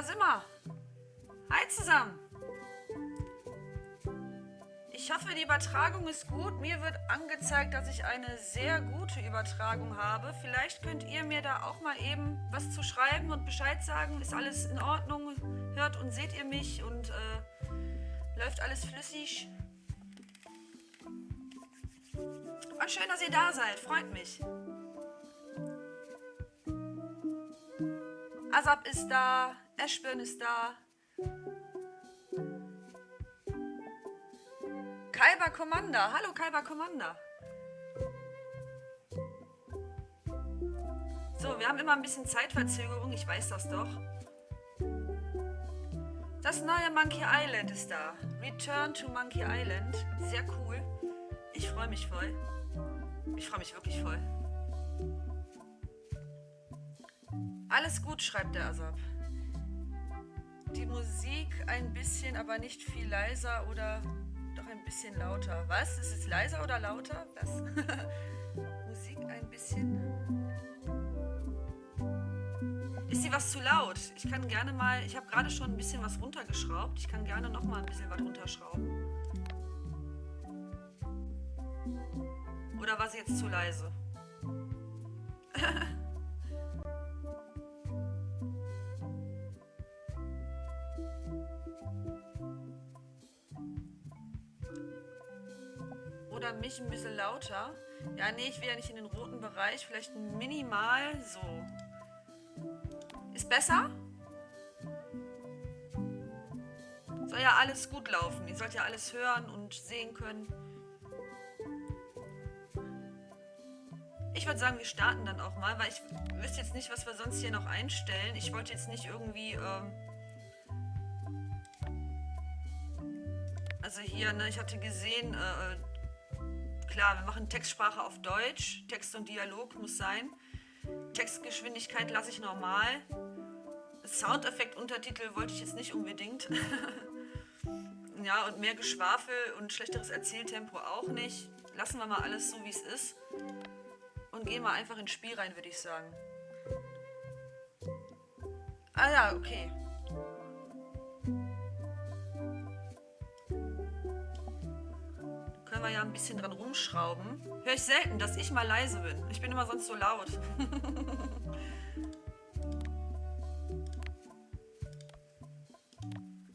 da sind wir. Hi zusammen. Ich hoffe, die Übertragung ist gut. Mir wird angezeigt, dass ich eine sehr gute Übertragung habe. Vielleicht könnt ihr mir da auch mal eben was zu schreiben und Bescheid sagen. Ist alles in Ordnung? Hört und seht ihr mich? Und läuft alles flüssig? Und schön, dass ihr da seid. Freut mich. Asap ist da. Ashburn ist da. Kaiba Commander. Hallo Kaiba Commander. So, wir haben immer ein bisschen Zeitverzögerung. Ich weiß das doch. Das neue Monkey Island ist da. Return to Monkey Island. Sehr cool. Ich freue mich voll. Ich freue mich wirklich voll. Alles gut, schreibt der Asap. Die Musik ein bisschen, aber nicht viel leiser oder doch ein bisschen lauter. Was? Ist es leiser oder lauter? Was? Musik ein bisschen. Ist sie was zu laut? Ich kann gerne mal, ich habe gerade schon ein bisschen was runtergeschraubt. Ich kann gerne noch mal ein bisschen was runterschrauben. Oder war sie jetzt zu leise? Oder mich ein bisschen lauter. Ja, nee, ich will ja nicht in den roten Bereich. Vielleicht minimal so. Ist besser? Soll ja alles gut laufen. Ihr sollt ja alles hören und sehen können. Ich würde sagen, wir starten dann auch mal, weil ich wüsste jetzt nicht, was wir sonst hier noch einstellen. Ich wollte jetzt nicht irgendwie... also hier, ne, ich hatte gesehen... klar, wir machen Textsprache auf Deutsch. Text und Dialog muss sein. Textgeschwindigkeit lasse ich normal. Soundeffekt, Untertitel wollte ich jetzt nicht unbedingt. Ja, und mehr Geschwafel und schlechteres Erzähltempo auch nicht. Lassen wir mal alles so, wie es ist. Und gehen wir einfach ins Spiel rein, würde ich sagen. Ah ja, okay. Können wir ja ein bisschen dran rumschrauben. Höre ich selten, dass ich mal leise bin. Ich bin immer sonst so laut.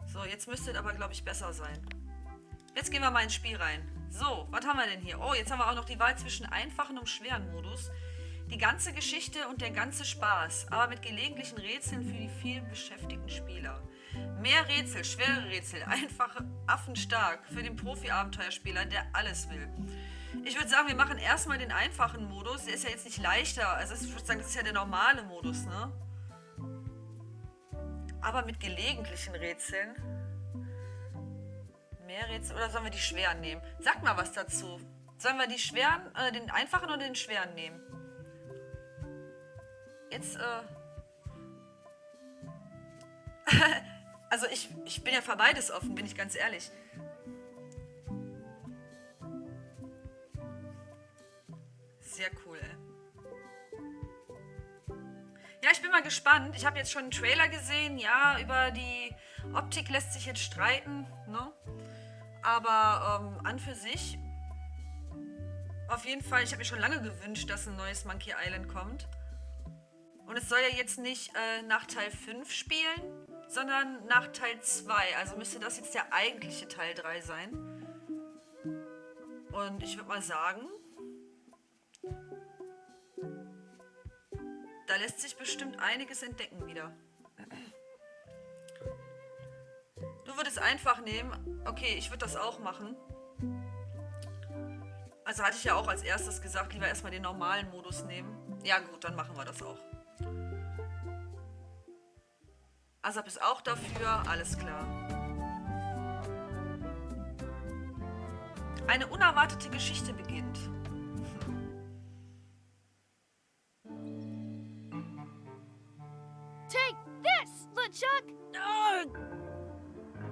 So, jetzt müsste es aber, glaube ich, besser sein. Jetzt gehen wir mal ins Spiel rein. So, was haben wir denn hier? Oh, jetzt haben wir auch noch die Wahl zwischen einfachen und schweren Modus. Die ganze Geschichte und der ganze Spaß, aber mit gelegentlichen Rätseln für die vielen beschäftigten Spieler. Mehr Rätsel, schwere Rätsel, einfache, affenstark für den Profi-Abenteuerspieler, der alles will. Ich würde sagen, wir machen erstmal den einfachen Modus. Der ist ja jetzt nicht leichter. Also ich würde sagen, das ist ja der normale Modus, ne? Aber mit gelegentlichen Rätseln. Mehr Rätsel oder sollen wir die schweren nehmen? Sag mal was dazu. Sollen wir die schweren, den einfachen oder den schweren nehmen? Jetzt, also ich bin ja für beides offen, bin ich ganz ehrlich. Sehr cool, ey. Ja, ich bin mal gespannt. Ich habe jetzt schon einen Trailer gesehen. Ja, über die Optik lässt sich jetzt streiten, ne? Aber an für sich, auf jeden Fall, ich habe mir schon lange gewünscht, dass ein neues Monkey Island kommt. Und es soll ja jetzt nicht nach Teil 5 spielen, sondern nach Teil 2. Also müsste das jetzt der eigentliche Teil 3 sein. Und ich würde mal sagen, da lässt sich bestimmt einiges entdecken wieder. Du würdest einfach nehmen. Okay, ich würde das auch machen. Also hatte ich ja auch als erstes gesagt, lieber erstmal den normalen Modus nehmen. Ja gut, dann machen wir das auch. Asap ist auch dafür, alles klar. Eine unerwartete Geschichte beginnt. Take this, LeChuck! Oh,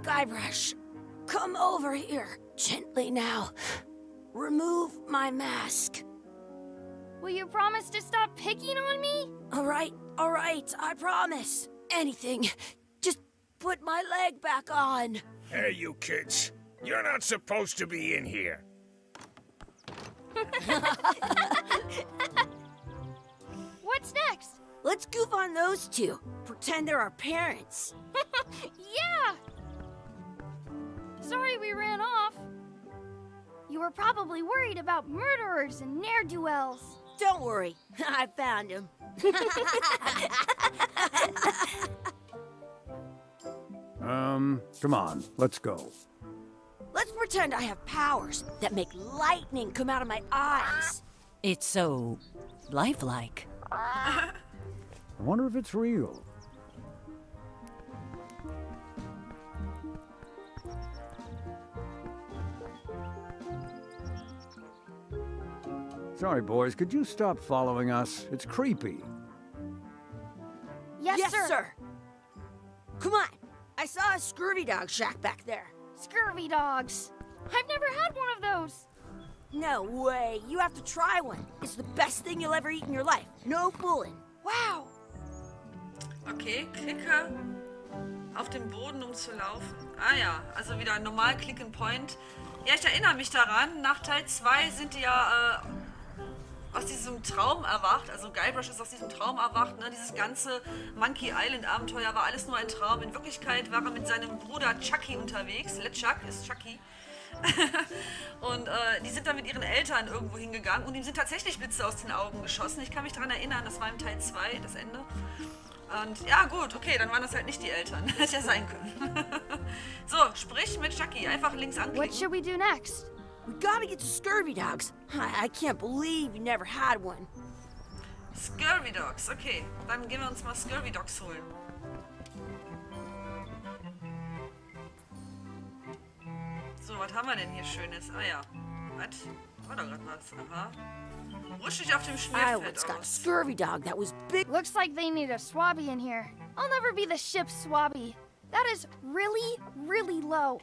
Guybrush, come over here, gently now. Remove my mask. Will you promise to stop picking on me? All right, I promise. Anything. Just put my leg back on. Hey, you kids. You're not supposed to be in here. What's next? Let's goof on those two. Pretend they're our parents. Yeah! Sorry we ran off. You were probably worried about murderers and ne'er-do-wells. Don't worry, I found him. Come on, let's go. Let's pretend I have powers that make lightning come out of my eyes. It's so lifelike. I wonder if it's real. Sorry, boys, could you stop following us? It's creepy. Yes, sir. Come on, I saw a scurvy dog shack back there. Scurvy dogs. I've never had one of those. No way, you have to try one. It's the best thing you'll ever eat in your life. No fooling. Wow. Okay, klicke auf den Boden, um zu laufen. Ah ja, also wieder normal Click and Point. Ja, ich erinnere mich daran, nach Teil 2 sind die ja aus diesem Traum erwacht. Also Guybrush ist aus diesem Traum erwacht. Ne? Dieses ganze Monkey Island Abenteuer war alles nur ein Traum. In Wirklichkeit war er mit seinem Bruder Chucky unterwegs. LeChuck ist Chucky. Und die sind dann mit ihren Eltern irgendwo hingegangen und ihm sind tatsächlich Blitze aus den Augen geschossen. Ich kann mich daran erinnern, das war im Teil 2, das Ende. Und ja gut, okay, dann waren das halt nicht die Eltern. Hätte ja sein können. So, sprich mit Chucky, einfach links What anklicken. should we do next? We gotta get to scurvy dogs. I can't believe you never had one. Scurvy Dogs, okay. Dann gehen wir uns mal Scurvy Dogs holen. So, was haben wir denn hier Schönes? Ah ja. Was? War da gerade was? Aha. Rusch dich auf dem I Schmierfeld once got a aus. scurvy dog that was big. Looks like they need a swabby in here. I'll never be the ship's swabby. That is really, really low.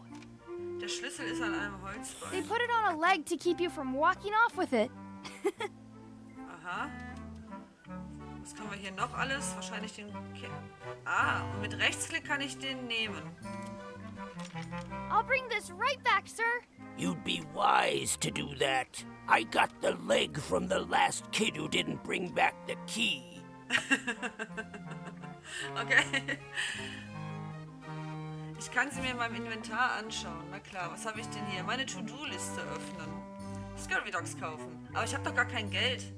Der Schlüssel ist an einem They Holzbein. put it on a leg to keep you from walking off with it. Aha. Was können wir hier noch alles? Wahrscheinlich den... Ah, und mit Rechtsklick kann ich den nehmen. I'll bring this right back, sir. You'd be wise to do that. I got the leg from the last kid who didn't bring back the key. Okay. Ich kann sie mir in meinem Inventar anschauen. Na klar, was habe ich denn hier? Meine To-Do-Liste öffnen. Scurvy Dogs kaufen. Aber ich habe doch gar kein Geld.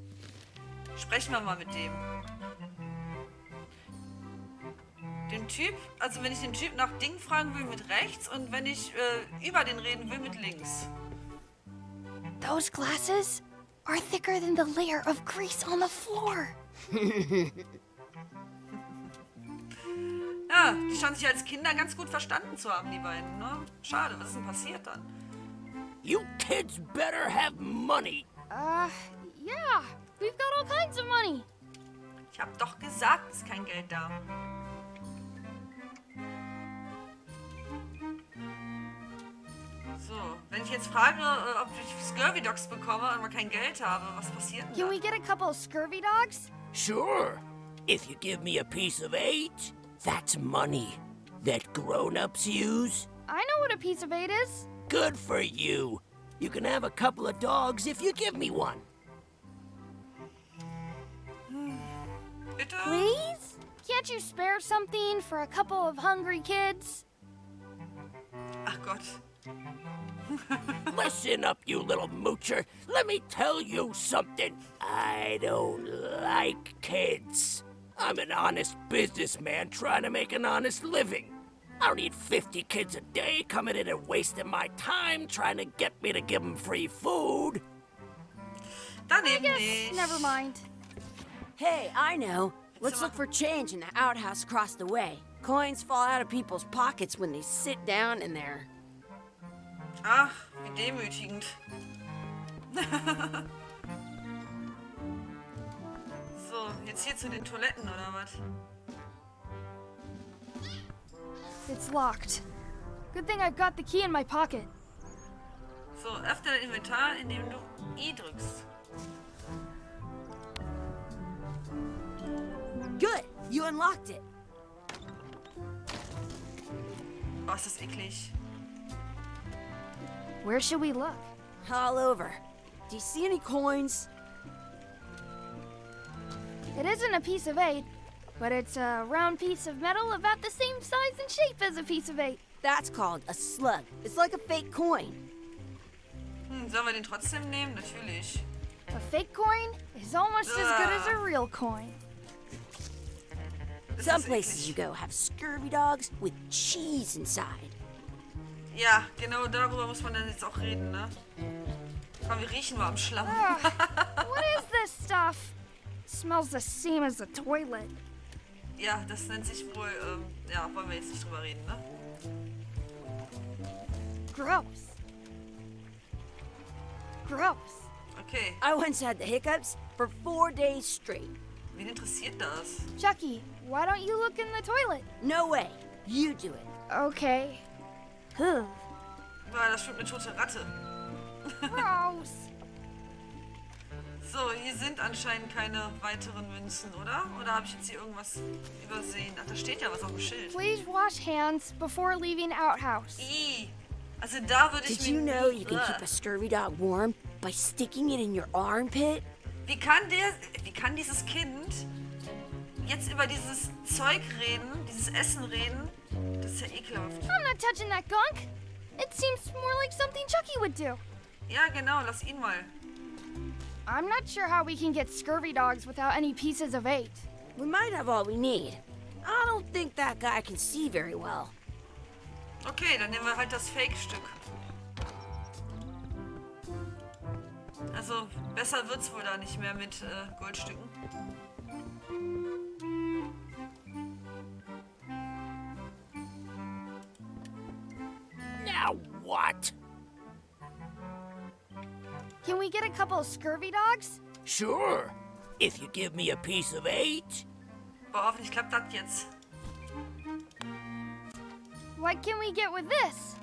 Sprechen wir mal mit dem. Den Typ, also wenn ich den Typ nach Ding fragen will, mit rechts. Und wenn ich über den reden will, mit links. Those glasses are thicker than the layer of grease on the floor. Ja, die scheinen sich als Kinder ganz gut verstanden zu haben, die beiden. Ne? Schade, was ist denn passiert dann? You kids better have money. Yeah. We've got all kinds of money. Ich habe doch gesagt, es ist kein Geld da. So, wenn ich jetzt frage, ob ich Scurvy Dogs bekomme und mal kein Geld habe, was passiert denn Can we dann? get a couple of scurvy dogs? Sure. If you give me a piece of 8, that's money that grown-ups use. I know what a piece of 8 is. Good for you. You can have a couple of dogs if you give me one. Bitte? Please? Can't you spare something for a couple of hungry kids? Ach Gott. Listen up, you little moocher. Let me tell you something. I don't like kids. I'm an honest businessman trying to make an honest living. I don't need 50 kids a day coming in and wasting my time trying to get me to give them free food. Dann I eben guess, nicht. never mind. Hey, I know. Let's look for change in the outhouse across the way. Coins fall out of people's pockets when they sit down in there. Ach, wie demütigend. So, jetzt hier zu den Toiletten, oder was? It's locked. Good thing I've got the key in my pocket. So, öffne dein Inventar, indem du I drückst. Good, you unlocked it. Boah, ist das eklig. Where should we look? All over. Do you see any coins? It isn't a piece of 8, but it's a round piece of metal about the same size and shape as a piece of 8. That's called a slug. It's like a fake coin. Sollen wir den trotzdem nehmen? Natürlich. A fake coin is almost as good as a real coin. Ist Some das places you eklig. go have scurvy dogs with cheese inside. Ja, genau darüber muss man dann jetzt auch reden, ne? Komm, wir riechen mal am Schlamm. What is this stuff? Smells the same as the toilet. Ja, das nennt sich wohl, ja, wollen wir jetzt nicht drüber reden, ne? Gross. Gross. Okay, I once had the hiccups for 4 days straight. wen interessiert das? Chucky, why don't you look in the toilet? No way. You do it. Okay. Ugh. Boah, das schwimmt eine tote Ratte. Gross. So, hier sind anscheinend keine weiteren Münzen, oder? Oder habe ich jetzt hier irgendwas übersehen? Ach, da steht ja was auf dem Schild. Please wash hands before leaving outhouse. Ih, also da würde ich Did mir... you know you can Ugh. keep a scurvy dog warm by sticking it in your armpit? Wie kann dieses Kind jetzt über dieses Zeug reden, dieses Essen reden? Das ist ja ekelhaft. I'm not touching that gunk. It seems more like something Chucky would do. Ja, genau, lass ihn mal. I'm not sure how we can get scurvy dogs without any pieces of 8. We might have all we need. I don't think that guy can see very well. Okay, dann nehmen wir halt das Fake-Stück. Also, besser wird's wohl da nicht mehr mit Goldstücken. Now what? Can we get a couple of scurvy dogs? Sure. If you give me a piece of 8. Boah, hoffentlich klappt das jetzt. What can we get with this?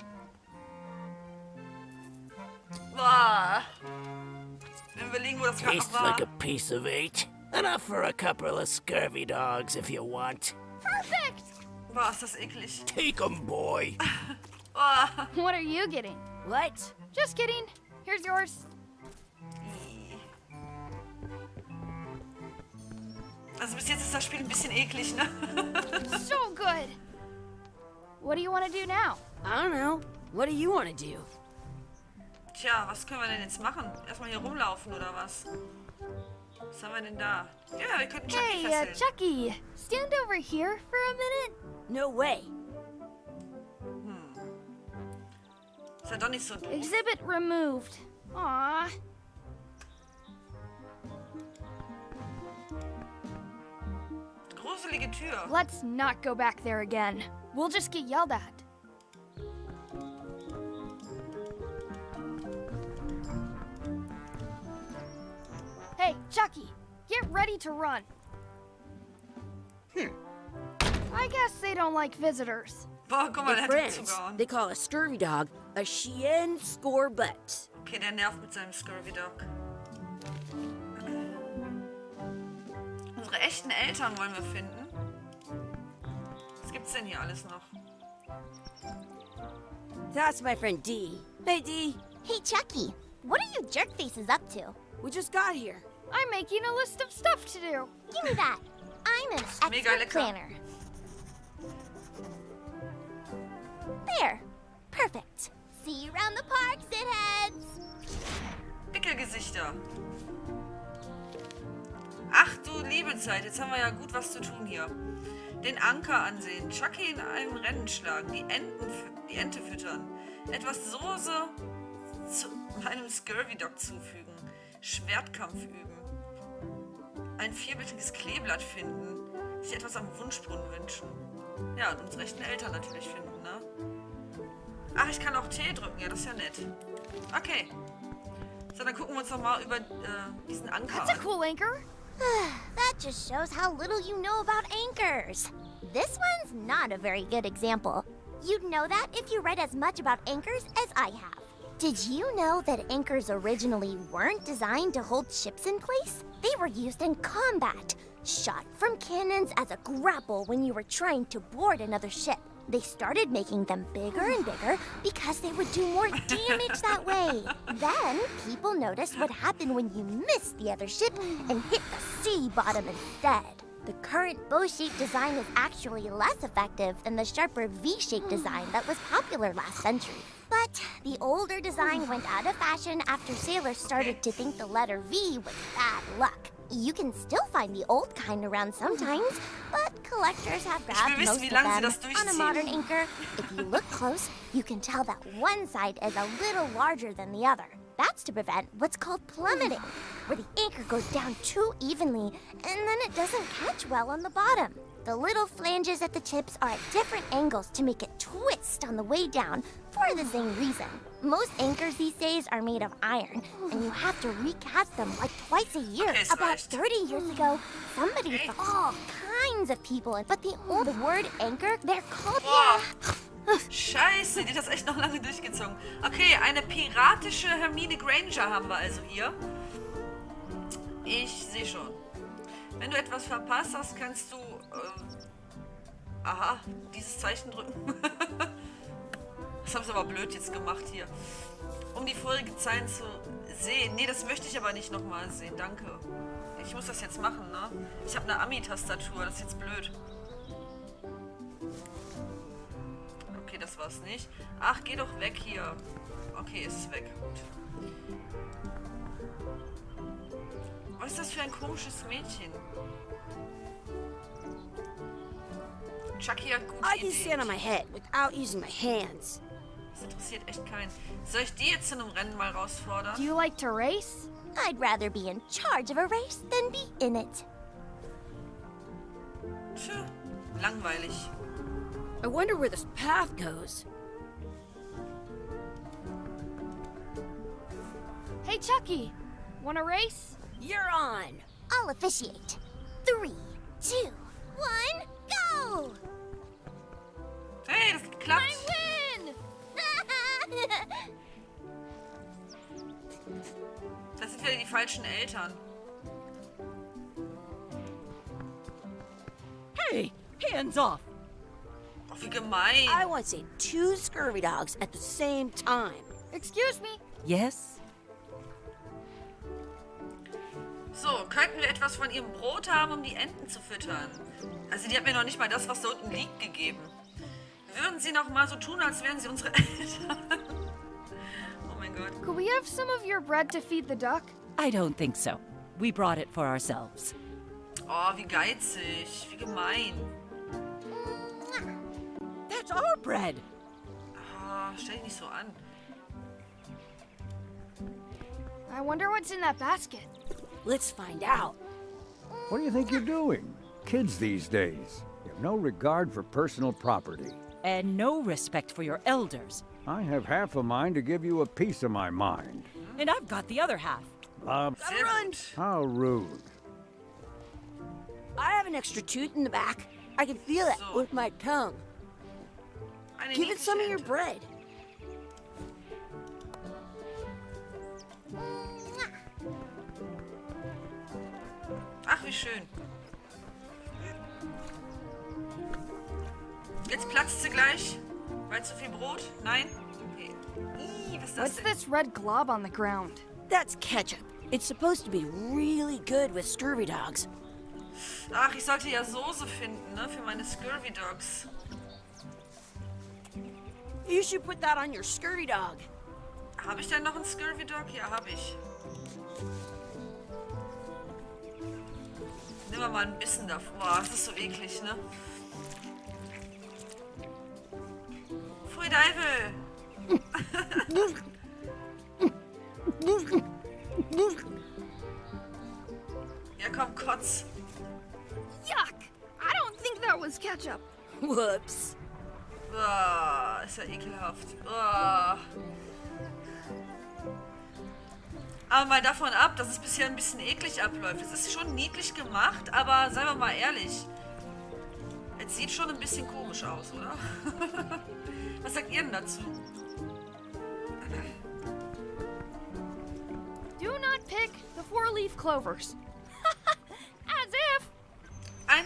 Boah. Wir überlegen, wo das gerade Tastes noch war. like a piece of 8. Enough for a couple of scurvy dogs if you want. Perfect! Boah, ist das eklig. Take 'em, boy. Boah. What are you getting? What? Just kidding. Here's yours. Also bis jetzt ist das Spiel ein bisschen eklig, ne? So good. What do you want to do now? I don't know. What do you want to do? Tja, was können wir denn jetzt machen? Erstmal hier rumlaufen oder was? Was haben wir denn da? Ja, wir könnten Chucky Hey, fesseln. Chucky, stand over here for a minute. No way. Ist ja doch nicht so doof. Exhibit removed. Aw. Gruselige Tür. Let's not go back there again. We'll just get yelled at. Hey, Chucky, get ready to run. I guess they don't like visitors. Boah, guck mal, der In hat ihn France, zugehauen. they call a scurvy dog a chien scorbut. Okay, der nervt mit seinem Scurvy Dog. Unsere echten Eltern wollen wir finden. Was gibt's denn hier alles noch? That's my friend Dee. Hey, Dee. Hey, Chucky, what are you jerk faces up to? We just got here. I'm making a list of stuff to do. Give me that. I'm an mega expert lecker. planner. There. Perfect. See you around the park, shitheads. Dicke Gesichter. Ach du liebe Zeit, jetzt haben wir ja gut was zu tun hier. Den Anker ansehen, Chucky in einem Rennen schlagen, die Ente füttern, etwas Soße zu meinem Scurvy Dog zufügen, Schwertkampf üben, ein vierblättriges Kleeblatt finden, sich etwas am Wunschbrunnen wünschen. Ja, und unsere echten Eltern natürlich finden, ne? Ach, ich kann auch T drücken, ja, das ist ja nett. Okay. So, dann gucken wir uns noch mal über diesen Anker That's a an. cool anchor. That just shows how little you know about anchors. This one's not a very good example. You'd know that if you read as much about anchors as I have. Did you know that anchors originally weren't designed to hold ships in place? They were used in combat, shot from cannons as a grapple when you were trying to board another ship. They started making them bigger and bigger because they would do more damage that way. Then, people noticed what happened when you missed the other ship and hit the sea bottom instead. The current bow-shaped design is actually less effective than the sharper V-shaped design that was popular last century. But the older design went out of fashion after sailors started to think the letter V was bad luck. You can still find the old kind around sometimes, but collectors have grabbed will most wissen, of wie lange sie them. das On a durchziehen. modern anchor, if you look close, you can tell that one side is a little larger than the other. That's to prevent what's called plummeting, where the anchor goes down too evenly and then it doesn't catch well on the bottom. The little flanges at the tips are at different angles to make it twist on the way down for the same reason. Most anchors these days are made of iron, and you have to recast them like twice a year. Okay, es About reicht. 30 years ago, somebody Okay. found all kinds of people, but the word anchor, they're called... Boah. Scheiße, die hat das echt noch lange durchgezogen. Okay, eine piratische Hermine Granger haben wir also hier. Ich sehe schon. Wenn du etwas verpasst hast, kannst du... aha, dieses Zeichen drücken. Das haben sie aber blöd jetzt gemacht hier. Um die vorige Zeilen zu sehen. Nee, das möchte ich aber nicht nochmal sehen. Danke. Ich muss das jetzt machen, ne? Ich habe eine Ami-Tastatur. Das ist jetzt blöd. Okay, das war's nicht. Ach, geh doch weg hier. Okay, es ist weg. Gut. Was ist das für ein komisches Mädchen? Chucky hat gute I can stand on my Ideen. head without using my hands. Das interessiert echt keinen. Soll ich die jetzt zu einem Rennen mal herausfordern? Do you like to race? I'd rather be in charge of a race than be in it. Tja, langweilig. I wonder where this path goes. Hey, Chucky, wanna race? You're on. I'll officiate. 3, 2, 1, go! Hey, das hat geklappt. Win! Das sind wieder die falschen Eltern. Hey, hands off! Oh, wie gemein. I once ate 2 scurvy dogs at the same time. Excuse me. Yes? So, könnten wir etwas von ihrem Brot haben, um die Enten zu füttern? Also die hat mir noch nicht mal das, was da unten liegt, gegeben. Würden sie noch mal so tun, als wären sie unsere Eltern? Oh mein Gott. Could we have some of your bread to feed the duck? I don't think so. We brought it for ourselves. Oh, wie geizig. Wie gemein. That's our bread! Ah, stell dich nicht so an. I wonder what's in that basket. Let's find out. What do you think you're doing? Kids these days. You have no regard for personal property. And no respect for your elders. I have half a mind to give you a piece of my mind. And I've got the other half. Sehr gut. How rude. I have an extra tooth in the back. I can feel it So. with my tongue. Eine Give it some of niedliche your Ente. bread. Ach, wie schön. Jetzt platzt sie gleich. Weil zu viel Brot? Nein? Okay. Ih, was ist das What's denn? this red glob on the ground? That's ketchup. It's supposed to be really good with scurvy dogs. Ach, ich sollte ja Soße finden, ne? Für meine Scurvy Dogs. You should put that on your scurvy dog. Habe ich denn noch einen Scurvy Dog? Ja, habe ich. Nehmen wir mal ein bisschen davor. Boah, das ist so eklig, ne? Pfui Teufel! Ja, komm, kotz. Yuck! I don't think that was ketchup. Whoops. Boah, ist ja ekelhaft. Boah. Aber mal davon ab, dass es bisher ein bisschen eklig abläuft. Es ist schon niedlich gemacht, aber seien wir mal ehrlich. Es sieht schon ein bisschen komisch aus, oder? Was sagt ihr denn dazu? Do not pick the 4-leaf clovers. As if. Ein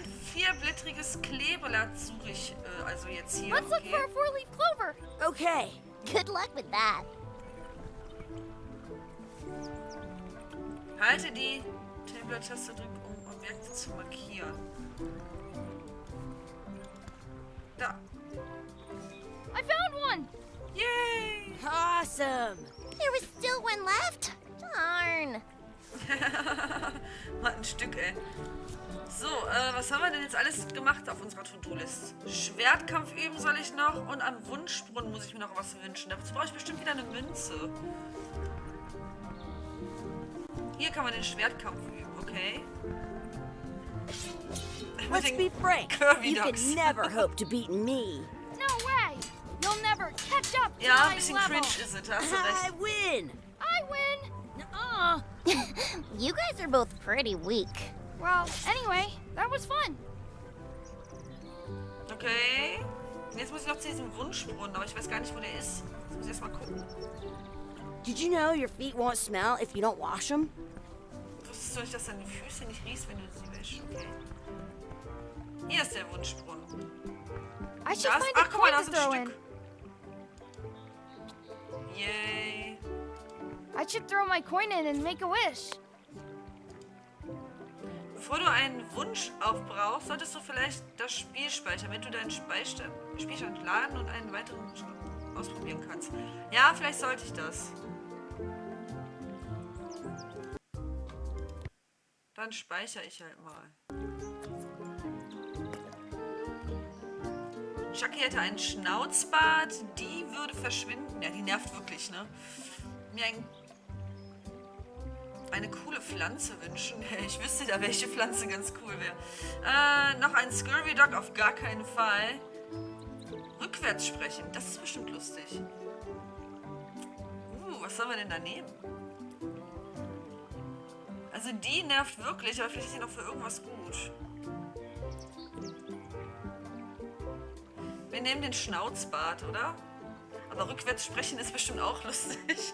Mehrblättriges Kleeblatt suche ich also jetzt hier. Let's look for a four-leaf clover. Okay. Good luck with that. Halte die Tablet-Taste drücken, um Objekte zu markieren. Da. I found one. Yay! Awesome. There was still one left. Darn. Mal ein Stück, ey. So, was haben wir denn jetzt alles gemacht auf unserer To-Do-List? Schwertkampf üben soll ich noch und am Wunschbrunnen muss ich mir noch was wünschen. Dazu brauche ich bestimmt wieder eine Münze. Hier kann man den Schwertkampf üben, okay? Let's be frank. Curvy You Dogs. could never hope to beat me. No way. You'll never catch up to Ja, ein my bisschen level. cringe ist es, hast du I recht. win. I win. You guys are both pretty weak. Well, anyway, that was fun. Okay. Und jetzt muss ich noch zu diesem Wunschbrunnen, aber ich weiß gar nicht, wo der ist. Jetzt muss ich erst mal gucken. Did you know your feet won't smell if you don't wash them? Wusstest du nicht, dass deine Füße nicht riechst, wenn du sie wäschst? Okay. Hier ist der Wunschbrunnen. I should Da ist, find ach, a guck mal, coin da to ist ein throw in. Stück. Yay. I should throw my coin in and make a wish. Bevor du einen Wunsch aufbrauchst, solltest du vielleicht das Spiel speichern, damit du deinen Spielstand laden und einen weiteren Wunsch ausprobieren kannst. Ja, vielleicht sollte ich das. Dann speichere ich halt mal. Chucky hätte einen Schnauzbart, die würde verschwinden. Ja, die nervt wirklich, ne? Mir eine coole Pflanze wünschen. Ich wüsste da, welche Pflanze ganz cool wäre. Noch ein Scurvy Dog auf gar keinen Fall. Rückwärts sprechen, das ist bestimmt lustig. Was sollen wir denn da nehmen? Also die nervt wirklich, aber vielleicht ist sie noch für irgendwas gut. Wir nehmen den Schnauzbart, oder? Aber rückwärts sprechen ist bestimmt auch lustig.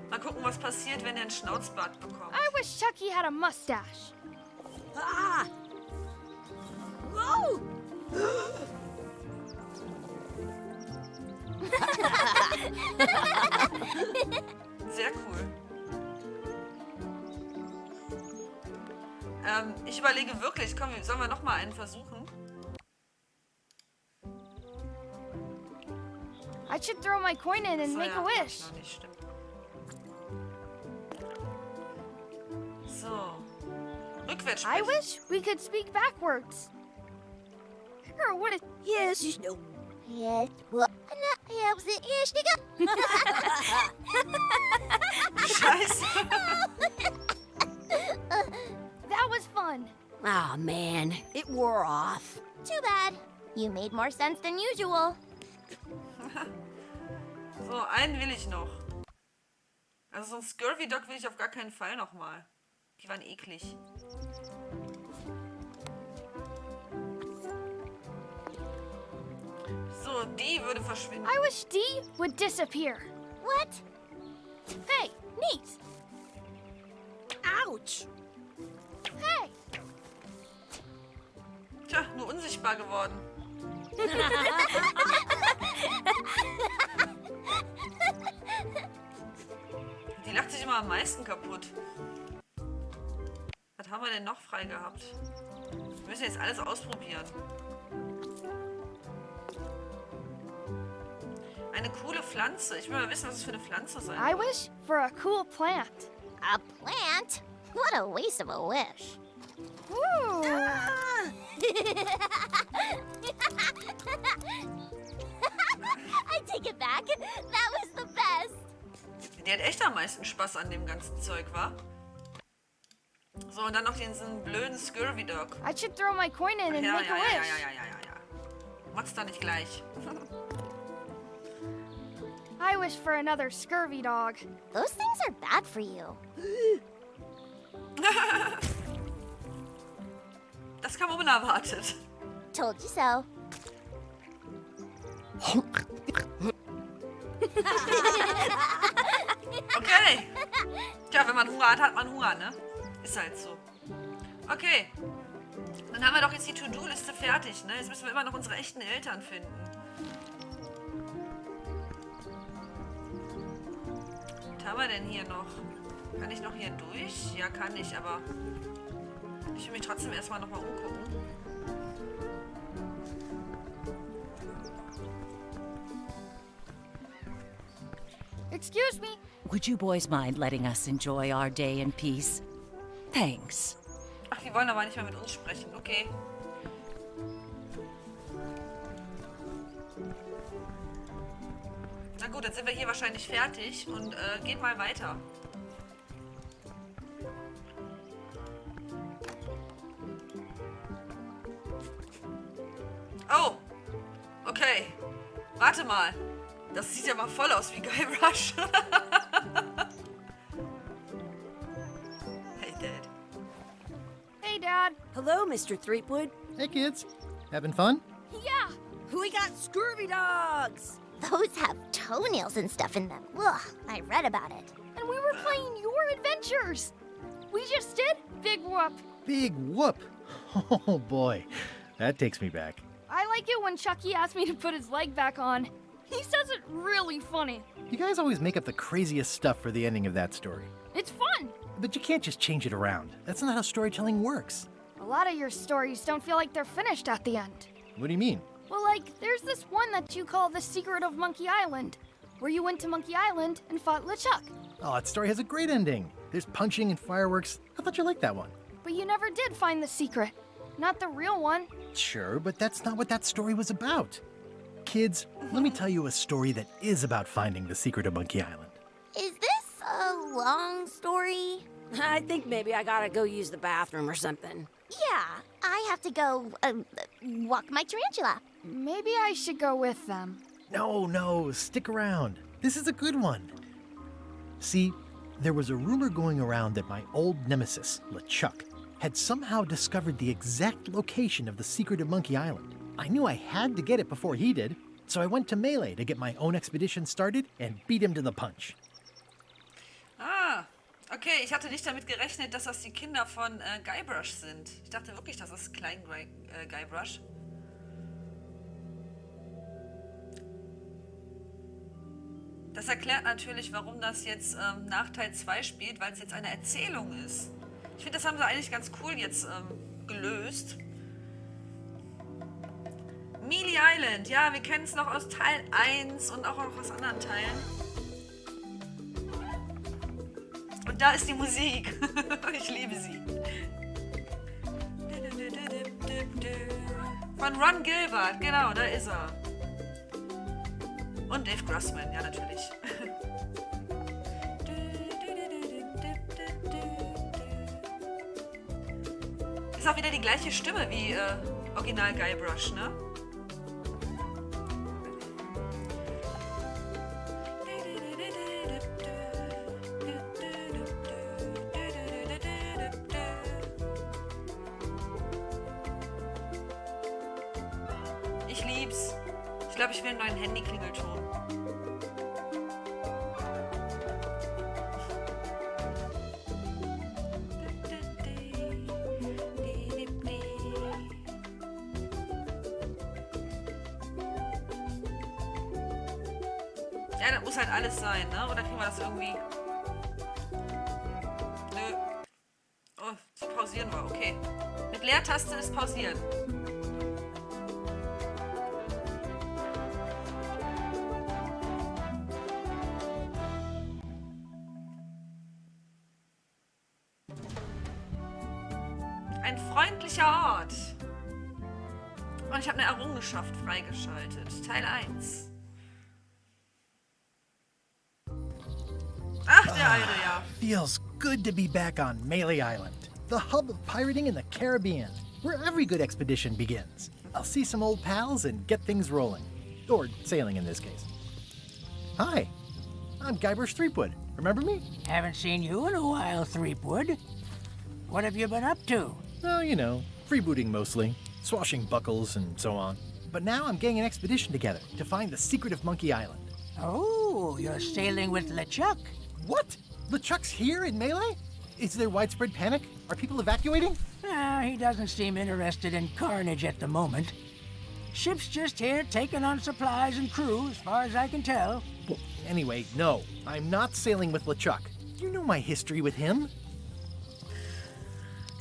Mal gucken, was passiert, wenn er einen Schnauzbart bekommt. I wish Chucky had a mustache. Ah! Whoa! Sehr cool. Ich überlege wirklich, komm, sollen wir noch mal einen versuchen? I should throw my coin in and So, make ja, a wish. noch nicht, stimmt. So. Rückwärts I sprechen. wish we could speak backwards. Or would it? Yes, you know. Yes. Well, yeah, was it? Yeah, Scheiße. That was fun. Oh man, it wore off. Too bad. You made more sense than usual. So, einen will ich noch. Also so ein Scurvy Dog will ich auf gar keinen Fall noch mal. Die waren eklig. So, die würde verschwinden. I wish D would disappear. What? Hey, neat. Ouch! Hey, Tja, nur unsichtbar geworden. Die lacht sich immer am meisten kaputt. Was haben wir denn noch frei gehabt? Wir müssen jetzt alles ausprobieren. Eine coole Pflanze. Ich will mal wissen, was es für eine Pflanze sein I soll. wish for a cool plant. A plant? What a waste of a wish. Ooh. I take it back. That was the best. Die hat echt am meisten Spaß an dem ganzen Zeug, wa? So, und dann noch diesen blöden Scurvy Dog. I should throw my coin in and Ja, make ja, a ja, ja, wish. ja, ja, ja, ja. Mach's doch nicht gleich. I wish for another scurvy dog. Those things are bad for you. Das kam unerwartet. Told you so. Okay. Tja, wenn man Hunger hat, hat man Hunger, ne? Ist halt so. Okay. Dann haben wir doch jetzt die To-Do-Liste fertig, ne? Jetzt müssen wir immer noch unsere echten Eltern finden. Was haben wir denn hier noch? Kann ich noch hier durch? Ja, kann ich, aber ich will mich trotzdem erstmal nochmal umgucken. Excuse me. Would you boys mind letting us enjoy our day in peace? Thanks. Ach, die wollen aber nicht mehr mit uns sprechen. Okay. Na gut, dann sind wir hier wahrscheinlich fertig und geht mal weiter. Oh, okay. Warte mal. Das sieht ja mal voll aus wie Guybrush. Hey, Dad. Hey, Dad. Hello, Mr. Threepwood. Hey, kids. Having fun? Yeah. We got scurvy dogs. Those have toenails and stuff in them. Ugh, I read about it. And we were playing your adventures. We just did. Big whoop. Big whoop. Oh, boy. That takes me back. I like it when Chucky asked me to put his leg back on. He says it really funny. You guys always make up the craziest stuff for the ending of that story. It's fun. But you can't just change it around. That's not how storytelling works. A lot of your stories don't feel like they're finished at the end. What do you mean? Well, like, there's this one that you call The Secret of Monkey Island, where you went to Monkey Island and fought LeChuck. Oh, that story has a great ending. There's punching and fireworks. I thought you liked that one. But you never did find the secret. Not the real one. Sure, but that's not what that story was about. Kids, let me tell you a story that is about finding the secret of Monkey Island. Is this a long story? I think maybe I gotta go use the bathroom or something. Yeah, I have to go walk my tarantula. Maybe I should go with them. No, stick around. This is a good one. See, there was a rumor going around that my old nemesis, LeChuck, had somehow discovered the exact location of the secret of Monkey Island. I knew I had to get it before he did, so I went to Melee to get my own expedition started and beat him to the punch. Ah, okay. Ich hatte nicht damit gerechnet, dass das die Kinder von Guybrush sind. Ich dachte wirklich, das ist Klein Guybrush. Das erklärt natürlich, warum das jetzt nach Teil 2 spielt, weil es jetzt eine Erzählung ist. Ich finde, das haben sie eigentlich ganz cool jetzt gelöst. Mealy Island, ja, wir kennen es noch aus Teil 1 und auch aus anderen Teilen. Und da ist die Musik. Ich liebe sie. Von Ron Gilbert, genau, da ist er. Und Dave Grossman, ja natürlich. Ist auch wieder die gleiche Stimme wie Original Guybrush, ne? Ich lieb's. Ich glaube, ich will einen neuen Handy-Klingelton. Ja, das muss halt alles sein, ne? Oder kriegen wir das irgendwie... Nö. Oh, so pausieren wir, okay. Mit Leertaste ist pausieren. Ein freundlicher Ort. Und ich habe eine Errungenschaft freigeschaltet. Teil 1. Ach, der alte, ja. Feels good to be back on Melee Island, the hub of pirating in the Caribbean, where every good expedition begins. I'll see some old pals and get things rolling. Or sailing in this case. Hi, I'm Guybrush Threepwood. Remember me? Haven't seen you in a while, Threepwood. What have you been up to? Oh, you know, freebooting mostly, swashing buckles and so on. But now I'm getting an expedition together to find the secret of Monkey Island. Oh, you're sailing with LeChuck. What? LeChuck's here in Melee? Is there widespread panic? Are people evacuating? He doesn't seem interested in carnage at the moment. Ship's just here taking on supplies and crew, as far as I can tell. Well, anyway, no. I'm not sailing with LeChuck. You know my history with him.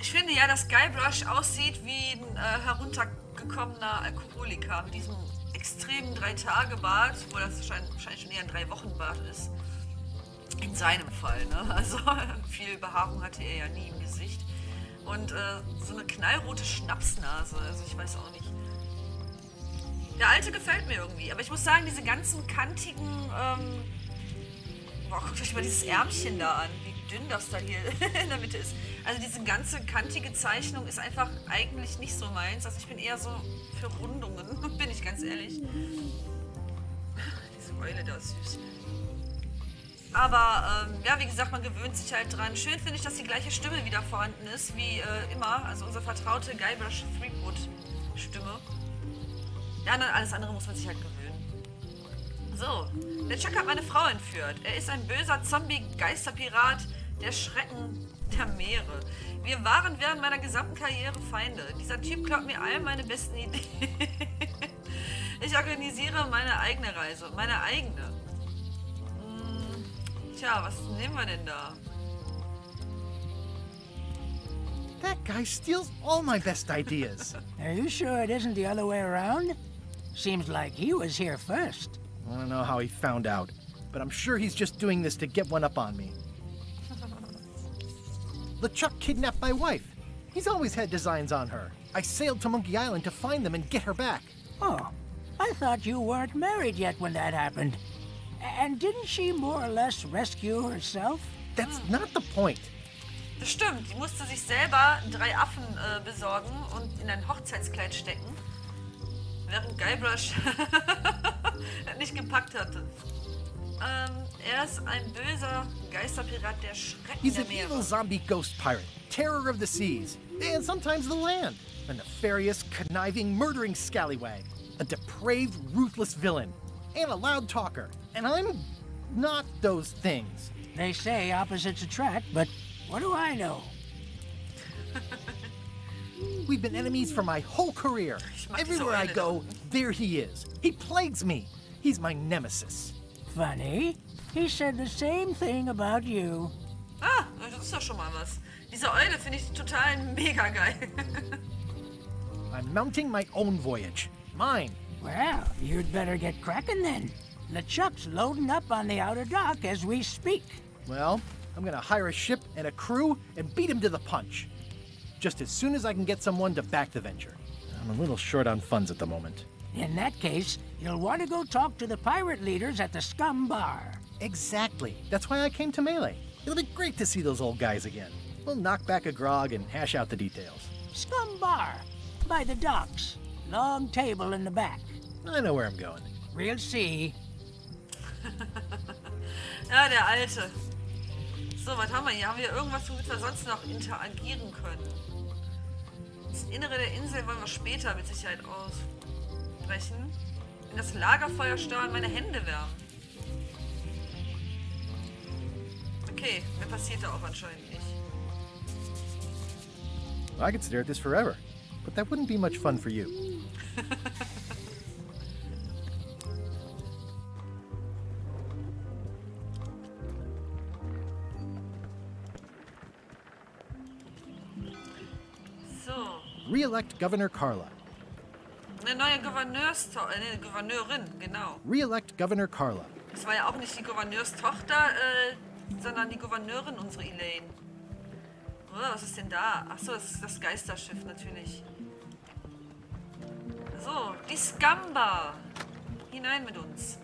Ich finde ja, dass Guybrush aussieht wie ein heruntergekommener Alkoholiker mit diesem extremen 3-Tage-Bart, obwohl das wahrscheinlich schon eher ein 3-Wochen-Bart ist. In seinem Fall, ne? Also viel Behaarung hatte er ja nie im Gesicht. Und so eine knallrote Schnapsnase, also ich weiß auch nicht. Der Alte gefällt mir irgendwie, aber ich muss sagen, diese ganzen kantigen, guckt euch mal dieses Ärmchen da an, wie dünn das da hier in der Mitte ist. Also diese ganze kantige Zeichnung ist einfach eigentlich nicht so meins. Also ich bin eher so für Rundungen, bin ich ganz ehrlich. Diese Eule da ist süß. Aber, ja, wie gesagt, man gewöhnt sich halt dran. Schön finde ich, dass die gleiche Stimme wieder vorhanden ist, wie immer. Also unsere vertraute Guybrush Threepwood-Stimme. Ja, dann alles andere muss man sich halt gewöhnen. So, der Chuck hat meine Frau entführt. Er ist ein böser Zombie-Geisterpirat, der Schrecken der Meere. Wir waren während meiner gesamten Karriere Feinde. Dieser Typ klaut mir all meine besten Ideen. Ich organisiere meine eigene Reise. Meine eigene. Tja, was nehmen wir denn da? That guy steals all my best ideas. Are you sure it isn't the other way around? Seems like he was here first. I don't know how he found out, but I'm sure he's just doing this to get one up on me. LeChuck kidnapped my wife. He's always had designs on her. I sailed to Monkey Island to find them and get her back. Oh, I thought you weren't married yet when that happened. And didn't she more or less rescue herself? That's not the point. Das stimmt, die musste sich selber 3 Affen besorgen und in ein Hochzeitskleid stecken, während Guybrush nicht gepackt hatte. Er ist ein böser Geisterpirat, der Schrecken He's der an Meere. evil zombie ghost pirate, terror of the seas, and sometimes the land. A nefarious, conniving, murdering scallywag. A depraved, ruthless villain. And a loud talker. And I'm not those things. They say opposites attract, but what do I know? We've been enemies for my whole career. mag diese Everywhere I Eule go, there he is. He plagues me. He's my nemesis. Funny. He said the same thing about you. Ah, das ist doch schon mal was. Diese Eule finde ich total mega geil. I'm mounting my own voyage. Mine. Well, you'd better get cracking then. LeChuck's loading up on the outer dock as we speak. Well, I'm gonna hire a ship and a crew and beat him to the punch. Just as soon as I can get someone to back the venture. I'm a little short on funds at the moment. In that case, you'll want to go talk to the pirate leaders at the Scum Bar. Exactly. That's why I came to Melee. It'll be great to see those old guys again. We'll knock back a grog and hash out the details. Scum Bar, by the docks. Long table in the back. I know where I'm going. We'll see. Ja, der Alte. So, was haben wir hier? Haben wir irgendwas, womit wir sonst noch interagieren können? Das Innere der Insel wollen wir später mit Sicherheit ausbrechen. In das Lagerfeuer steuern, meine Hände wärmen. Okay, mehr passiert da auch anscheinend nicht. I could stare at this forever, but that wouldn't be much fun for you. So, Re-elect Governor Carla. eine neue Gouverneurin, genau. Re-elect Governor Carla. Das war ja auch nicht die Gouverneurstochter, sondern die Gouverneurin, unsere Elaine. Oh, was ist denn da? Achso, das ist das Geisterschiff natürlich. So, die Scamba. Hinein mit uns.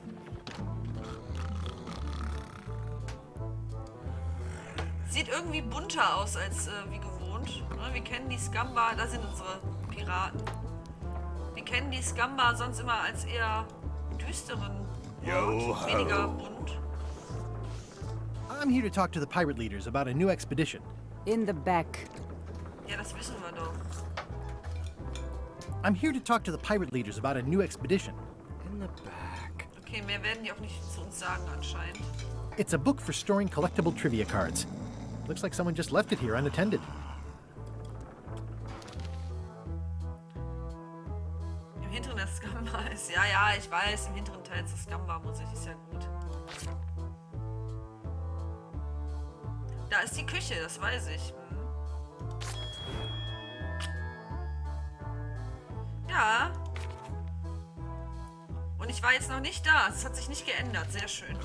Sieht irgendwie bunter aus als wie gewohnt. Ne? Wir kennen die Scamba, da sind unsere Piraten. Wir kennen die Scamba sonst immer als eher düsteren Ort, weniger bunt. I'm here to talk to the pirate leaders about a new expedition. In the back. Ja, das wissen wir doch. I'm here to talk to the pirate leaders about a new expedition. In the back. Okay, mehr werden die auch nicht zu uns sagen anscheinend. It's a book for storing collectible trivia cards. Looks like someone just left it here unattended. Scum-Bar ist. Ja, ja, ich weiß, im hinteren Teil ist das Scum-Bar-Musik, ist ja gut. Da ist die Küche, das weiß ich. Ja. Und ich war jetzt noch nicht da. Es hat sich nicht geändert. Sehr schön.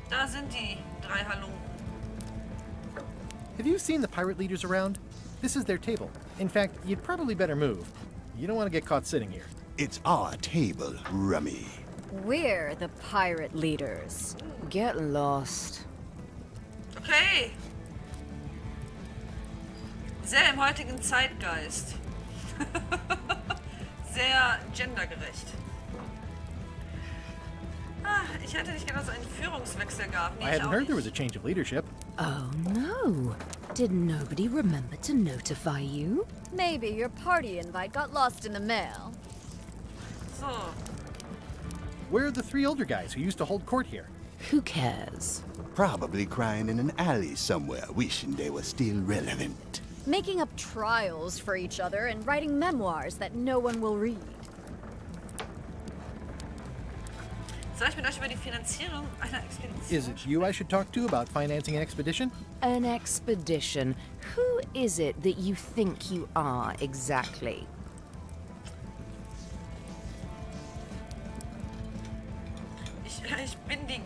Da sind die 3 Halunken. Have you seen the pirate leaders around? This is their table. In fact, you'd probably better move. You don't want to get caught sitting here. It's our table, Rummy. We're the pirate leaders. Get lost. Okay. Sehr im heutigen Zeitgeist. Sehr gendergerecht. Ah, ich hätte nicht gedacht, dass es einen Führungswechsel gab. Nee, I hadn't heard there was a change of leadership. Oh no. Did nobody remember to notify you? Maybe your party invite got lost in the mail. So. Where are the 3 older guys who used to hold court here? Who cares? Probably crying in an alley somewhere, wishing they were still relevant. Making up trials for each other and writing memoirs that no one will read. Soll ich mit euch über die Finanzierung einer Expedition Is it you I should talk to about financing an expedition? An expedition. Who is it that you think you are exactly? Ich bin die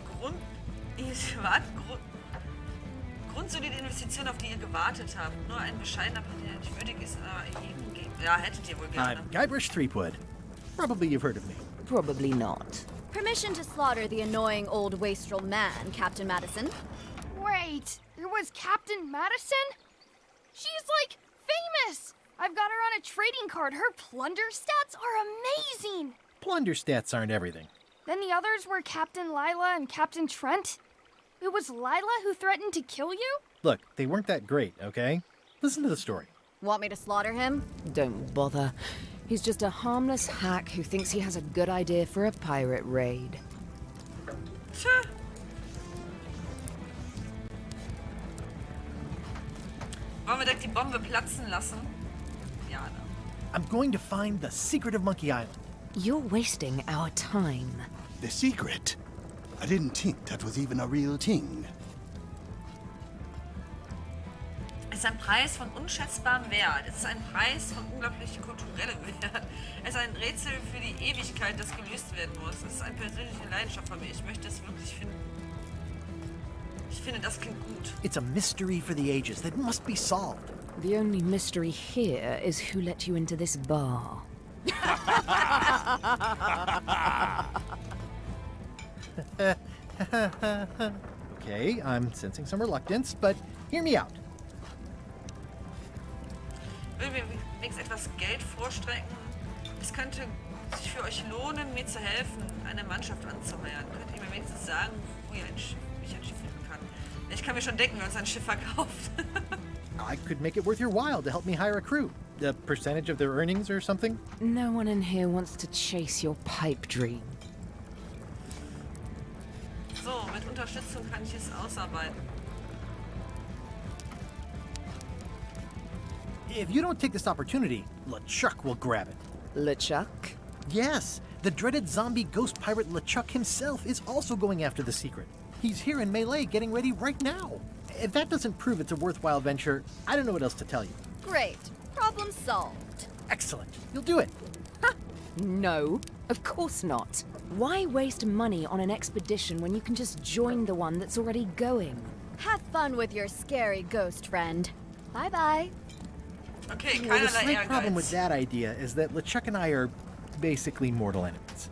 grundsolide Investition, auf die ihr gewartet habt. Nur ein bescheidener Partner, nicht würdig ist, erheben gegen. Ja, hättet ihr wohl gerne. I'm Guybrush Threepwood. Probably you've heard of me. Probably not. Permission to slaughter the annoying old wastrel man, Captain Madison. Wait, there was Captain Madison? She's like famous! I've got her on a trading card. Her plunder stats are amazing! Plunder stats aren't everything. Then the others were Captain Lila and Captain Trent. It was Lila who threatened to kill you? Look, they weren't that great, okay? Listen to the story. Want me to slaughter him? Don't bother. He's just a harmless hack who thinks he has a good idea for a pirate raid. Tja. Wollen wir direkt die Bombe platzen lassen? Ja, ne? I'm going to find the secret of Monkey Island. You're wasting our time. The secret? I didn't think that was even a real thing. Es ist ein Preis von unschätzbarem Wert. Es ist ein Preis von unglaublich kulturellem Wert. Es ist ein Rätsel für die Ewigkeit, das gelöst werden muss. Es ist eine persönliche Leidenschaft von mir. Ich möchte es wirklich finden. Ich finde, das klingt gut. It's a mystery for the ages that must be solved. The only mystery here is who let you into this bar. Okay, I'm sensing some reluctance, but hear me out. Will mir wenigstens etwas Geld vorstrecken? Es könnte sich für euch lohnen, mir zu helfen, eine Mannschaft anzuheuern. Könnt ihr mir wenigstens sagen, wo ihr ein Schiff finden kann? Ich kann mir schon denken, wer uns ein Schiff verkauft. I could make it worth your while to help me hire a crew. A percentage of their earnings or something? No one in here wants to chase your pipe dream. So, mit Unterstützung kann ich es ausarbeiten. If you don't take this opportunity, LeChuck will grab it. LeChuck? Yes, the dreaded zombie ghost pirate LeChuck himself is also going after the secret. He's here in Melee getting ready right now. If that doesn't prove it's a worthwhile venture, I don't know what else to tell you. Great. Problem solved. Excellent. You'll do it. No, of course not. Why waste money on an expedition when you can just join the one that's already going? Have fun with your scary ghost friend. Bye-bye. Okay, Well, the keinerlei slight problem with Ehrgeiz. that idea is that LeChuck and I are basically mortal enemies.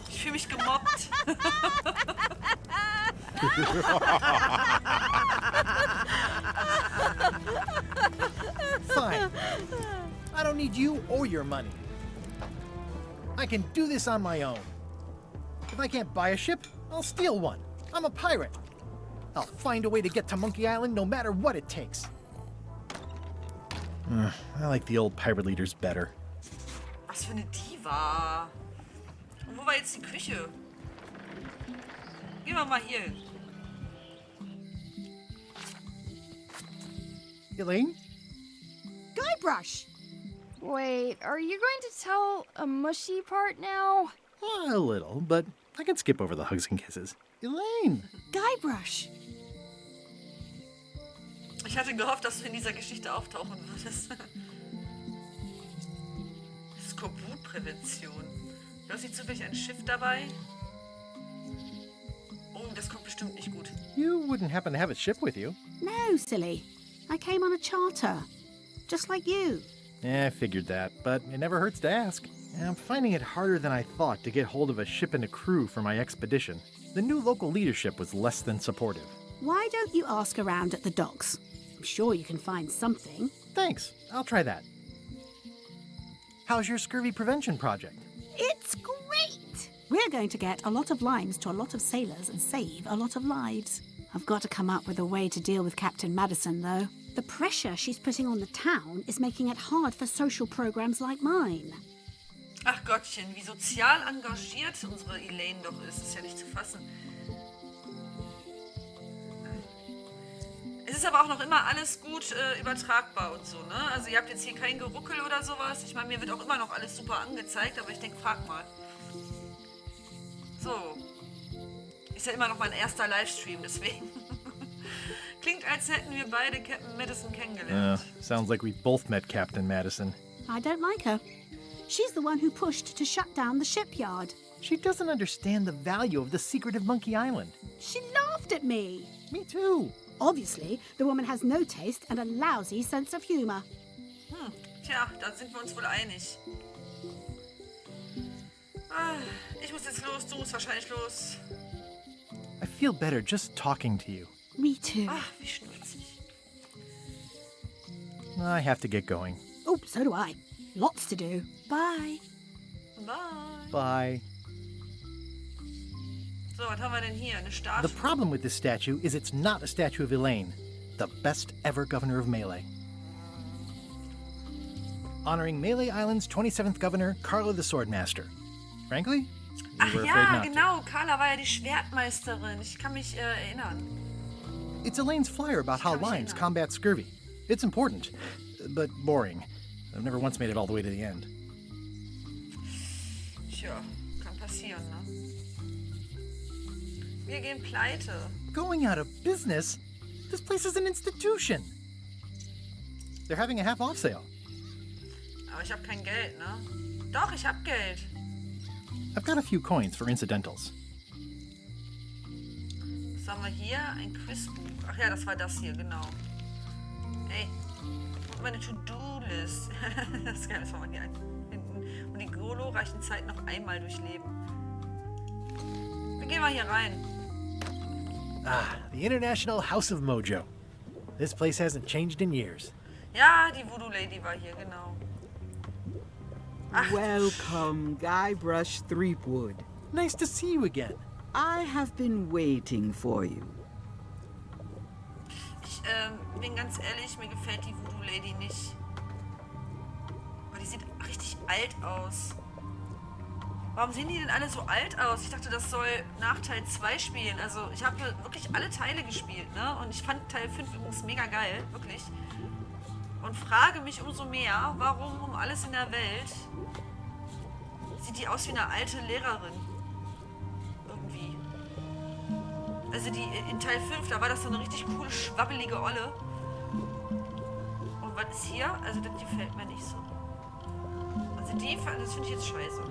Ich fühle mich gemobbt. Fine. I don't need you or your money. I can do this on my own. If I can't buy a ship, I'll steal one. I'm a pirate. I'll find a way to get to Monkey Island no matter what it takes. I like the old pirate leaders better. Was für eine Diva. Und wo war jetzt die Küche? Gehen wir mal hier hin. Elaine? Guybrush! Wait, are you going to tell a mushy part now? A little, but I can skip over the hugs and kisses. Elaine! Guybrush! Ich hatte gehofft, dass du in dieser Geschichte auftauchen würdest. Skorbutprävention. Du hast nicht zufällig ein Schiff dabei? Oh, das kommt bestimmt nicht gut. You wouldn't happen to have a ship with you. No, silly. I came on a charter. Just like you. I figured that, but it never hurts to ask. I'm finding it harder than I thought to get hold of a ship and a crew for my expedition. The new local leadership was less than supportive. Why don't you ask around at the docks? I'm sure you can find something. Thanks. I'll try that. How's your scurvy prevention project? It's great! We're going to get a lot of limes to a lot of sailors and save a lot of lives. I've got to come up with a way to deal with Captain Madison, though. The pressure she's putting on the town is making it hard for social programs like mine. Ach Gottchen, wie sozial engagiert unsere Elaine doch ist ja nicht zu fassen. Es ist aber auch noch immer alles gut übertragbar und so, ne? Also ihr habt jetzt hier kein Geruckel oder sowas. Ich meine, mir wird auch immer noch alles super angezeigt, aber ich denke, frag mal. So. Ist ja immer noch mein erster Livestream, deswegen. Klingt, als hätten wir beide Captain Madison kennengelernt. Sounds like we both met Captain Madison. I don't like her. She's the one who pushed to shut down the shipyard. She doesn't understand the value of the secret of Monkey Island. She laughed at me. Me too. Obviously, the woman has no taste and a lousy sense of humor. Tja, da sind wir uns wohl einig. Ich muss jetzt los, du musst wahrscheinlich los. I feel better just talking to you. Me too. Ach, wie schnulzig. I have to get going. Oh, so do I. Lots to do. Bye. Bye. Bye. So, was haben wir denn hier? Eine The Statue? problem with this statue is it's not a statue of Elaine, the best ever governor of Melee. Honoring Melee Island's 27th governor, Carla the Swordmaster. Frankly, we Ach were afraid ja, not to. genau. Carla war ja die Schwertmeisterin. Ich kann mich erinnern. It's Elaine's flyer about how lions combat scurvy. It's important, but boring. I've never once made it all the way to the end. Tja, kann passieren, ne? Wir gehen pleite. Going out of business? This place is an institution. They're having a half-off sale. Aber ich habe kein Geld, ne? Doch, ich habe Geld. I've got a few coins for incidentals. Was haben wir hier? Ein Quizbuch. Ach ja, das war das hier, genau. Ey, und meine To-Do-List. Das ist geil, das war mal hier hinten. Und die Golo-reichen Zeit noch einmal durchleben. Wir gehen mal hier rein. The International House of Mojo. This place hasn't changed in years. Ja, die Voodoo-Lady war hier, genau. Ach, Welcome, Guybrush Threepwood. Nice to see you again. I have been waiting for you. ich bin ganz ehrlich, mir gefällt die Voodoo-Lady nicht. Aber die sieht richtig alt aus. Warum sehen die denn alle so alt aus? Ich dachte, das soll nach Teil 2 spielen. Also ich habe wirklich alle Teile gespielt, ne? Und ich fand Teil 5 übrigens mega geil, wirklich. Und frage mich umso mehr, warum um alles in der Welt sieht die aus wie eine alte Lehrerin. Irgendwie. Also die in Teil 5, da war das so eine richtig coole, schwabbelige Olle. Und was ist hier? Also das gefällt mir nicht so. Also die, das finde ich jetzt scheiße.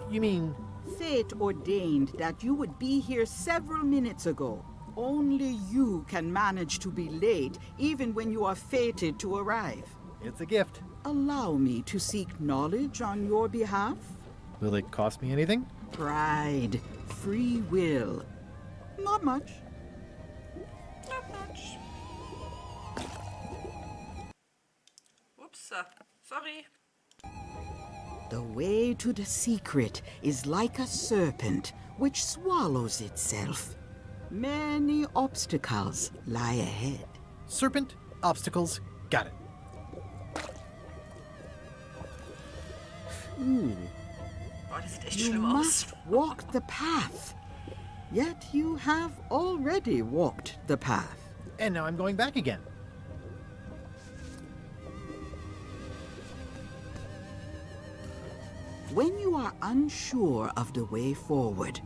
You mean... Fate ordained that you would be here several minutes ago. Only you can manage to be late, even when you are fated to arrive. It's a gift. Allow me to seek knowledge on your behalf. Will it cost me anything? Pride, free will. Not much. Not much. Oops, sorry. The way to the secret is like a serpent which swallows itself. Many obstacles lie ahead. Serpent, obstacles, got it. Boah, das sieht echt You schlimm aus. must walk the path. Yet you have already walked the path. And now I'm going back again. When you are unsure of the way forward,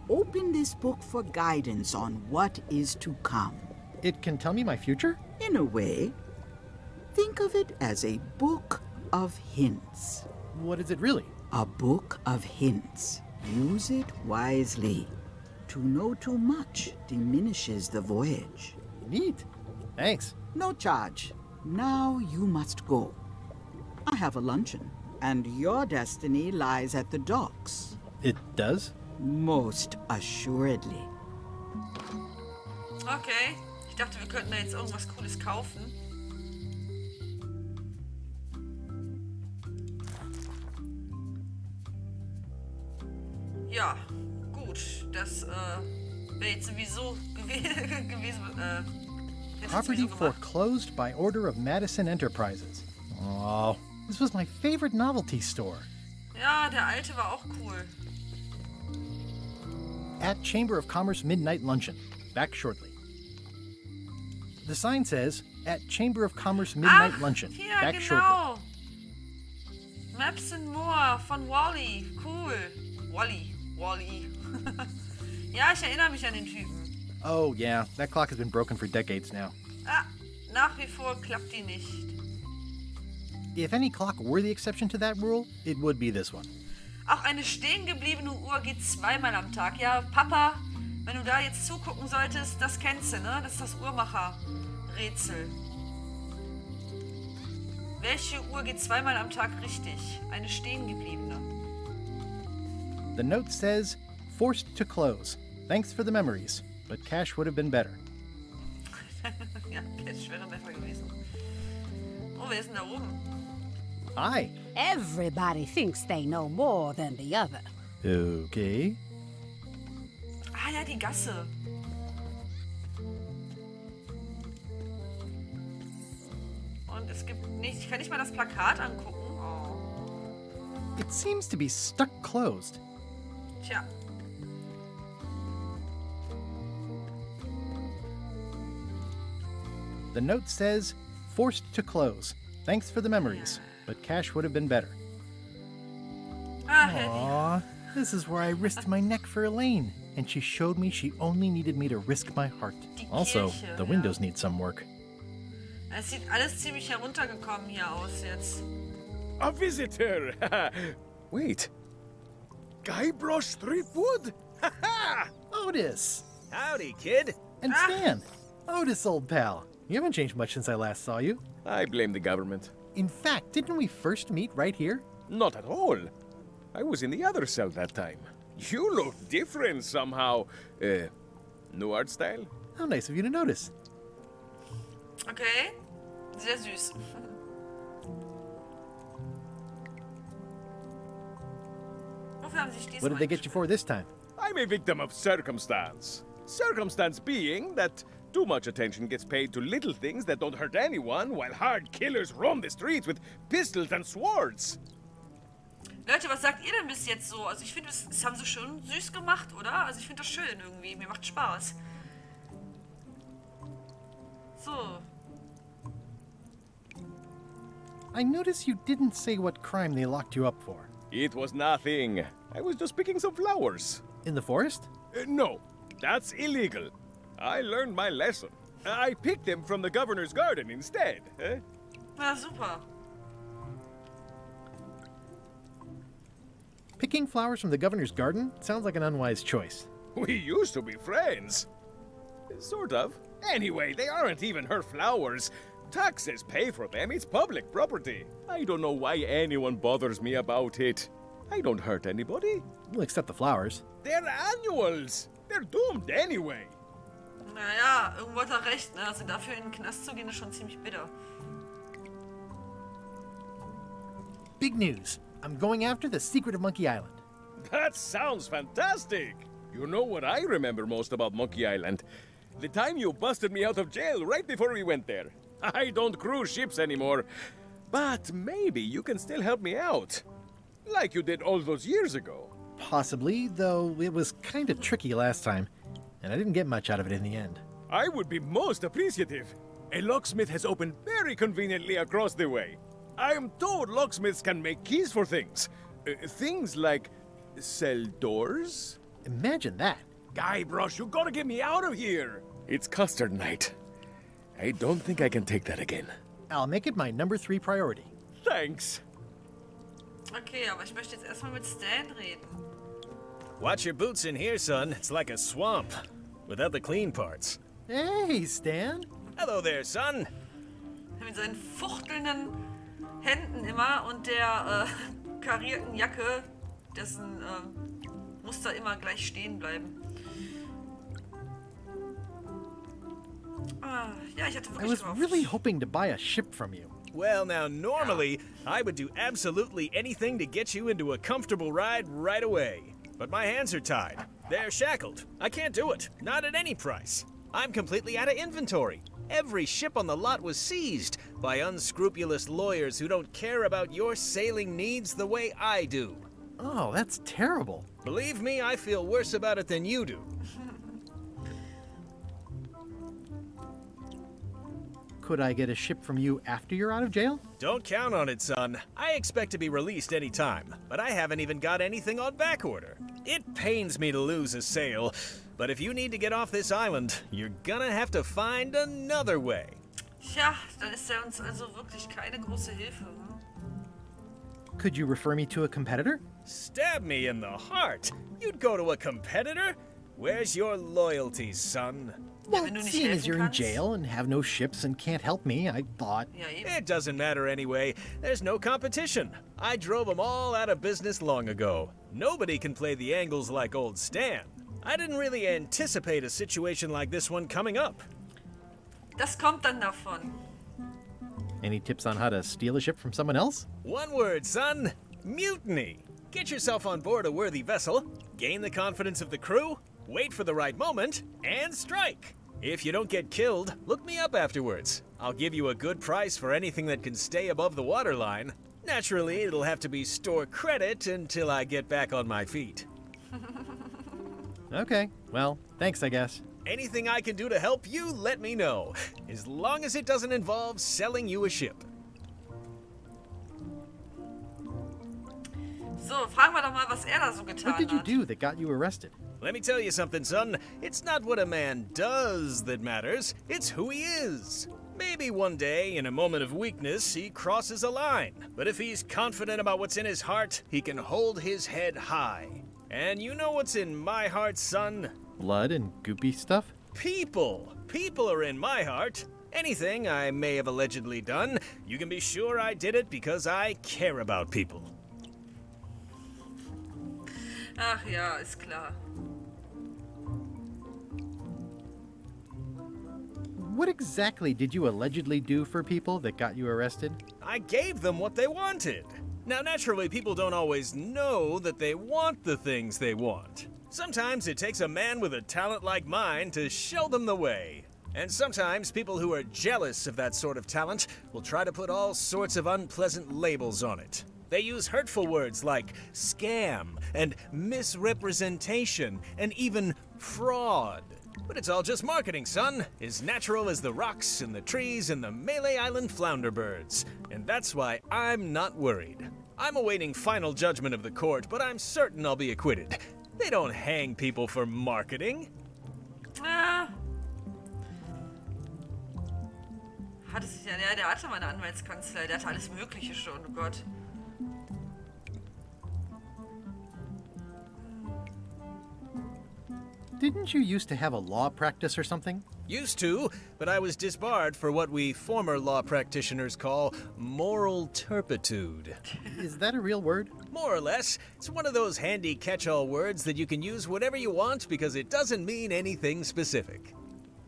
open this book for guidance on what is to come. It can tell me my future? In a way, think of it as a book of hints. What is it really? A book of hints. Use it wisely. To know too much diminishes the voyage. Neat. Thanks. No charge. Now you must go. I have a luncheon, and your destiny lies at the docks. It does? Most assuredly. Okay. Ich dachte, wir könnten da jetzt irgendwas Cooles kaufen. Ja, gut. Das wäre jetzt sowieso gewesen. Property foreclosed by order of Madison Enterprises. Oh, this was my favorite novelty store. Ja, der alte war auch cool. At Chamber of Commerce Midnight Luncheon. Back shortly. The sign says, at Chamber of Commerce Midnight Luncheon. Hier, Back genau. shortly. Maps and More von Wally. Cool. Wally. Ja, ich erinnere mich an den Typen. Oh, yeah. That clock has been broken for decades now. Ah, nach wie vor klappt die nicht. If any clock were the exception to that rule, it would be this one. Auch eine stehen gebliebene Uhr geht zweimal am Tag. Ja, Papa, wenn du da jetzt zugucken solltest, das kennst du, ne? Das ist das Uhrmacher-Rätsel. Welche Uhr geht zweimal am Tag richtig? Eine stehen gebliebene. The note says, forced to close. Thanks for the memories, but cash would have been better. Ja, Cash wäre besser gewesen. Oh, wer ist denn da oben? Hi. Everybody thinks they know more than the other. Okay. Ah ja, die Gasse. Und es gibt nicht, ich kann nicht mal das Plakat angucken. Oh. It seems to be stuck closed. Tja. The note says, forced to close. Thanks for the memories, but cash would have been better. Ah, Aww, this is where I risked my neck for Elaine, and she showed me she only needed me to risk my heart. Also, Kirche, the windows need some work. Es sieht alles ziemlich heruntergekommen hier aus jetzt. A visitor! Wait. Guybrush Threepwood? Otis! Howdy, kid. And Stan! Otis, old pal. You haven't changed much since I last saw you. I blame the government. In fact, didn't we first meet right here? Not at all. I was in the other cell that time. You look different somehow. New art style? How nice of you to notice. Okay, sehr süß. Wofür haben Sie sich diesmal What did they get you for this time? I'm a victim of circumstance. Circumstance being that too much attention gets paid to little things that don't hurt anyone, while hard killers roam the streets with pistols and swords. Leute, was sagt ihr denn bis jetzt so? Also ich finde, das haben sie schon süß gemacht, oder? Also ich finde das schön irgendwie. Mir macht Spaß. So. I notice you didn't say what crime they locked you up for. It was nothing. I was just picking some flowers. In the forest? No, that's illegal. I learned my lesson. I picked them from the governor's garden instead. Na super. Picking flowers from the governor's garden sounds like an unwise choice. We used to be friends. Sort of. Anyway, they aren't even her flowers. Taxes pay for them. It's public property. I don't know why anyone bothers me about it. I don't hurt anybody. We'll accept the flowers. They're annuals. They're doomed anyway. Naja, irgendwo hat er recht, ne? Also dafür in den Knast zu gehen, ist schon ziemlich bitter. Big news. I'm going after the secret of Monkey Island. That sounds fantastic. You know what I remember most about Monkey Island? The time you busted me out of jail right before we went there. I don't cruise ships anymore. But maybe you can still help me out. Like you did all those years ago. Possibly, though it was kind of tricky last time, and I didn't get much out of it in the end. I would be most appreciative. A locksmith has opened very conveniently across the way. I am told locksmiths can make keys for things. Things like cell doors? Imagine that. Guybrush, you gotta get me out of here. It's custard night. I don't think I can take that again. I'll make it my number 3 priority. Thanks. Okay, aber ich möchte jetzt erstmal mit Stan reden. Watch your boots in here, son. It's like a swamp. Without the clean parts. Hey, Stan. Hello there, son. Mit seinen fuchtelnden Händen immer und der karierten Jacke, dessen Muster immer gleich stehen bleiben. Ja, ich hatte I wirklich was really hoping to buy a ship from you. Well, now, normally, I would do absolutely anything to get you into a comfortable ride right away. But my hands are tied. They're shackled. I can't do it. Not at any price. I'm completely out of inventory. Every ship on the lot was seized by unscrupulous lawyers who don't care about your sailing needs the way I do. Oh, that's terrible. Believe me, I feel worse about it than you do. Could I get a ship from you after you're out of jail? Don't count on it, son. I expect to be released any time, but I haven't even got anything on back order. It pains me to lose a sale, but if you need to get off this island, you're gonna have to find another way. Tja, dann ist er uns also wirklich keine große Hilfe. Hm? Could you refer me to a competitor? Stab me in the heart. You'd go to a competitor? Where's your loyalty, son? Well, seeing as you're in jail and have no ships and can't help me, I thought... It doesn't matter anyway. There's no competition. I drove them all out of business long ago. Nobody can play the angles like old Stan. I didn't really anticipate a situation like this one coming up. Das kommt dann davon. Any tips on how to steal a ship from someone else? One word, son. Mutiny. Get yourself on board a worthy vessel, gain the confidence of the crew, wait for the right moment, and strike. If you don't get killed, look me up afterwards. I'll give you a good price for anything that can stay above the waterline. Naturally, it'll have to be store credit until I get back on my feet. Okay, well, thanks, I guess. Anything I can do to help you, let me know. As long as it doesn't involve selling you a ship. So, fragen wir doch mal, was da so getan What did you hat. do that got you arrested? Let me tell you something, son. It's not what a man does that matters, it's who he is. Maybe one day, in a moment of weakness, he crosses a line. But if he's confident about what's in his heart, he can hold his head high. And you know what's in my heart, son? Blood and goopy stuff? People. People are in my heart. Anything I may have allegedly done, you can be sure I did it because I care about people. Ach ja, ist klar. What exactly did you allegedly do for people that got you arrested? I gave them what they wanted. Now, naturally, people don't always know that they want the things they want. Sometimes it takes a man with a talent like mine to show them the way. And sometimes people who are jealous of that sort of talent will try to put all sorts of unpleasant labels on it. They use hurtful words like scam and misrepresentation and even fraud. But it's all just marketing, son. As natural as the rocks and the trees and the Malay Island flounder birds. And that's why I'm not worried. I'm awaiting final judgment of the court, but I'm certain I'll be acquitted. They don't hang people for marketing. Hatte sich ja, der hatte mal eine Anwaltskanzlei, der hatte alles Mögliche schon, oh Gott. Didn't you used to have a law practice or something? Used to, but I was disbarred for what we former law practitioners call moral turpitude. Is that a real word? More or less. It's one of those handy catch-all words that you can use whatever you want because it doesn't mean anything specific.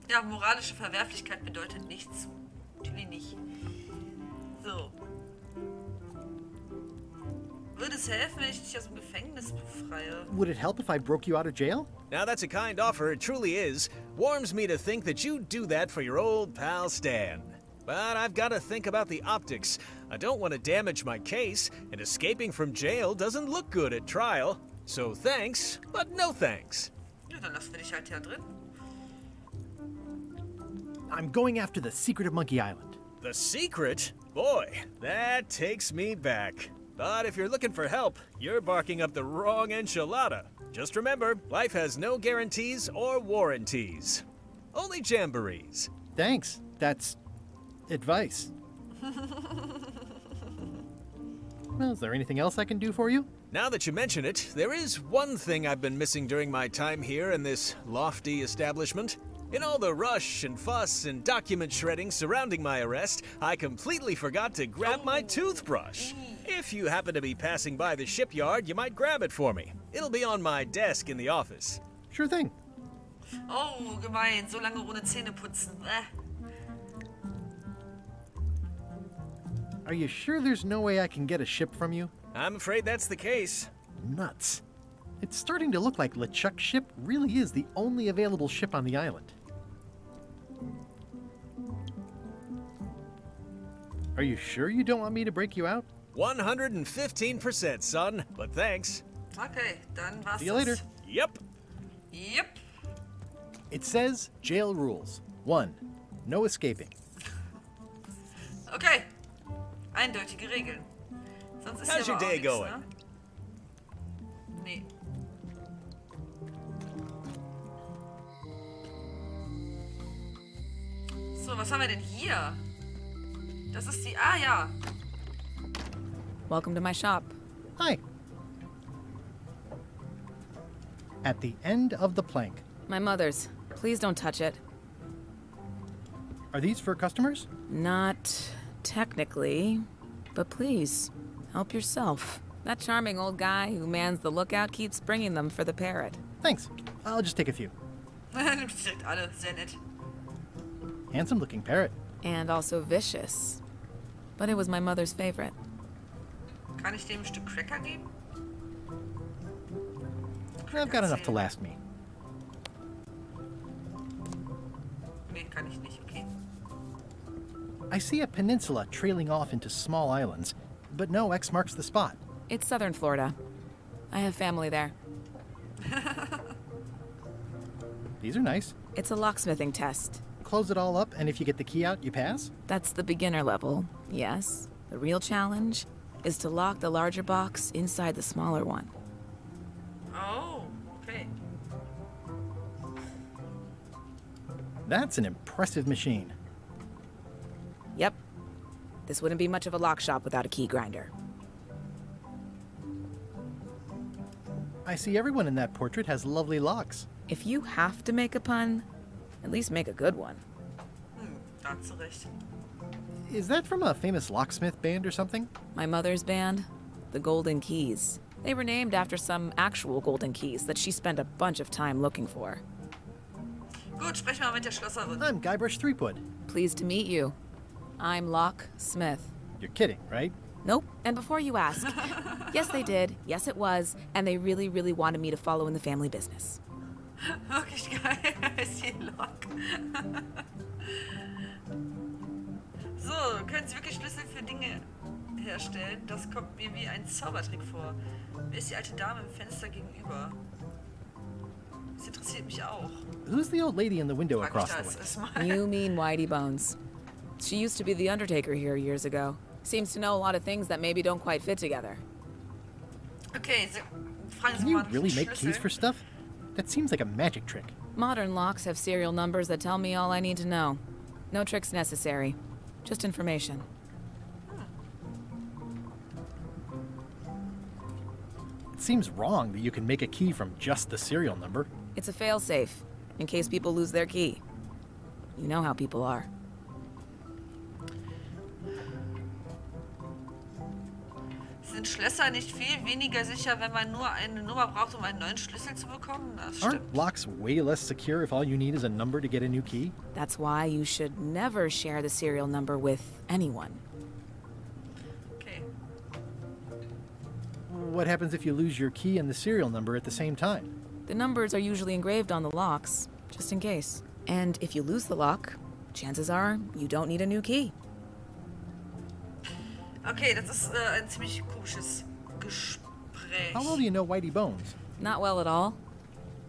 Ja, moralische Verwerflichkeit bedeutet nichts. Natürlich nicht. So. Würde es helfen, wenn ich dich aus dem Gefängnis befreie? Would it help if I broke you out of jail? Now that's a kind offer, it truly is. Warms me to think that you'd do that for your old pal Stan. But I've got to think about the optics. I don't want to damage my case, and escaping from jail doesn't look good at trial. So thanks, but no thanks. Ja, dann lassen wir dich halt hier drin. I'm going after the secret of Monkey Island. The secret? Boy, that takes me back. But if you're looking for help, you're barking up the wrong enchilada. Just remember, life has no guarantees or warranties. Only jamborees. Thanks. That's advice. Well, is there anything else I can do for you? Now that you mention it, there is one thing I've been missing during my time here in this lofty establishment. In all the rush and fuss and document shredding surrounding my arrest, I completely forgot to grab my toothbrush. If you happen to be passing by the shipyard, you might grab it for me. It'll be on my desk in the office. Sure thing. Oh, gemein. So lange ohne Zähne putzen. Are you sure there's no way I can get a ship from you? I'm afraid that's the case. Nuts. It's starting to look like LeChuck's ship really is the only available ship on the island. Are you sure you don't want me to break you out? 115%, son, but thanks. Okay, dann war's See you later. Yep. Yep. It says jail rules. 1. No escaping. Okay. Eindeutige Regeln. Sonst ist How's hier your aber auch day nichts, going? ne? Nee. So, was haben wir denn hier? Das ist die... Ah, ja. Welcome to my shop. Hi. At the end of the plank. My mother's. Please don't touch it. Are these for customers? Not technically, but please, help yourself. That charming old guy who mans the lookout keeps bringing them for the parrot. Thanks. I'll just take a few. Direkt alle, sehr nett. Handsome looking parrot. And also vicious. But it was my mother's favorite. Kann ich dem ein Stück Cracker geben? I've got enough to last me. Nee, kann ich nicht, okay. I see a peninsula trailing off into small islands, but no X marks the spot. It's southern Florida. I have family there. These are nice. It's a locksmithing test. Close it all up, and if you get the key out, you pass? That's the beginner level, yes. The real challenge is to lock the larger box inside the smaller one. Oh, okay. That's an impressive machine. Yep. This wouldn't be much of a lock shop without a key grinder. I see everyone in that portrait has lovely locks. If you have to make a pun, at least make a good one. Da hast du recht. Is that from a famous locksmith band or something? My mother's band, the Golden Keys. They were named after some actual golden keys that she spent a bunch of time looking for. Gut, sprechen wir mal mit der Schlosserin. I'm Guybrush Threepwood. Pleased to meet you. I'm Lock Smith. You're kidding, right? Nope. And before you ask, yes, they did. Yes, it was. And they really, really wanted me to follow in the family business. Wirklich geil. Ist hier Lock. So, können Sie wirklich Schlüssel für Dinge herstellen? Das kommt mir wie ein Zaubertrick vor. Wer ist die alte Dame im Fenster gegenüber? Das interessiert mich auch. Who's the old lady in the window Frag mich across da the als way? erstes Mal. You mean Whitey Bones. She used to be the Undertaker here years ago. Seems to know a lot of things that maybe don't quite fit together. Okay, fragen Can Sie you mal nach really dem make Schlüssel. keys for stuff? That seems like a magic trick. Modern locks have serial numbers that tell me all I need to know. No tricks necessary. Just information. It seems wrong that you can make a key from just the serial number. It's a failsafe, in case people lose their key. You know how people are. Sind Schlösser nicht viel weniger sicher, wenn man nur eine Nummer braucht, um einen neuen Schlüssel zu bekommen? Das stimmt. Aren't locks way less secure if all you need is a number to get a new key? That's why you should never share the serial number with anyone. Okay. What happens if you lose your key and the serial number at the same time? The numbers are usually engraved on the locks, just in case. And if you lose the lock, chances are you don't need a new key. Okay, das ist ein ziemlich komisches Gespräch. How well do you know Whitey Bones? Not well at all.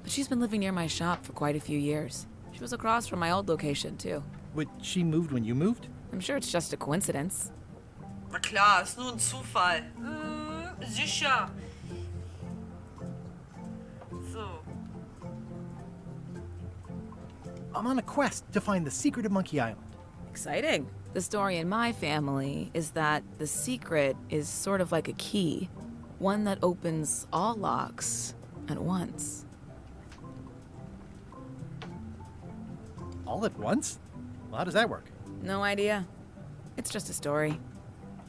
But she's been living near my shop for quite a few years. She was across from my old location, too. But she moved when you moved? I'm sure it's just a coincidence. Na klar, ist nur ein Zufall. Sicher. So. I'm on a quest to find the secret of Monkey Island. Exciting. The story in my family is that the secret is sort of like a key. One that opens all locks at once. All at once? Well, how does that work? No idea. It's just a story.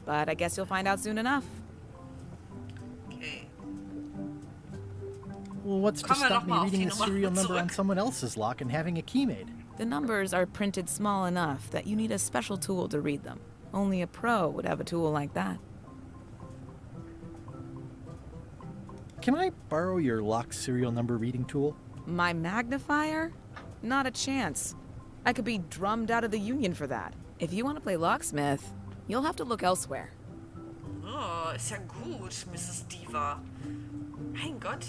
But I guess you'll find out soon enough. Okay. Well, what's to stop me reading the serial number on someone else's lock and having a key made? The numbers are printed small enough that you need a special tool to read them. Only a pro would have a tool like that. Can I borrow your lock serial number reading tool? My magnifier? Not a chance. I could be drummed out of the union for that. If you want to play locksmith, you'll have to look elsewhere. Oh, ist ja gut, Mrs. Diva. Mein Gott.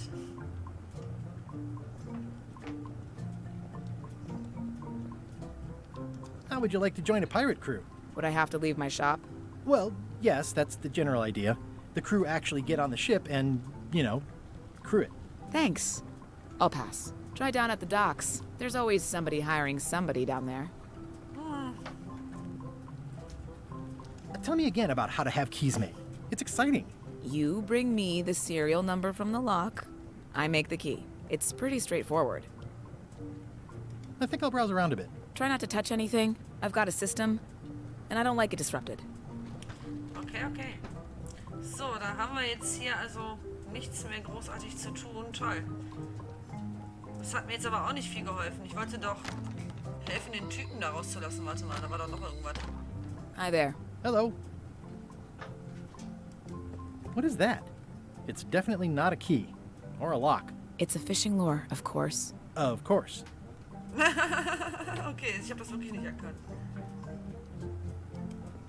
How would you like to join a pirate crew? Would I have to leave my shop? Well, yes, that's the general idea. The crew actually get on the ship and, crew it. Thanks. I'll pass. Try down at the docks. There's always somebody hiring somebody down there. Tell me again about how to have keys made. It's exciting. You bring me the serial number from the lock. I make the key. It's pretty straightforward. I think I'll browse around a bit. Try not to touch anything. I've got a system, and I don't like it disrupted. Okay, okay. So, da haben wir jetzt hier also nichts mehr großartig zu tun. Toll. Das hat mir jetzt aber auch nicht viel geholfen. Ich wollte doch helfen, den Typen da rauszulassen. Warte mal, da war doch noch irgendwas. Hi there. Hello. What is that? It's definitely not a key. Or a lock. It's a fishing lure, of course. Of course. Okay, ich habe das wirklich nicht erkannt.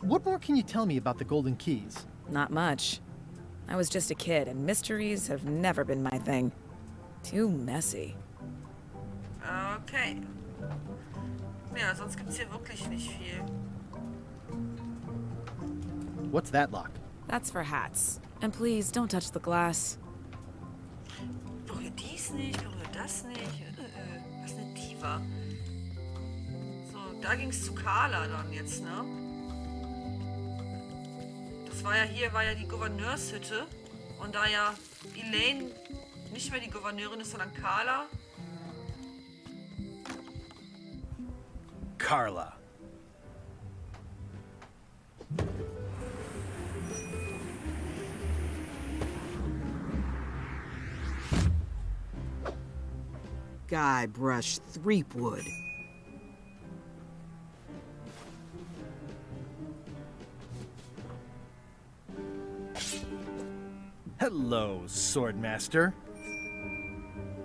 What more can you tell me about the golden keys? Not much. I was just a kid, and mysteries have never been my thing. Too messy. Okay. Ja, sonst gibt's hier wirklich nicht viel. What's that lock? That's for hats. And please, don't touch the glass. Berühr dies nicht, berühr das nicht. Was eine Diva. So, da ging's zu Carla dann jetzt, ne? Das war ja hier, war ja die Gouverneurshütte. Und da ja Elaine nicht mehr die Gouverneurin ist, sondern Carla. Carla. Guybrush Threepwood. Hello, Swordmaster.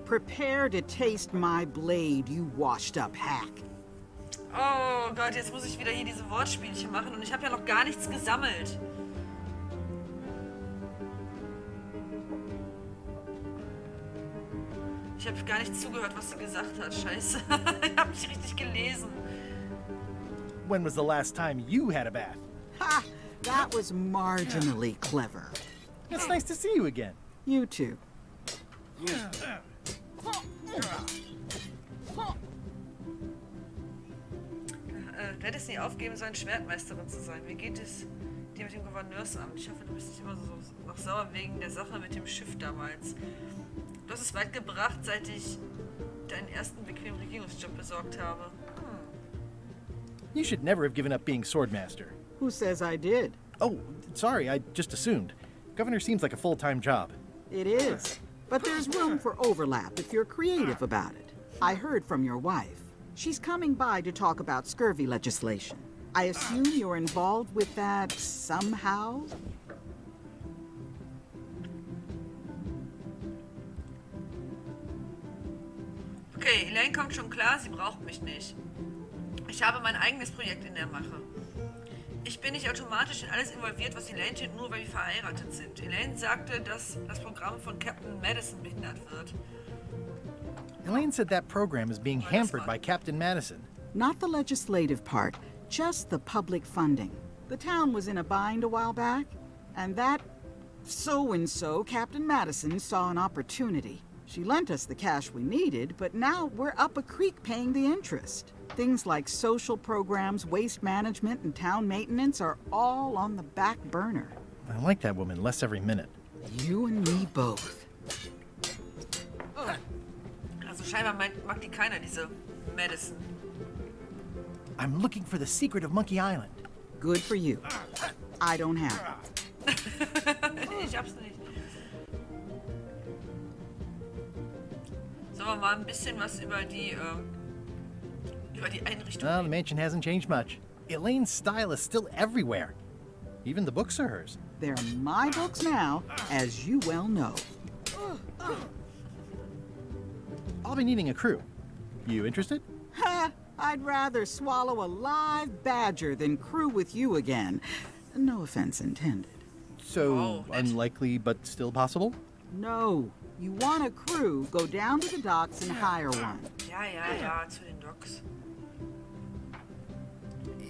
Prepare to taste my blade, you washed-up hack. Oh Gott, jetzt muss ich wieder hier diese Wortspielchen machen und ich habe ja noch gar nichts gesammelt. Ich habe gar nicht zugehört, was sie gesagt hat. Scheiße. Ich habe nicht richtig gelesen. When was the last time you had a bath? Ha! That was marginally clever. It's nice to see you again. You too. Du hättest nie aufgeben sollen, Schwertmeisterin zu sein. Wie geht es dir mit dem Gouverneursamt? Ich hoffe, du bist nicht immer so noch sauer wegen der Sache mit dem Schiff damals. Du hast es weit gebracht, seit ich deinen ersten bequemen Regierungsjob besorgt habe. You should never have given up being Swordmaster. Who says I did? Oh, sorry, I just assumed. Governor seems like a full-time job. It is. But there's room for overlap if you're creative about it. I heard from your wife. She's coming by to talk about scurvy legislation. I assume you're involved with that somehow? Okay, Elaine kommt schon klar, sie braucht mich nicht. Ich habe mein eigenes Projekt in der Mache. Ich bin nicht automatisch in alles involviert, was Elaine tut, nur weil wir verheiratet sind. Elaine sagte, dass das Programm von Captain Madison behindert wird. Elaine said that program is being hampered by Captain Madison. Not the legislative part, just the public funding. The town was in a bind a while back, and that so-and-so, Captain Madison, saw an opportunity. She lent us the cash we needed, but now we're up a creek paying the interest. Things like social programs, waste management, and town maintenance are all on the back burner. I like that woman less every minute. You and me both. Also scheinbar mag die keiner, diese Madison. I'm looking for the secret of Monkey Island. Good for you. I don't have it. Ich hab's nicht. Sollen wir mal ein bisschen was über die Einrichtung Well, the mansion hasn't changed much. Elaine's style is still everywhere. Even the books are hers. They're my books now, as you well know. I'll be needing a crew. You interested? Ha! I'd rather swallow a live badger than crew with you again. No offense intended. So, unlikely but still possible? No. You want a crew, go down to the docks and hire one. Ja, zu den Docks.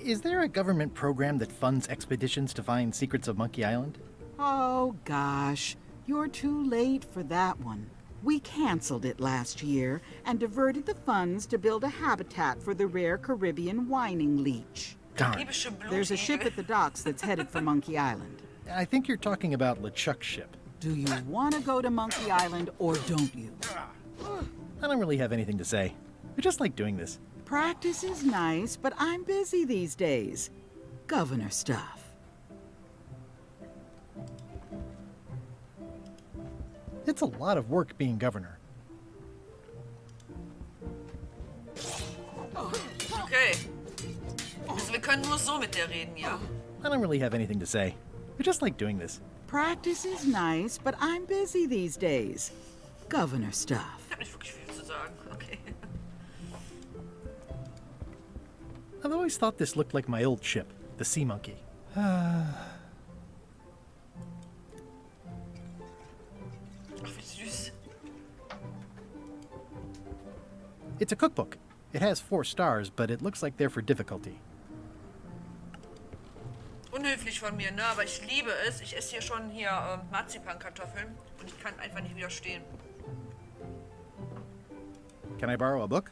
Is there a government program that funds expeditions to find secrets of Monkey Island? Oh, gosh. You're too late for that one. We canceled it last year and diverted the funds to build a habitat for the rare Caribbean whining leech. Darn. There's a ship at the docks that's headed for Monkey Island. I think you're talking about LeChuck's ship. Do you want to go to Monkey Island or don't you? I don't really have anything to say. I just like doing this. Practice is nice, but I'm busy these days. Governor stuff. It's a lot of work being governor. Okay. Also wir können nur so mit der reden, ja? I don't really have anything to say. I just like doing this. Practice is nice, but I'm busy these days. Governor stuff. Ich hab nicht wirklich viel zu sagen. Okay. I've always thought this looked like my old ship, the Sea Monkey. Ach, wie süß. It's a cookbook. It has 4 stars, but it looks like they're for difficulty. Unhöflich von mir, ne? Aber ich liebe es. Ich esse hier schon Marzipankartoffeln und ich kann einfach nicht widerstehen. Can I borrow a book?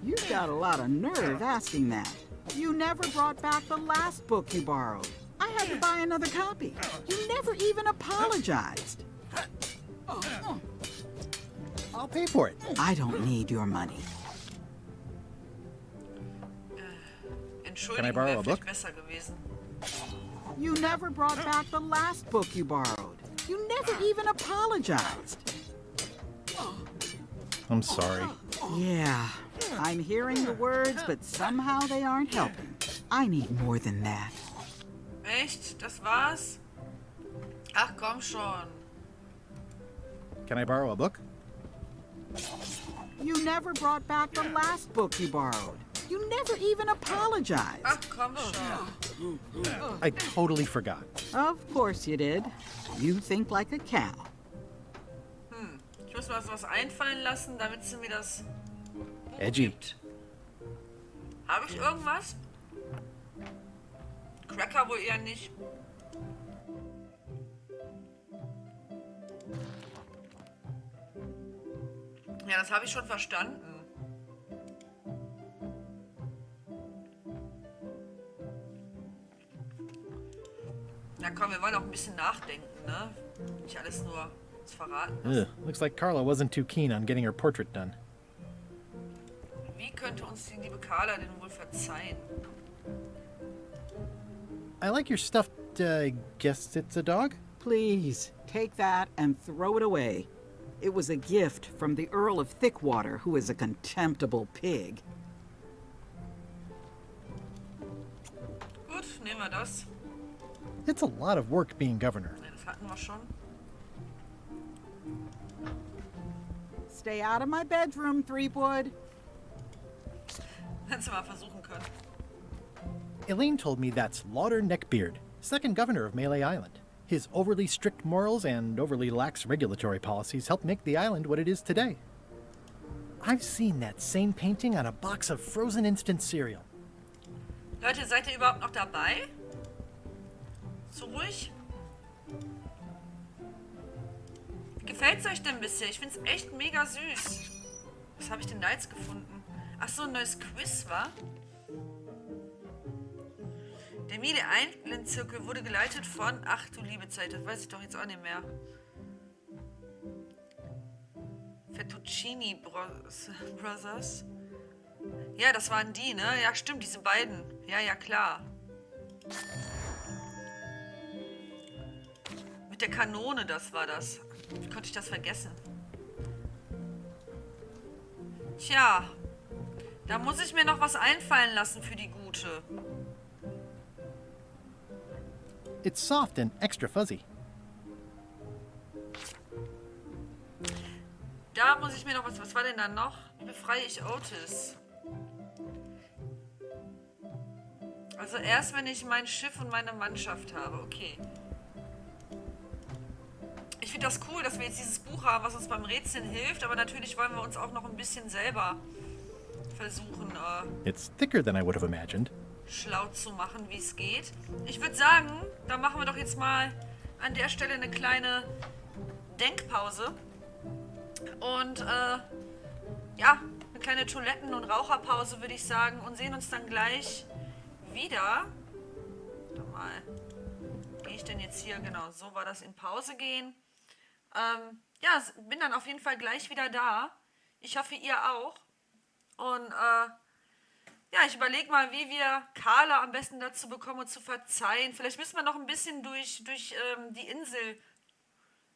You've got a lot of nerve asking that. You never brought back the last book you borrowed. I had to buy another copy. You never even apologized. I'll pay for it. I don't need your money. Can I borrow a book? Besser gewesen. You never brought back the last book you borrowed. You never even apologized. I'm sorry. Yeah, I'm hearing the words, but somehow they aren't helping. I need more than that. Echt? Das war's? Ach, komm schon. Can I borrow a book? You never brought back the last book you borrowed. You never even apologized. Ach, komm schon. I totally forgot. Of course you did. You think like a cow. Ich muss mir was einfallen lassen, damit sie mir das Buch Edgy. gibt. Habe ich irgendwas? Cracker wohl eher nicht. Ja, das habe ich schon verstanden. Na komm, wir wollen auch ein bisschen nachdenken, ne? Nicht alles nur uns verraten. Ugh, looks like Carla wasn't too keen on getting her portrait done. Wie könnte uns die liebe Carla denn wohl verzeihen? I like your stuffed, guess it's a dog? Please, take that and throw it away. It was a gift from the Earl of Thickwater, who is a contemptible pig. Gut, nehmen wir das. It's a lot of work being governor. Ja, das hatten wir schon. Stay out of my bedroom, Threepwood. Hättest du mal versuchen können. Elaine told me that's Lauder Neckbeard, second governor of Melee Island. His overly strict morals and overly lax regulatory policies helped make the island what it is today. I've seen that same painting on a box of frozen instant cereal. Leute, seid ihr überhaupt noch dabei? So ruhig? Gefällt's euch denn bisher? Ich find's echt mega süß. Was habe ich denn da jetzt gefunden? Ach so, ein neues Quiz, wa? Der Melee Island Zirkel wurde geleitet von... Ach du liebe Zeit, das weiß ich doch jetzt auch nicht mehr. Fettuccini Brothers. Ja, das waren die, ne? Ja, stimmt, diese beiden. Ja, ja, klar. Mit der Kanone, das war das. Wie konnte ich das vergessen? Tja, da muss ich mir noch was einfallen lassen für die Gute. It's soft and extra fuzzy. Da muss ich mir noch was... Was war denn da noch? Wie befreie ich Otis? Also erst, wenn ich mein Schiff und meine Mannschaft habe. Okay. Ich finde das cool, dass wir jetzt dieses Buch haben, was uns beim Rätseln hilft. Aber natürlich wollen wir uns auch noch ein bisschen selber versuchen, It's thicker than I would have imagined. schlau zu machen, wie es geht. Ich würde sagen, da machen wir doch jetzt mal an der Stelle eine kleine Denkpause. Und ja, eine kleine Toiletten- und Raucherpause, würde ich sagen. Und sehen uns dann gleich wieder. Warte mal. Gehe ich denn jetzt hier? Genau, so war das, in Pause gehen. Ja, bin dann auf jeden Fall gleich wieder da. Ich hoffe, ihr auch. Und ja, ich überlege mal, wie wir Carla am besten dazu bekommen, uns zu verzeihen. Vielleicht müssen wir noch ein bisschen durch die Insel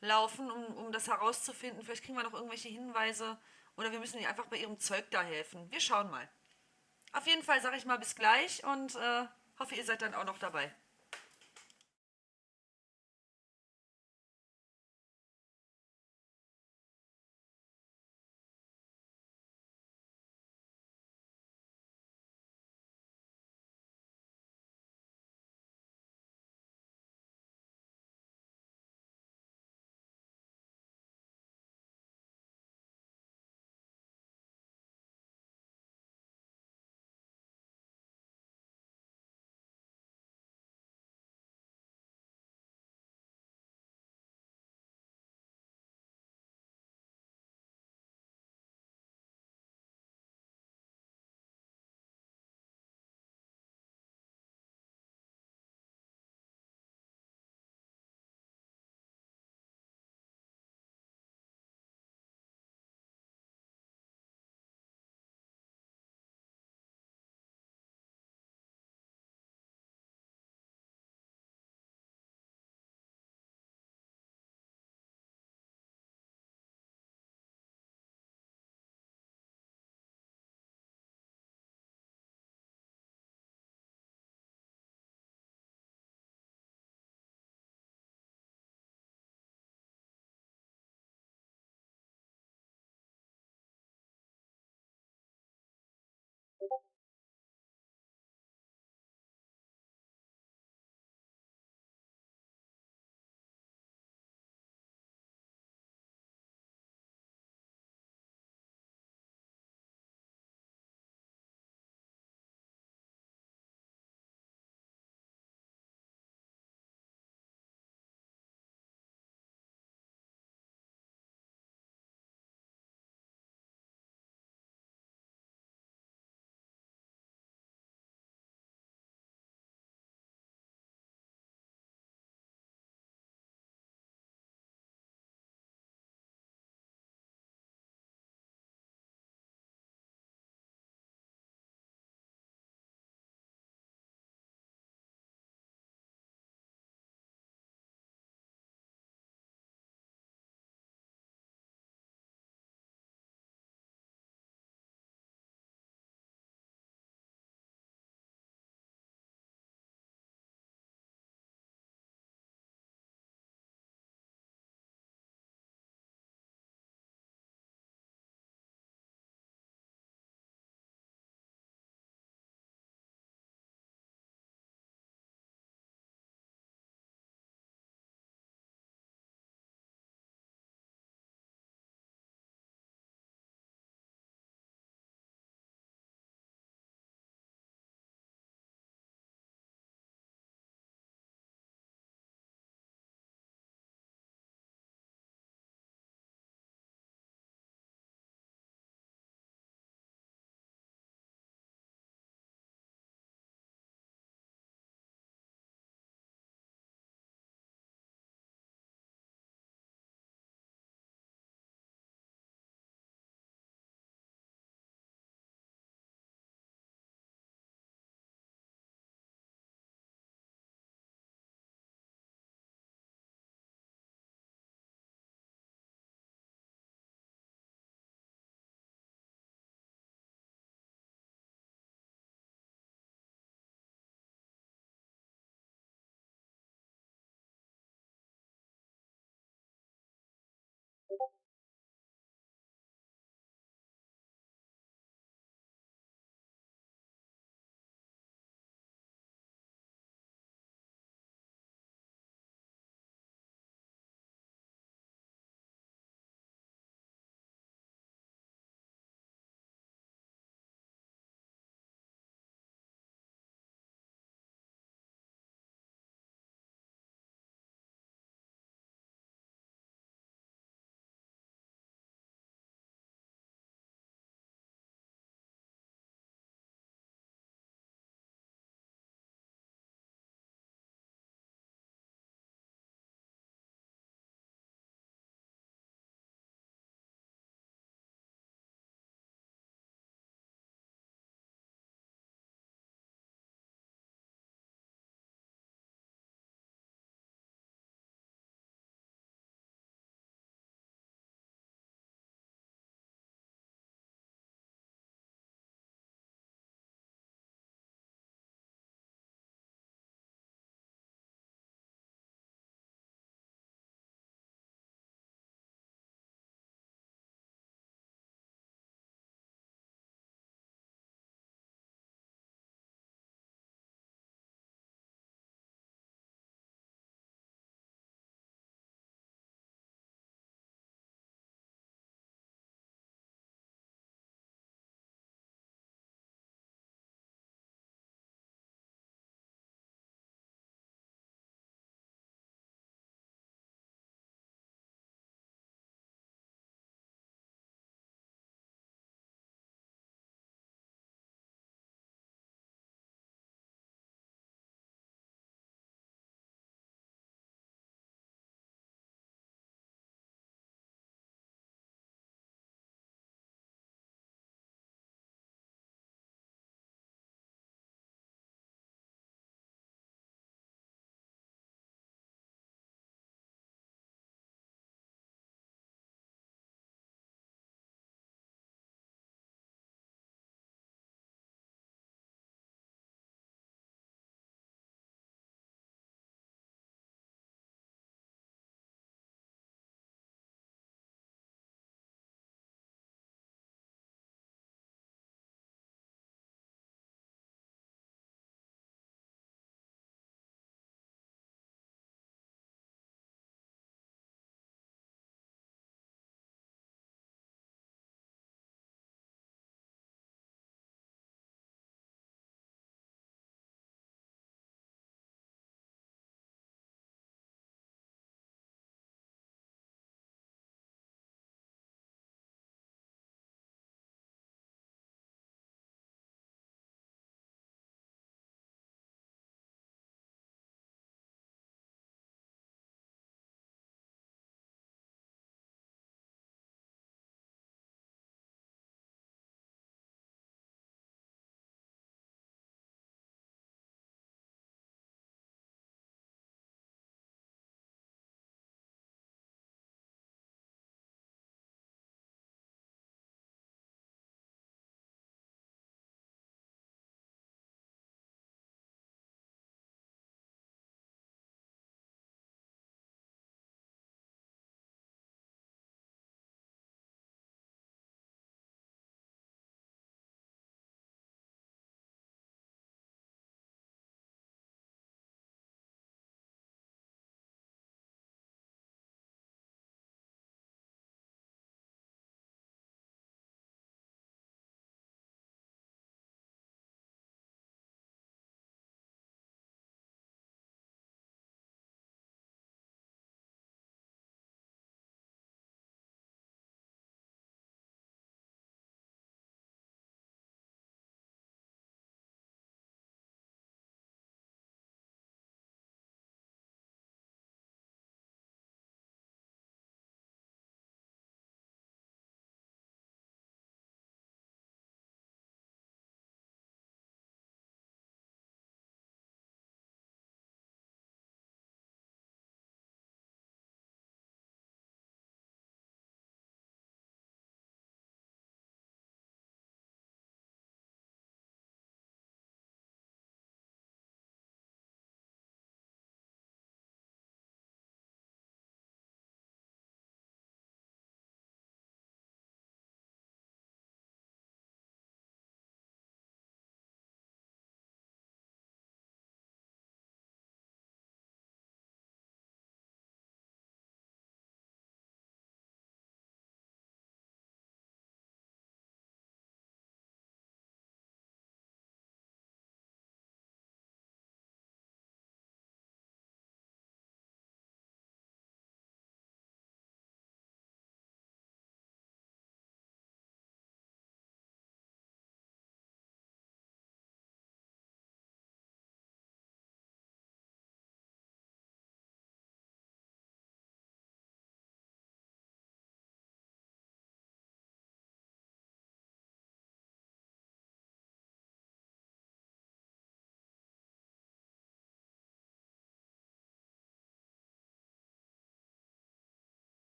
laufen, um das herauszufinden. Vielleicht kriegen wir noch irgendwelche Hinweise. Oder wir müssen ihr einfach bei ihrem Zeug da helfen. Wir schauen mal. Auf jeden Fall sage ich mal bis gleich und hoffe, ihr seid dann auch noch dabei.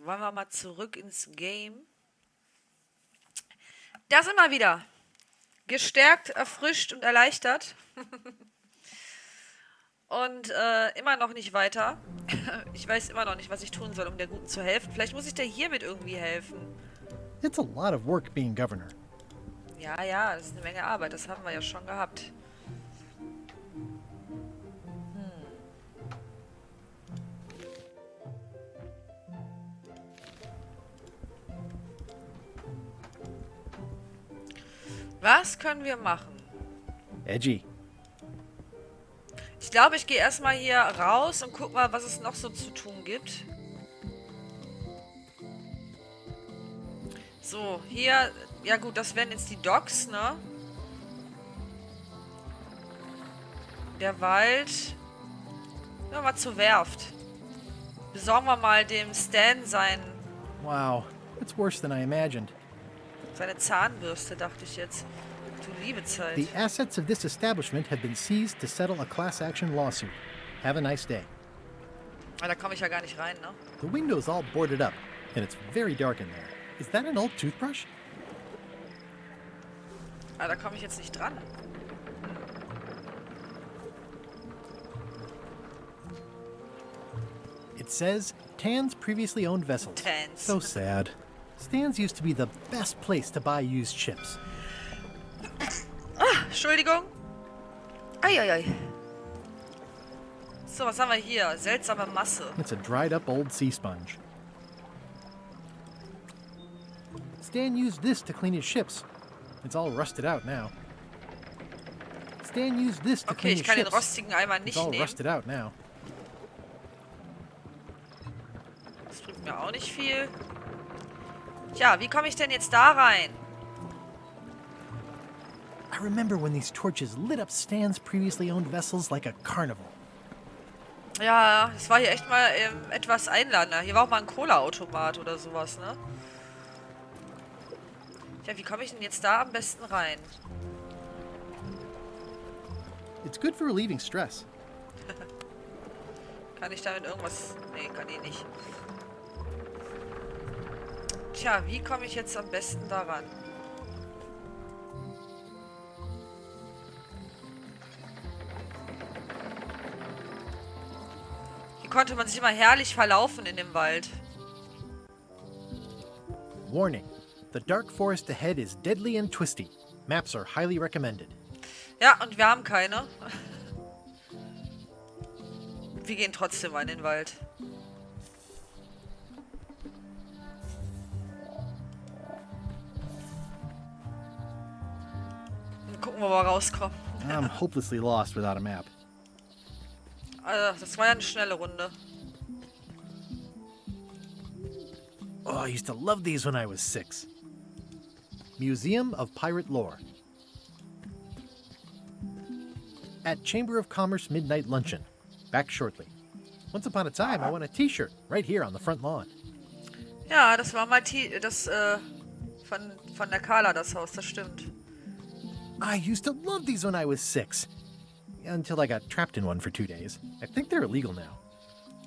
Wollen wir mal zurück ins Game? Da sind wir wieder. Gestärkt, erfrischt und erleichtert. Und immer noch nicht weiter. Ich weiß immer noch nicht, was ich tun soll, um der Guten zu helfen. Vielleicht muss ich der hiermit irgendwie helfen. It's a lot of work being governor. Ja, ja, das ist eine Menge Arbeit. Das haben wir ja schon gehabt. Was können wir machen? Edgy. Ich glaube, ich gehe erstmal hier raus und guck mal, was es noch so zu tun gibt. So, hier... Ja gut, das wären jetzt die Docks, ne? Der Wald. Ja, mal zur Werft. Besorgen wir mal dem Stan Wow, it's worse than I imagined. seine Zahnbürste, dachte ich jetzt. Du liebe Zeit. The assets of this establishment have been seized to settle a class action lawsuit. Have a nice day. Ah, da komme ich ja gar nicht rein, ne? The window's all boarded up, and it's very dark in there. Is that an old toothbrush? Ah, da komme ich jetzt nicht dran. It says, Tan's previously owned vessels. Tan's. So sad. Stan's used to be the best place to buy used ships. Ah, Entschuldigung. Eieiei. So, was haben wir hier? Seltsame Masse. It's a dried up old sea sponge. Stan used this to clean his ships. It's all rusted out now. Stan used this to Okay, clean ich his kann den ships. rostigen Eimer It's nicht all nehmen. rusted out now. Das bringt mir auch nicht viel. Tja, wie komme ich denn jetzt da rein? I remember when these torches lit up Stan's previously owned vessels like a carnival. Ja, das war hier echt mal etwas einladender. Hier war auch mal ein Cola-Automat oder sowas, ne? Ja, wie komme ich denn jetzt da am besten rein? It's good for relieving stress. Kann ich damit irgendwas... Nee, kann ich nicht. Tja, wie komme ich jetzt am besten daran? Hier konnte man sich immer herrlich verlaufen in dem Wald. Warning. The dark forest ahead is deadly and twisty. Maps are highly recommended. Ja, und wir haben keine. Wir gehen trotzdem mal in den Wald. Und gucken, wo wir rauskommen. I'm hopelessly lost without a map. Also, das war ja eine schnelle Runde. Oh, I used to love these when I was 6. Museum of Pirate Lore. At Chamber of Commerce Midnight Luncheon. Back shortly. Once upon a time, I won a t-shirt right here on the front lawn. Ja, das war mal von der Carla, das Haus, das stimmt. I used to love these when I was 6. Until I got trapped in one for 2 days. I think they're illegal now.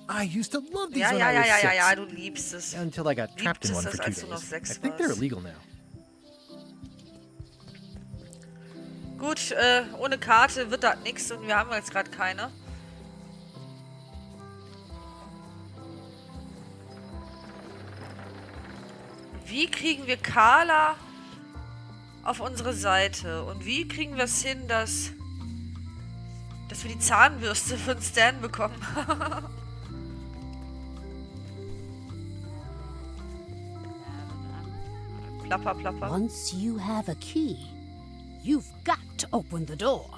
I used to love these when I was 6. Ja, du liebst es. Until I got trapped in one for 2 als du noch days. 6 I think they're warst. illegal now. Gut, ohne Karte wird das nichts und wir haben jetzt gerade keine. Wie kriegen wir Carla auf unsere Seite? Und wie kriegen wir es hin, dass wir die Zahnbürste von Stan bekommen? Plapper, plapper. Once you have a key, you've got to open the door.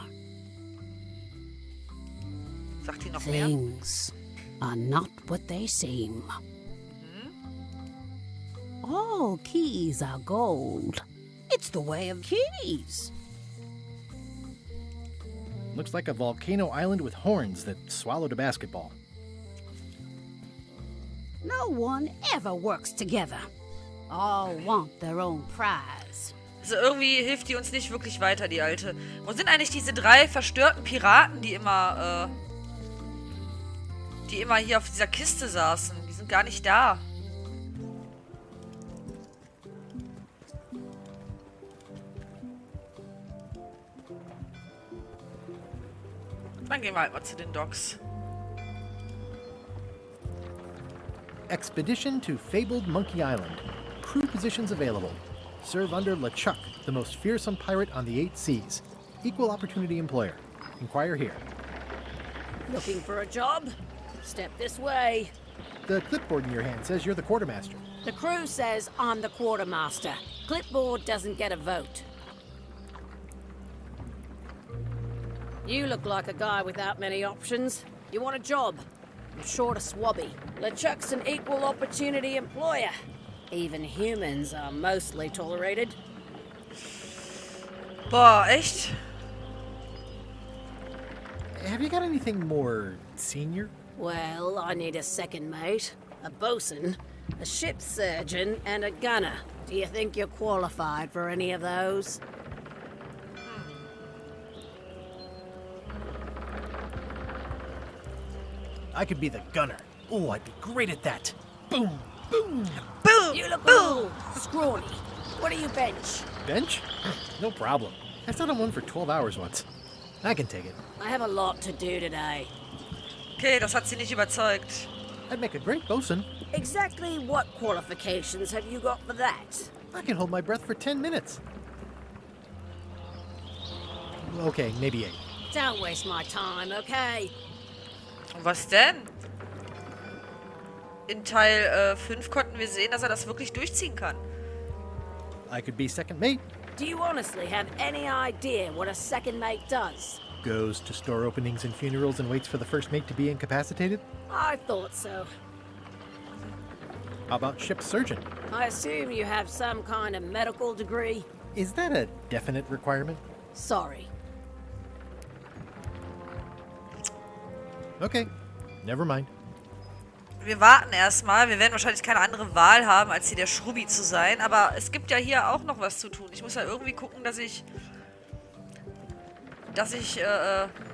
Sagt die noch mehr? Things are not what they seem. All keys are gold. It's the way of keys. Looks like a volcano island with horns that swallowed a basketball. No one ever works together. All want their own prize. Also irgendwie hilft die uns nicht wirklich weiter, die Alte. Wo sind eigentlich diese 3 verstörten Piraten, die immer hier auf dieser Kiste saßen? Die sind gar nicht da. Dann gehen wir halt mal zu den Docks. Expedition to fabled Monkey Island. Crew positions available. Serve under LeChuck, the most fearsome pirate on the 8 seas. Equal opportunity employer. Inquire here. Looking for a job? Step this way. The clipboard in your hand says you're the quartermaster. The crew says I'm the quartermaster. Clipboard doesn't get a vote. You look like a guy without many options. You want a job? I'm short of swabby. LeChuck's an equal opportunity employer. Even humans are mostly tolerated. Boah, echt? Have you got anything more senior? Well, I need a second mate, a bosun, a ship surgeon, and a gunner. Do you think you're qualified for any of those? I could be the gunner. Oh, I'd be great at that. Boom, boom, boom. You look a little scrawny. What do you bench? Bench? No problem. I sat on one for 12 hours once. I can take it. I have a lot to do today. Okay, das hat sie nicht überzeugt. I'd make a great bosun. Exactly what qualifications have you got for that? I can hold my breath for 10 minutes. Okay, maybe 8. Don't waste my time, okay? Was denn? In Teil 5 konnten wir sehen, dass er das wirklich durchziehen kann. I could be second mate. Do you honestly have any idea what a second mate does? Goes to store openings and funerals and waits for the first mate to be incapacitated? I thought so. How about ship surgeon? I assume you have some kind of medical degree? Is that a definite requirement? Sorry. Okay, never mind. Wir warten erstmal. Wir werden wahrscheinlich keine andere Wahl haben, als hier der Schrubbi zu sein. Aber es gibt ja hier auch noch was zu tun. Ich muss ja irgendwie gucken, dass ich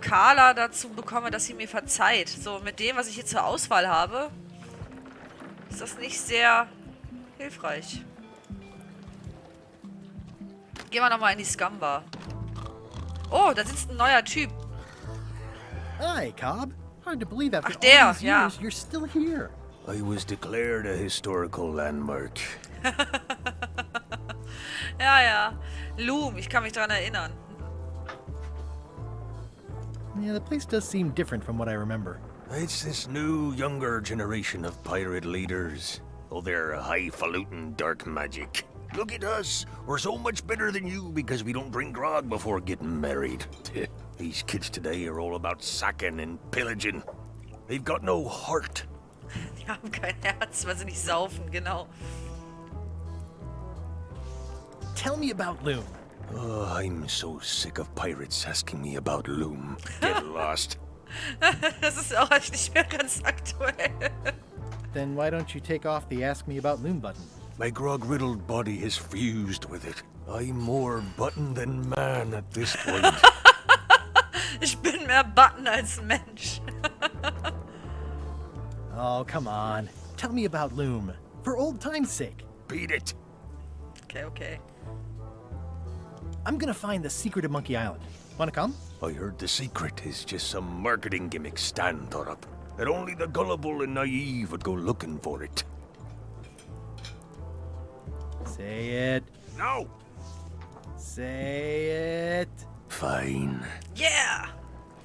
Carla dazu bekomme, dass sie mir verzeiht. So, mit dem, was ich hier zur Auswahl habe, ist das nicht sehr hilfreich. Gehen wir nochmal in die Scumbar. Oh, da sitzt ein neuer Typ. Hi, Cobb. Hard to believe after Ach, der, all these ja. years you're still here. I was declared a historical landmark. Ja, ja. Loom, ich kann mich daran erinnern. Yeah, the place does seem different from what I remember. It's this new, younger generation of pirate leaders. Oh, they're highfalutin dark magic. Look at us. We're so much better than you because we don't drink grog before getting married. These kids today are all about sacking and pillaging. They've got no heart. Die haben kein Herz, weil sie nicht saufen, genau. Tell me about Loom. Oh, I'm so sick of pirates asking me about Loom. Get lost. Das ist auch echt nicht mehr ganz aktuell. Then why don't you take off the Ask Me About Loom button? My grog-riddled body is fused with it. I'm more button than man at this point. Ich bin mehr Button als Mensch. Oh, come on. Tell me about Loom. For old time's sake. Beat it. Okay. I'm gonna find the secret of Monkey Island. Wanna come? I heard the secret is just some marketing gimmick Stan thought up. That only the gullible and naive would go looking for it. Say it. No! Say it. Fine. Yeah!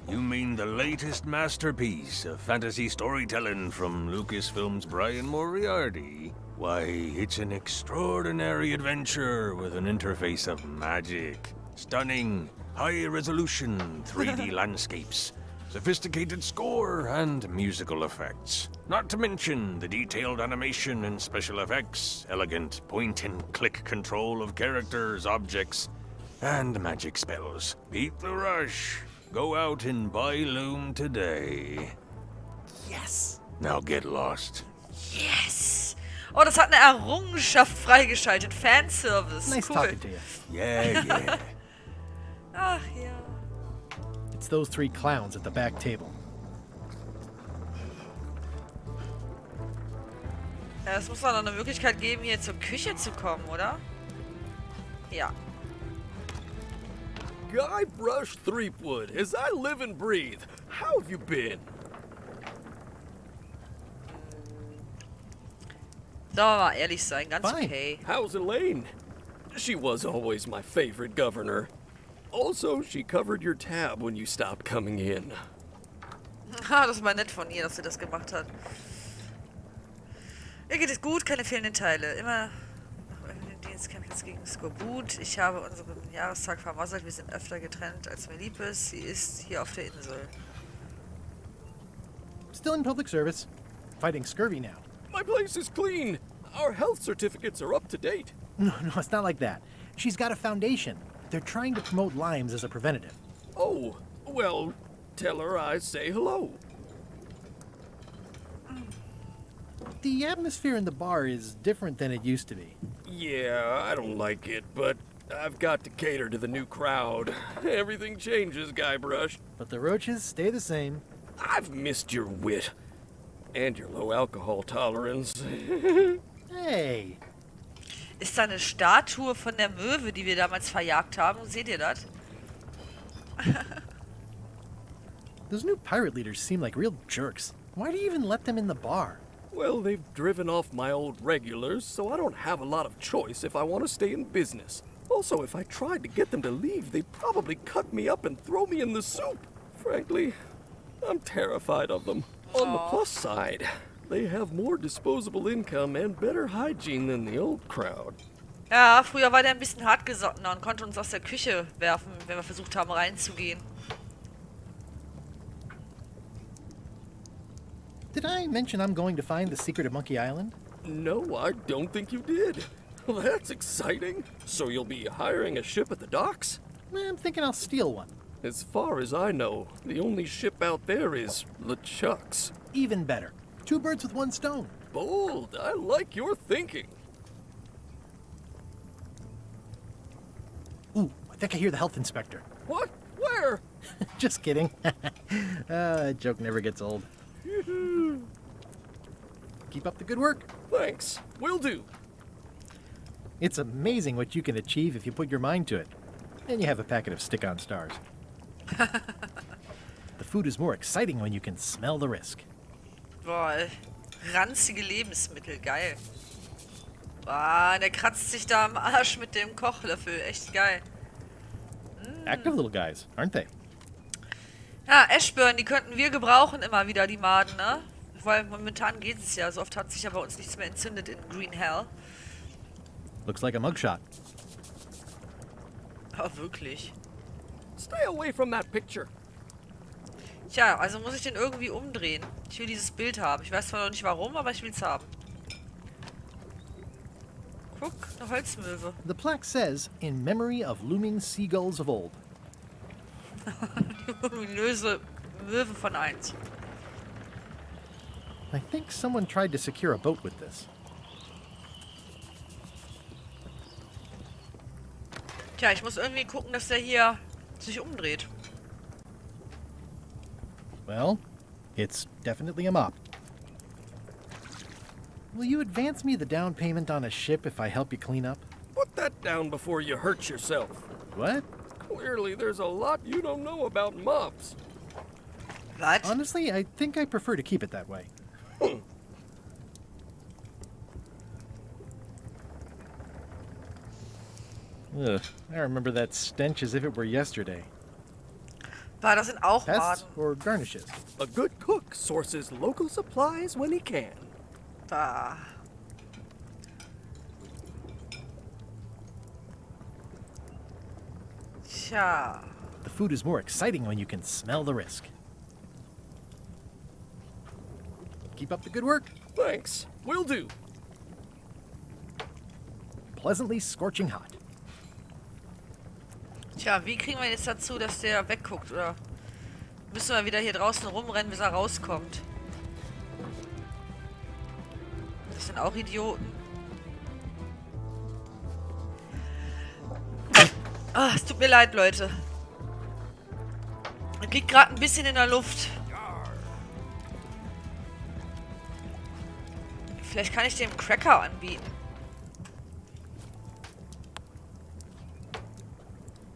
You mean the latest masterpiece of fantasy storytelling from Lucasfilm's Brian Moriarty? Why, it's an extraordinary adventure with an interface of magic. Stunning, high-resolution 3D landscapes, sophisticated score, and musical effects. Not to mention the detailed animation and special effects, elegant point-and-click control of characters, objects, and magic spells. Beat the rush. Go out and buy Loom today. Yes. Now get lost. Yes! Oh, das hat eine Errungenschaft freigeschaltet. Fanservice. Nice cool. talking to you. Yeah. Ach ja. It's those 3 clowns at the back table. Ja, es muss doch noch eine Möglichkeit geben, hier zur Küche zu kommen, oder? Ja. Guybrush Threepwood, as I live and breathe. How have you been? Sollen wir mal ehrlich sein, ganz Fine. okay. How's Elaine? She was always my favorite governor. Also, she covered your tab when you stopped coming in. Ah, das war nett von ihr, dass sie das gemacht hat. Ihr geht es gut, keine fehlenden Teile. Immer nach öffentlichen Dienst kämpft jetzt gegen Skorbut. Ich habe unseren Jahrestag vermasselt. Wir sind öfter getrennt, als mir lieb ist. Sie ist hier auf der Insel. Still in public service. Fighting scurvy now. My place is clean. Our health certificates are up to date. No, it's not like that. She's got a foundation. They're trying to promote limes as a preventative. Oh, well, tell her I say hello. The atmosphere in the bar is different than it used to be. Yeah, I don't like it, but I've got to cater to the new crowd. Everything changes, Guybrush. But the roaches stay the same. I've missed your wit. And your low alcohol tolerance. Hey! Ist da eine Statue von der Möwe, die wir damals verjagt haben? Seht ihr das? Those new pirate leaders seem like real jerks. Why do you even let them in the bar? Well, they've driven off my old regulars, so I don't have a lot of choice if I want to stay in business. Also, if I tried to get them to leave, they'd probably cut me up and throw me in the soup. Frankly, I'm terrified of them. On the plus side, they have more disposable income and better hygiene than the old crowd. Ja, früher war der ein bisschen hartgesottener und konnte uns aus der Küche werfen, wenn wir versucht haben reinzugehen. Did I mention I'm going to find the secret of Monkey Island? No, I don't think you did. Well, that's exciting. So you'll be hiring a ship at the docks? I'm thinking I'll steal one. As far as I know, the only ship out there is LeChuck's. Even better. 2 birds with 1 stone. Bold. I like your thinking. Ooh, I think I hear the health inspector. What? Where? Just kidding. That joke never gets old. Keep up the good work. Thanks. Will do. It's amazing what you can achieve if you put your mind to it. And you have a packet of stick-on stars. The food is more exciting when you can smell the risk. Boah, ranzige Lebensmittel, geil. Boah, der kratzt sich da am Arsch mit dem Kochlöffel, echt geil. Active little guys, aren't they? Ja, Ashburn, die könnten wir gebrauchen immer wieder, die Maden, ne? Weil momentan geht es ja, so oft hat sich ja bei uns nichts mehr entzündet in Green Hell. Looks like a mugshot. Aber wirklich. Stay away from that picture. Tja, also muss ich den irgendwie umdrehen. Ich will dieses Bild haben. Ich weiß zwar noch nicht warum, aber ich will es haben. Guck, eine Holzmöwe. The plaque says, in memory of looming seagulls of old. Die ominöse Möwe von 1. I think someone tried to secure a boat with this. Tja, ich muss irgendwie gucken, dass der hier sich umdreht. Well, it's definitely a mop. Will you advance me the down payment on a ship if I help you clean up? Put that down before you hurt yourself. What? Clearly, there's a lot you don't know about mops. What? Honestly, I think I prefer to keep it that way. Ugh, I remember that stench as if it were yesterday. War das sind auch Pests Maden? or garnishes? A good cook sources local supplies when he can. Da. Tja. The food is more exciting when you can smell the risk. Keep up the good work. Thanks. Will do. Pleasantly scorching hot. Tja, wie kriegen wir jetzt dazu, dass der wegguckt, oder? Müssen wir wieder hier draußen rumrennen, bis er rauskommt. Das sind auch Idioten. Ah, es tut mir leid, Leute. Es liegt gerade ein bisschen in der Luft. Vielleicht kann ich dem Cracker anbieten.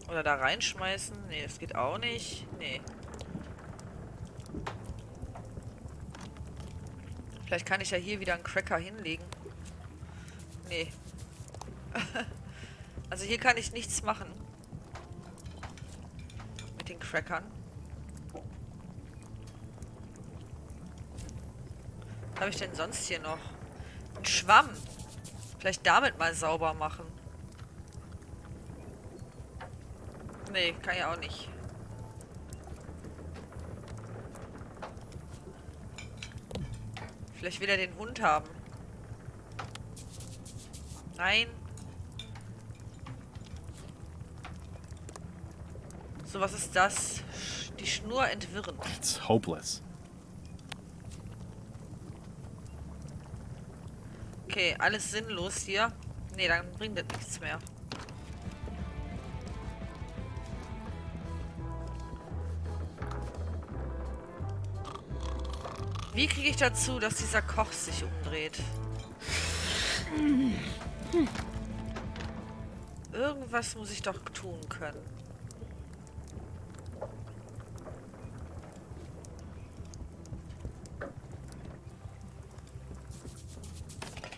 Oder da reinschmeißen? Nee, das geht auch nicht. Nee. Vielleicht kann ich ja hier wieder einen Cracker hinlegen. Nee. Also hier kann ich nichts machen. Mit den Crackern. Was habe ich denn sonst hier noch? Ein Schwamm. Vielleicht damit mal sauber machen. Nee, kann ich auch nicht. Vielleicht will er den Hund haben. Nein. So, was ist das? Die Schnur entwirren. It's hopeless. Okay, alles sinnlos hier. Nee, dann bringt das nichts mehr. Wie kriege ich dazu, dass dieser Koch sich umdreht? Irgendwas muss ich doch tun können.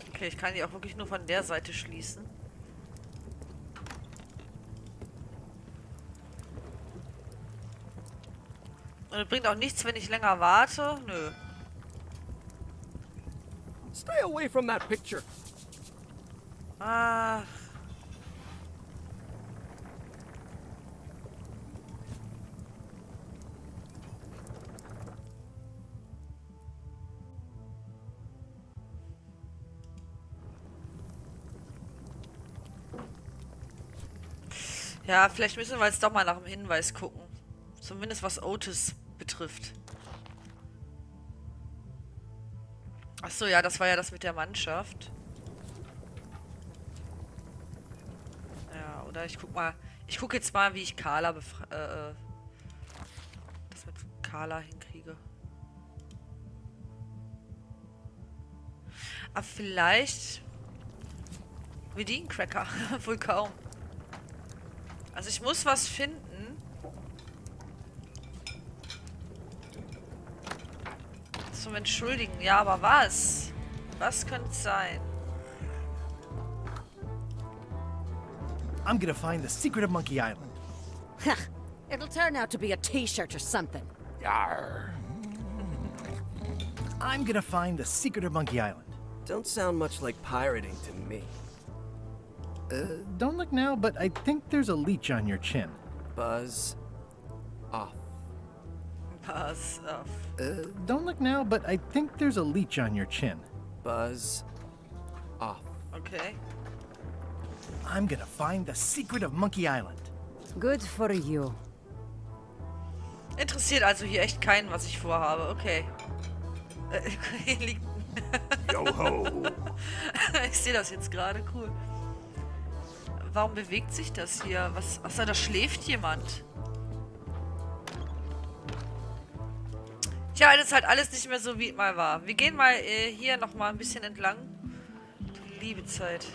Okay, ich kann die auch wirklich nur von der Seite schließen. Und es bringt auch nichts, wenn ich länger warte. Nö. Stay away from that picture. Ah. Ja, vielleicht müssen wir jetzt doch mal nach dem Hinweis gucken. Zumindest was Otis betrifft. Achso, ja, das war ja das mit der Mannschaft. Ja, oder ich guck mal. Ich guck jetzt mal, wie ich Carla das mit Carla hinkriege. Aber vielleicht will die einen Cracker. Wohl kaum. Also ich muss was finden. Zum Entschuldigen. Ja, aber was? Was könnte es sein? I'm gonna find the secret of Monkey Island. It'll turn out to be a t-shirt or something. Yarr. I'm gonna find the secret of Monkey Island. Don't sound much like pirating to me. Don't look now, but I think there's a leech on your chin. Buzz off. Buzz off. Don't look now, but I think there's a leech on your chin. Buzz off. Okay. I'm gonna find the secret of Monkey Island. Good for you. Interessiert also hier echt keinen, was ich vorhabe. Okay. Hier liegt... Yo-ho. Ich sehe das jetzt gerade. Cool. Warum bewegt sich das hier? Was? Achso, da schläft jemand. Tja, das ist halt alles nicht mehr so, wie es mal war. Wir gehen mal hier nochmal ein bisschen entlang. Die liebe Zeit.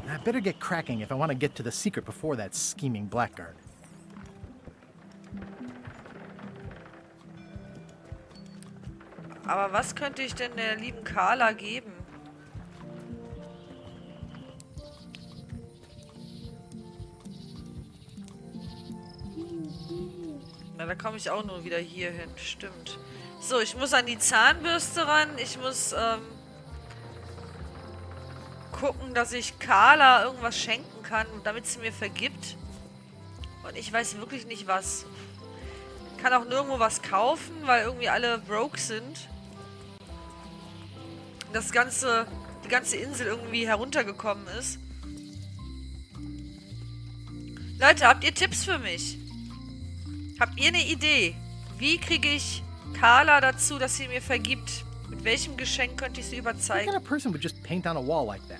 I better get cracking if I want to get to the secret before that scheming blackguard. Aber was könnte ich denn der lieben Carla geben? Na, da komme ich auch nur wieder hier hin. Stimmt. So, ich muss an die Zahnbürste ran. Ich muss gucken, dass ich Carla irgendwas schenken kann, damit sie mir vergibt. Und ich weiß wirklich nicht was. Ich kann auch nirgendwo was kaufen, weil irgendwie alle broke sind. Die ganze Insel irgendwie heruntergekommen ist. Leute, habt ihr Tipps für mich? Habt ihr eine Idee? Wie kriege ich Carla dazu, dass sie mir vergibt? Mit welchem Geschenk könnte ich sie What überzeugen? kind of person would just paint on a wall like that?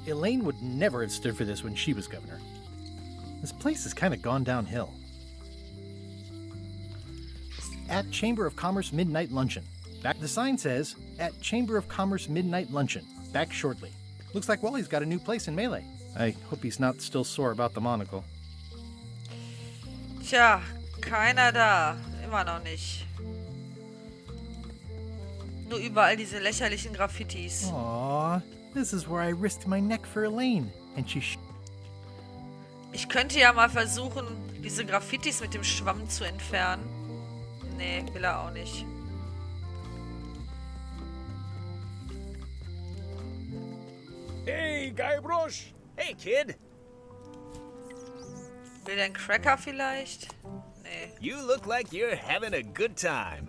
Elaine would never have stood for this when she was governor. This place has kind of gone downhill. At Chamber of Commerce Midnight Luncheon. The sign says, at Chamber of Commerce Midnight Luncheon. Back shortly. Looks like Wally's got a new place in Melee. I hope he's not still sore about the monocle. Tja, keiner da. Immer noch nicht. Nur überall diese lächerlichen Graffitis. Aww, this is where I risked my neck for Elaine, and she Ich könnte ja mal versuchen, diese Graffitis mit dem Schwamm zu entfernen. Nee, will er auch nicht. Hey, Guybrush! Hey, kid! Will der einen Cracker vielleicht? Nee. You look like you're having a good time.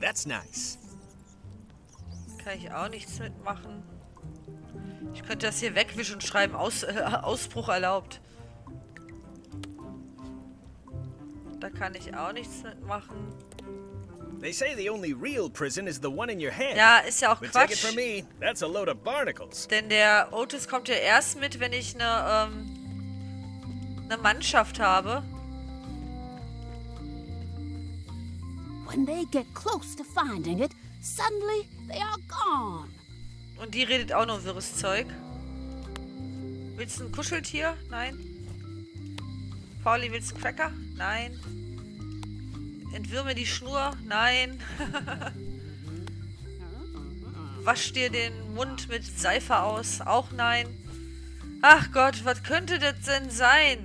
That's nice. Kann ich auch nichts mitmachen. Ich könnte das hier wegwischen und schreiben, Ausbruch erlaubt. Da kann ich auch nichts mitmachen. They say the only real prison is the one in your head. Ja, ist ja auch But take it Quatsch. from me, that's a load of barnacles. Denn der Otis kommt ja erst mit, wenn ich eine Mannschaft habe. When they get close to finding it, suddenly they are gone. Und die redet auch nur wirres Zeug. Willst du ein Kuscheltier? Nein. Pauli, willst du einen Cracker? Nein. Entwürme die Schnur? Nein. Wasch dir den Mund mit Seife aus? Auch nein. Ach Gott, was könnte das denn sein?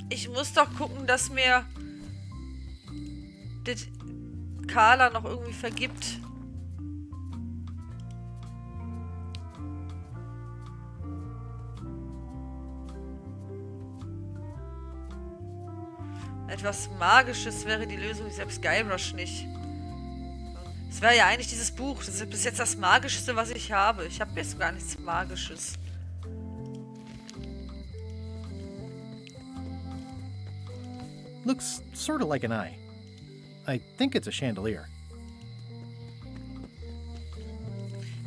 Ich muss doch gucken, dass mir das Carla noch irgendwie vergibt. Etwas Magisches wäre die Lösung, die selbst Guybrush nicht. Es wäre ja eigentlich dieses Buch. Das ist bis jetzt das Magischste, was ich habe. Ich habe jetzt gar nichts Magisches. looks sort of like an eye. I think it's a chandelier.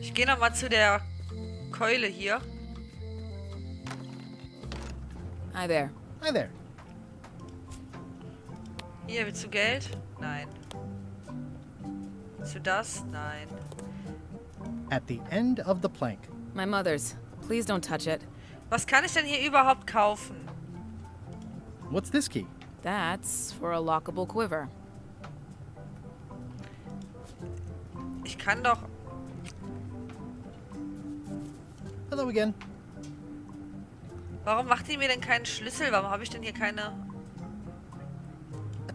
Ich gehe nochmal zu der Keule hier. Hi there. Hi there. Hier, willst du Geld? Nein. Willst du das? Nein. At the end of the plank. My mother's. Please don't touch it. Was kann ich denn hier überhaupt kaufen? What's this key? That's for a lockable quiver. Ich kann doch... Hello again. Warum macht die mir denn keinen Schlüssel? Warum habe ich denn hier keine...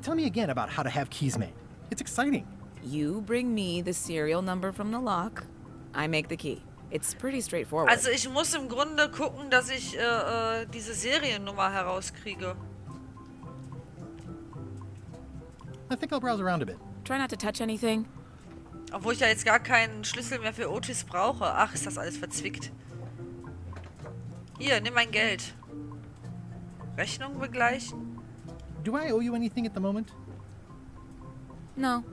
Tell me again about how to have keys made. It's exciting. You bring me the serial number from the lock. I make the key. It's pretty straightforward. Also ich muss im Grunde gucken, dass ich diese Seriennummer herauskriege. I think I'll browse around a bit. Try not to touch anything. Obwohl ich ja jetzt gar keinen Schlüssel mehr für Otis brauche. Ach, ist das alles verzwickt. Hier, nimm mein Geld. Rechnung begleichen? Do I owe you anything at the moment? No.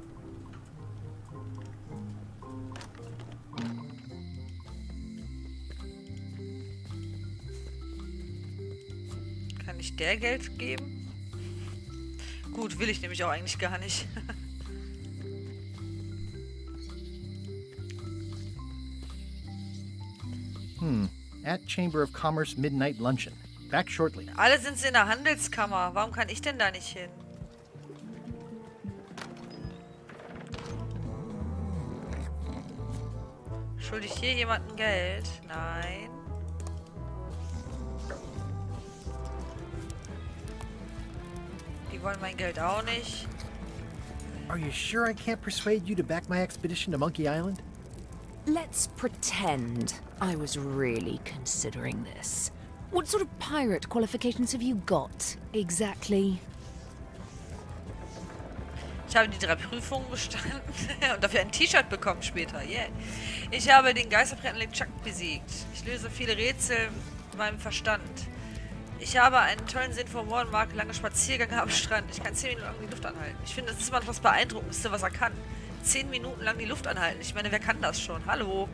Kann ich der Geld geben? Gut, will ich nämlich auch eigentlich gar nicht. At Chamber of Commerce Midnight Luncheon. Back shortly. Alle sind in der Handelskammer. Warum kann ich denn da nicht hin? Schulde ich hier jemandem Geld? Nein. Die wollen mein Geld auch nicht. Are you sure I can't persuade you to back my expedition to Monkey Island? Let's pretend I was really considering this. What sort of pirate qualifications have you got, exactly? Ich habe die 3 Prüfungen bestanden und dafür ein T-Shirt bekommen später. Yeah. Ich habe den geisterbrennenden LeChuck besiegt. Ich löse viele Rätsel mit meinem Verstand. Ich habe einen tollen Sinn für Humor und mag lange Spaziergänge am Strand. Ich kann 10 Minuten lang die Luft anhalten. Ich finde, das ist immer noch das Beeindruckendste, was er kann. 10 Minuten lang die Luft anhalten. Ich meine, wer kann das schon? Hallo?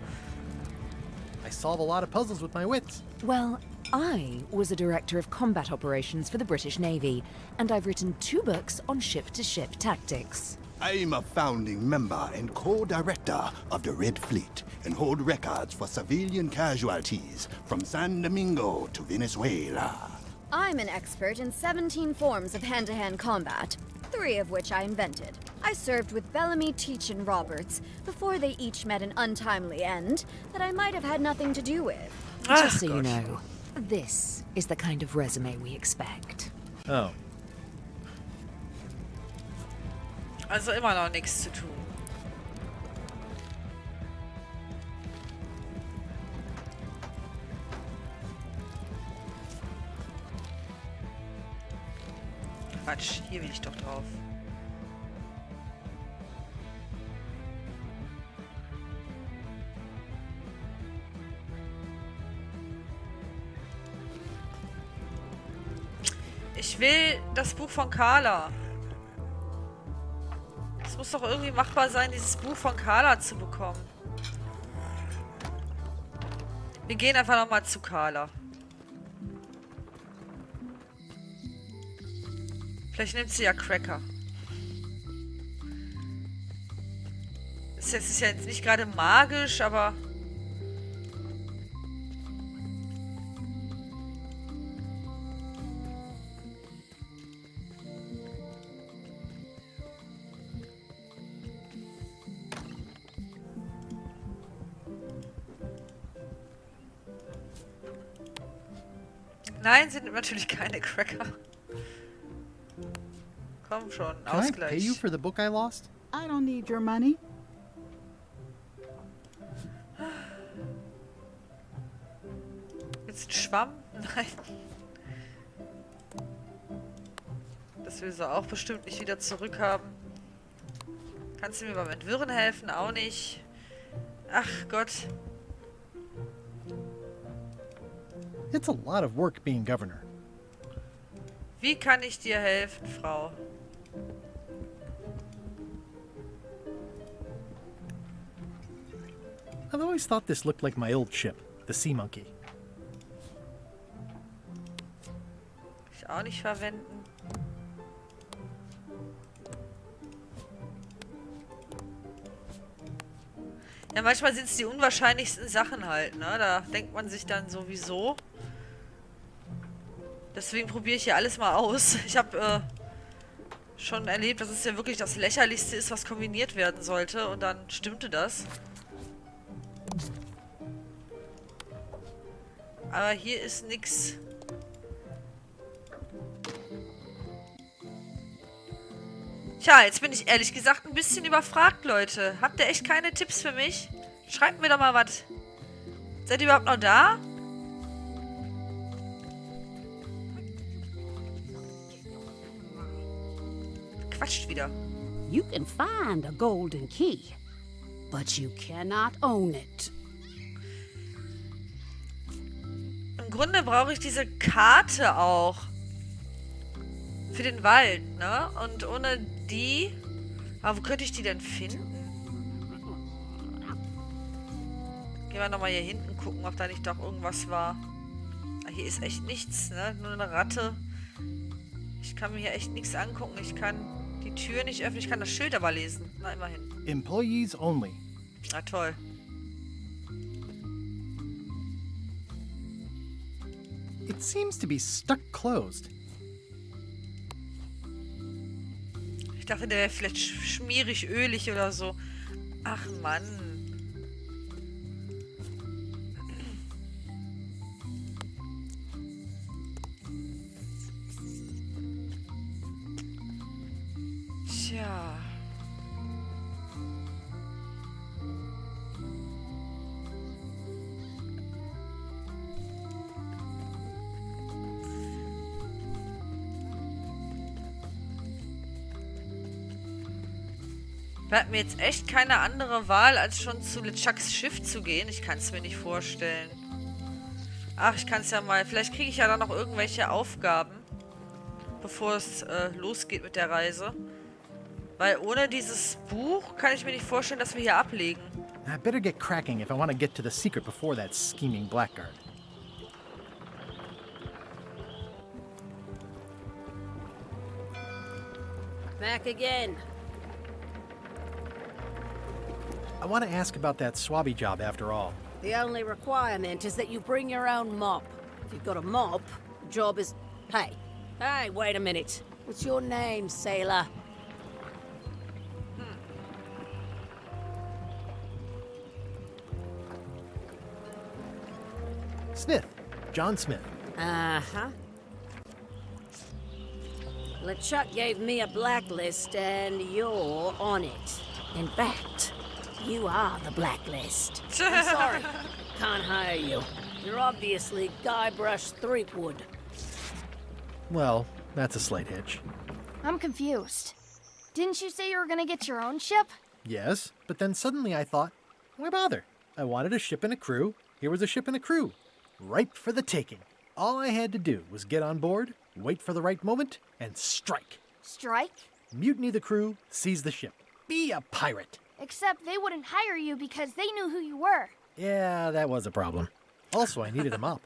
I solve a lot of puzzles with my wits. Well, I was a director of combat operations for the British Navy, and I've written 2 books on ship-to-ship tactics. I'm a founding member and co-director of the Red Fleet and hold records for civilian casualties from San Domingo to Venezuela. I'm an expert in 17 forms of hand-to-hand combat, 3 of which I invented. I served with Bellamy, Teach, and Roberts before they each met an untimely end that I might have had nothing to do with. Just so you know, this is the kind of resume we expect. Oh. Also immer noch nichts zu tun. Quatsch, hier will ich doch drauf. Ich will das Buch von Carla. Es muss doch irgendwie machbar sein, dieses Buch von Carla zu bekommen. Wir gehen einfach nochmal zu Carla. Vielleicht nimmt sie ja Cracker. Das ist ja jetzt nicht gerade magisch, aber... Nein, sind natürlich keine Cracker. Komm schon, Can I Ausgleich. pay you for the book I lost? I don't need your money. Jetzt ein Schwamm? Nein. Das will sie auch bestimmt nicht wieder zurückhaben. Kannst du mir beim Entwirren helfen? Auch nicht. Ach Gott. It's a lot of work being governor. Wie kann ich dir helfen, Frau? I've always thought this looked like my old ship, the Sea Monkey. Ich auch nicht verwenden. Ja, manchmal sind es die unwahrscheinlichsten Sachen halt, ne? Da denkt man sich dann sowieso. Deswegen probiere ich hier alles mal aus. Ich habe schon erlebt, dass es ja wirklich das Lächerlichste ist, was kombiniert werden sollte. Und dann stimmte das. Aber hier ist nix. Tja, jetzt bin ich ehrlich gesagt ein bisschen überfragt, Leute. Habt ihr echt keine Tipps für mich? Schreibt mir doch mal was. Seid ihr überhaupt noch da? Quatscht wieder. You can find a golden key, but you cannot own it. Im Grunde brauche ich diese Karte auch. Für den Wald, ne? Und ohne die... Aber wo könnte ich die denn finden? Gehen wir nochmal hier hinten gucken, ob da nicht doch irgendwas war. Ah, hier ist echt nichts, ne? Nur eine Ratte. Ich kann mir hier echt nichts angucken. Ich kann die Tür nicht öffnen. Ich kann das Schild aber lesen. Na, immerhin. Employees only. Na toll. It seems to be stuck closed. Ich dachte, der wäre vielleicht schmierig, ölig oder so. Ach Mann. Tja. Bleibt mir jetzt echt keine andere Wahl, als schon zu LeChucks Schiff zu gehen. Ich kann es mir nicht vorstellen. Ach, ich kann es ja mal... Vielleicht kriege ich ja dann noch irgendwelche Aufgaben, bevor es losgeht mit der Reise. Weil ohne dieses Buch kann ich mir nicht vorstellen, dass wir hier ablegen. I better get cracking if I want to get to the secret before that scheming blackguard. Back again. I want to ask about that swabby job after all. The only requirement is that you bring your own mop. If you've got a mop, the job is... Hey, wait a minute. What's your name, sailor? Smith. John Smith. Uh-huh. LeChuck gave me a blacklist, and you're on it. In fact, you are the blacklist. I'm sorry, can't hire you. You're obviously Guybrush Threepwood. Well, that's a slight hitch. I'm confused. Didn't you say you were gonna get your own ship? Yes, but then suddenly I thought, why bother? I wanted a ship and a crew. Here was a ship and a crew. Ripe for the taking. All I had to do was get on board, wait for the right moment, and strike. Strike? Mutiny the crew, seize the ship. Be a pirate. Except they wouldn't hire you because they knew who you were. Yeah, that was a problem. Also, I needed a mop.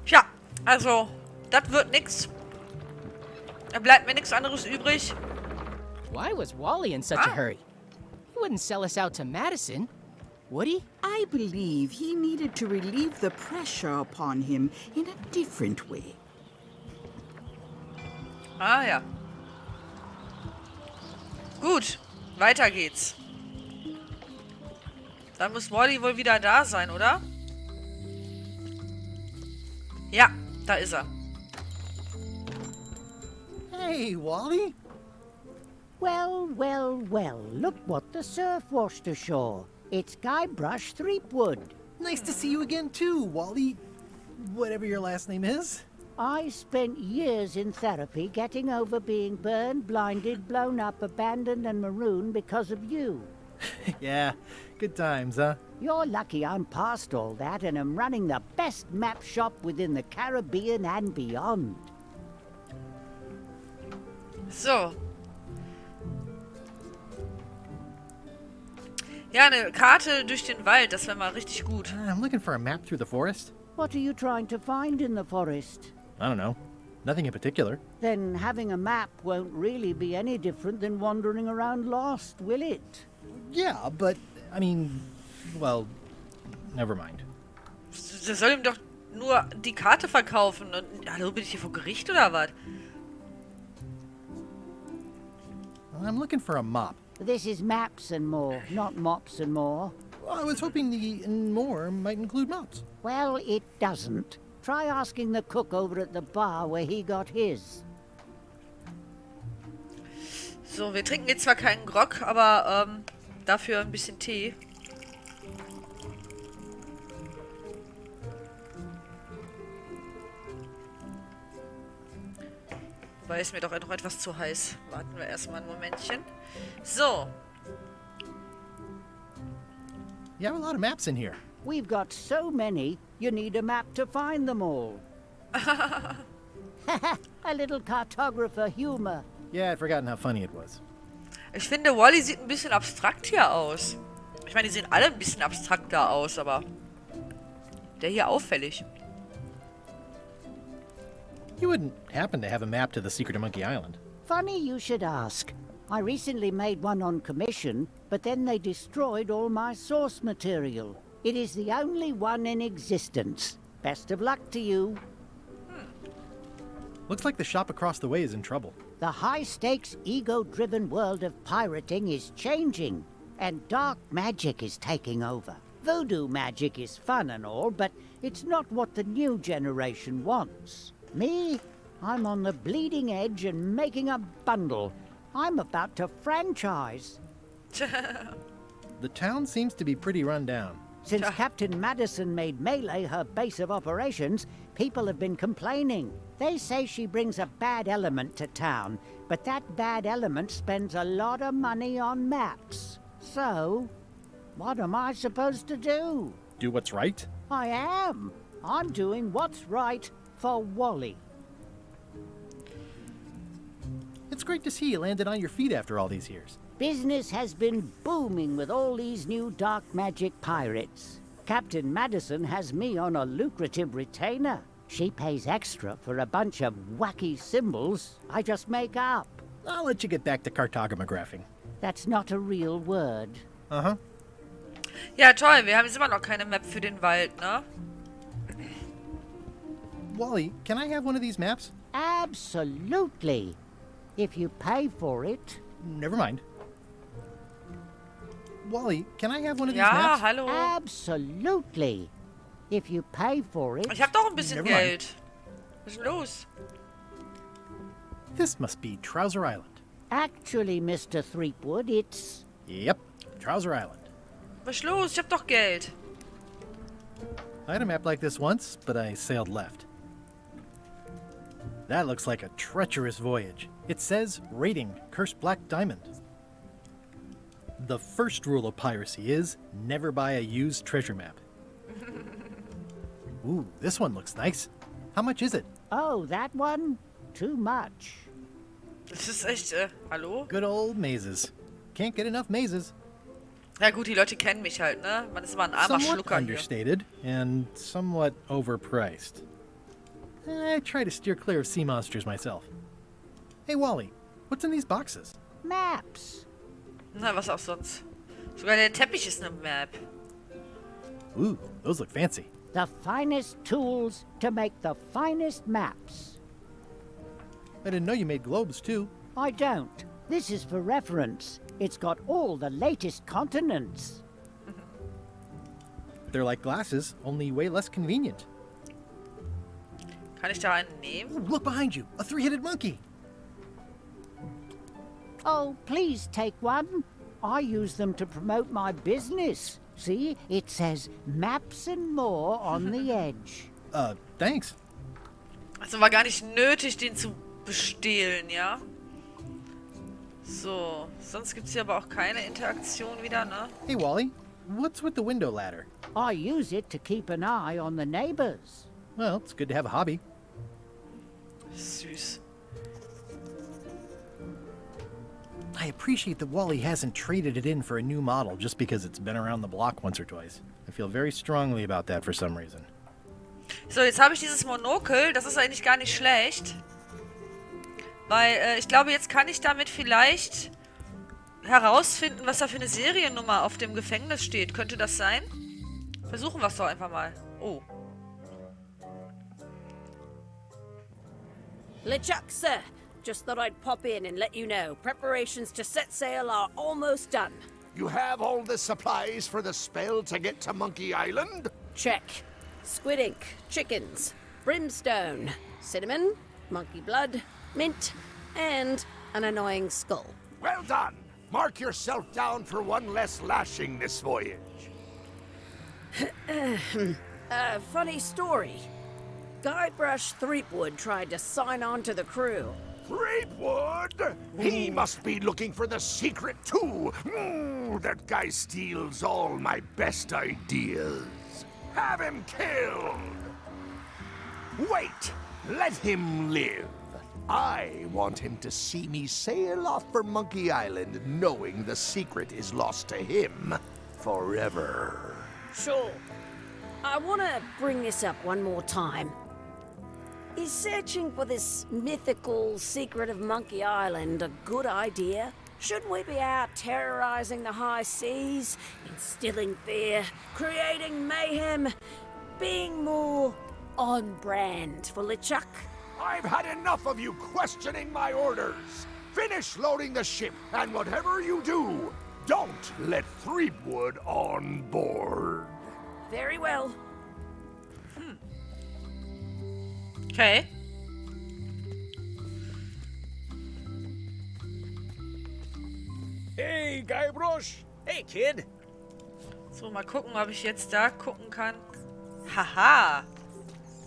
Tja, also, das wird nix. Da bleibt mir nichts anderes übrig. Why was Wally in such a hurry? He wouldn't sell us out to Madison, would he? I believe he needed to relieve the pressure upon him in a different way. Ah ja. Gut, weiter geht's. Dann muss Wally wohl wieder da sein, oder? Ja, da ist er. Hey, Wally. Well, well, well, look what the surf washed ashore. It's Guybrush Threepwood. Nice to see you again too, Wally. Whatever your last name is. I spent years in therapy getting over being burned, blinded, blown up, abandoned, and marooned because of you. Yeah, good times, huh? You're lucky I'm past all that and am running the best map shop within the Caribbean and beyond. So. Ja, eine Karte durch den Wald, das wäre mal richtig gut. I'm looking for a map through the forest. What are you trying to find in the forest? I don't know. Nothing in particular. Then having a map won't really be any different than wandering around lost, will it? Yeah, but, I mean, well, never mind. Der soll ihm doch nur die Karte verkaufen. Und, hallo, bin ich hier vor Gericht oder was? I'm looking for a mop. This is maps and more, not mops and more. Well, I was hoping the and more might include mops. Well, it doesn't. Try asking the cook over at the bar where he got his. So, wir trinken jetzt zwar keinen Grog, aber dafür ein bisschen Tee. Wobei ist mir doch noch etwas zu heiß. Warten wir erstmal ein Momentchen. So. You have a lot of maps in here. We've got so many, you need a map to find them all. A little cartographer humor. Yeah, I'd forgotten how funny it was. Ich finde, Wally sieht ein bisschen abstrakt hier aus. Ich meine, die sehen alle ein bisschen abstrakter aus, aber der hier auffällig. You wouldn't happen to have a map to the secret of Monkey Island. Funny you should ask. I recently made one on commission, but then they destroyed all my source material. It is the only one in existence. Best of luck to you. Looks like the shop across the way is in trouble. The high-stakes, ego-driven world of pirating is changing, and dark magic is taking over. Voodoo magic is fun and all, but it's not what the new generation wants. Me? I'm on the bleeding edge and making a bundle. I'm about to franchise. The town seems to be pretty run down. Since Captain Madison made Melee her base of operations, people have been complaining. They say she brings a bad element to town, but that bad element spends a lot of money on maps. So, what am I supposed to do? Do what's right? I am. I'm doing what's right for Wally. It's great to see you landed on your feet after all these years. Business has been booming with all these new dark magic pirates. Captain Madison has me on a lucrative retainer. She pays extra for a bunch of wacky symbols I just make up. I'll let you get back to cartographing. That's not a real word. Uh-huh. Ja, toll. Wir haben jetzt immer noch keine Map für den Wald, ne? Wally, can I have one of these maps? Absolutely. If you pay for it. Never mind. Wally, can I have one of these Ja, maps? hallo. Absolutely. If you pay for it. Ich hab doch ein bisschen Never mind. Geld. Was ist denn los? This must be Trouser Island. Actually, Mr. Threepwood, it's... Yep, Trouser Island. Was ist los? Ich hab doch Geld. I had a map like this once, but I sailed left. That looks like a treacherous voyage. It says, rating, Cursed Black Diamond. The first rule of piracy is, never buy a used treasure map. Ooh, this one looks nice. How much is it? Oh, that one? Too much. Das ist echt, hallo? Good old mazes. Can't get enough mazes. Ja gut, die Leute kennen mich halt, ne? Man ist immer ein armer Somewhat Schlucker hier. understated and somewhat overpriced. I try to steer clear of sea monsters myself. Hey, Wally, what's in these boxes? Maps. Na, was auch sonst. Sogar der Teppich ist eine Map. Ooh, those look fancy. The finest tools to make the finest maps. I didn't know you made globes, too. I don't. This is for reference. It's got all the latest continents. They're like glasses, only way less convenient. Kann ich da einen nehmen? Ooh, look behind you, a three-headed monkey. Oh, please take one. I use them to promote my business. See, it says maps and more on the edge. Thanks. Also war gar nicht nötig, den zu bestehlen, ja? So, sonst gibt's hier aber auch keine Interaktion wieder, ne? Hey, Wally, what's with the window ladder? I use it to keep an eye on the neighbors. Well, it's good to have a hobby. Süß. I appreciate that Wally hasn't traded it in for a new model just because it's been around the block once or twice. I feel very strongly about that for some reason. So, jetzt habe ich dieses Monokel. Das ist eigentlich gar nicht schlecht. Weil, ich glaube, jetzt kann ich damit vielleicht herausfinden, was da für eine Seriennummer auf dem Gefängnis steht. Könnte das sein? Versuchen wir es doch einfach mal. Oh. LeChuck, sir. Just thought I'd pop in and let you know. Preparations to set sail are almost done. You have all the supplies for the spell to get to Monkey Island? Check. Squid ink, chickens, brimstone, cinnamon, monkey blood, mint, and an annoying skull. Well done. Mark yourself down for one less lashing this voyage. Funny story. Guybrush Threepwood tried to sign on to the crew. Threepwood? He must be looking for the secret too. That guy steals all my best ideas. Have him killed. Wait, let him live. I want him to see me sail off for Monkey Island knowing the secret is lost to him forever. Sure. I want to bring this up one more time. Is searching for this mythical secret of Monkey Island a good idea? Shouldn't we be out terrorizing the high seas, instilling fear, creating mayhem, being more on brand for LeChuck? I've had enough of you questioning my orders. Finish loading the ship, and whatever you do, don't let Threepwood on board. Very well. Okay. Hey, Guybrush! Hey, kid! So, mal gucken, ob ich jetzt da gucken kann. Haha!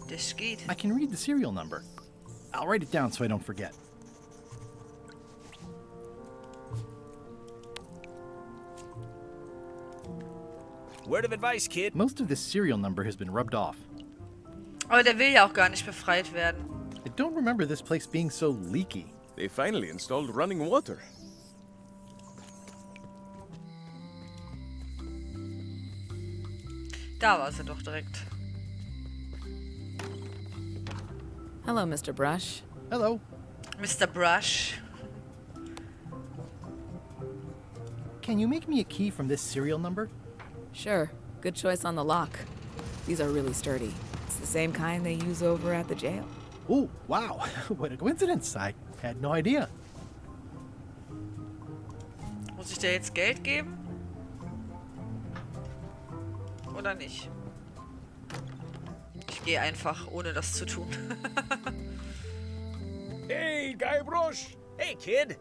Das geht. I can read the serial number. I'll write it down so I don't forget. Word of advice, kid. Most of this serial number has been rubbed off. Aber der will ja auch gar nicht befreit werden. I don't remember this place being so leaky. They finally installed running water. Da war sie doch direkt. Hello, Mr. Brush. Hello. Mr. Brush. can you make me a key from this serial number? Sure. Good choice on the lock. These are really sturdy. It's the same kind they use over at the jail. Oh, wow. What a coincidence. I had no idea. Muss ich dir jetzt Geld geben? Oder nicht? Ich gehe einfach, ohne das zu tun. Hey, Guybrush! Hey, kid!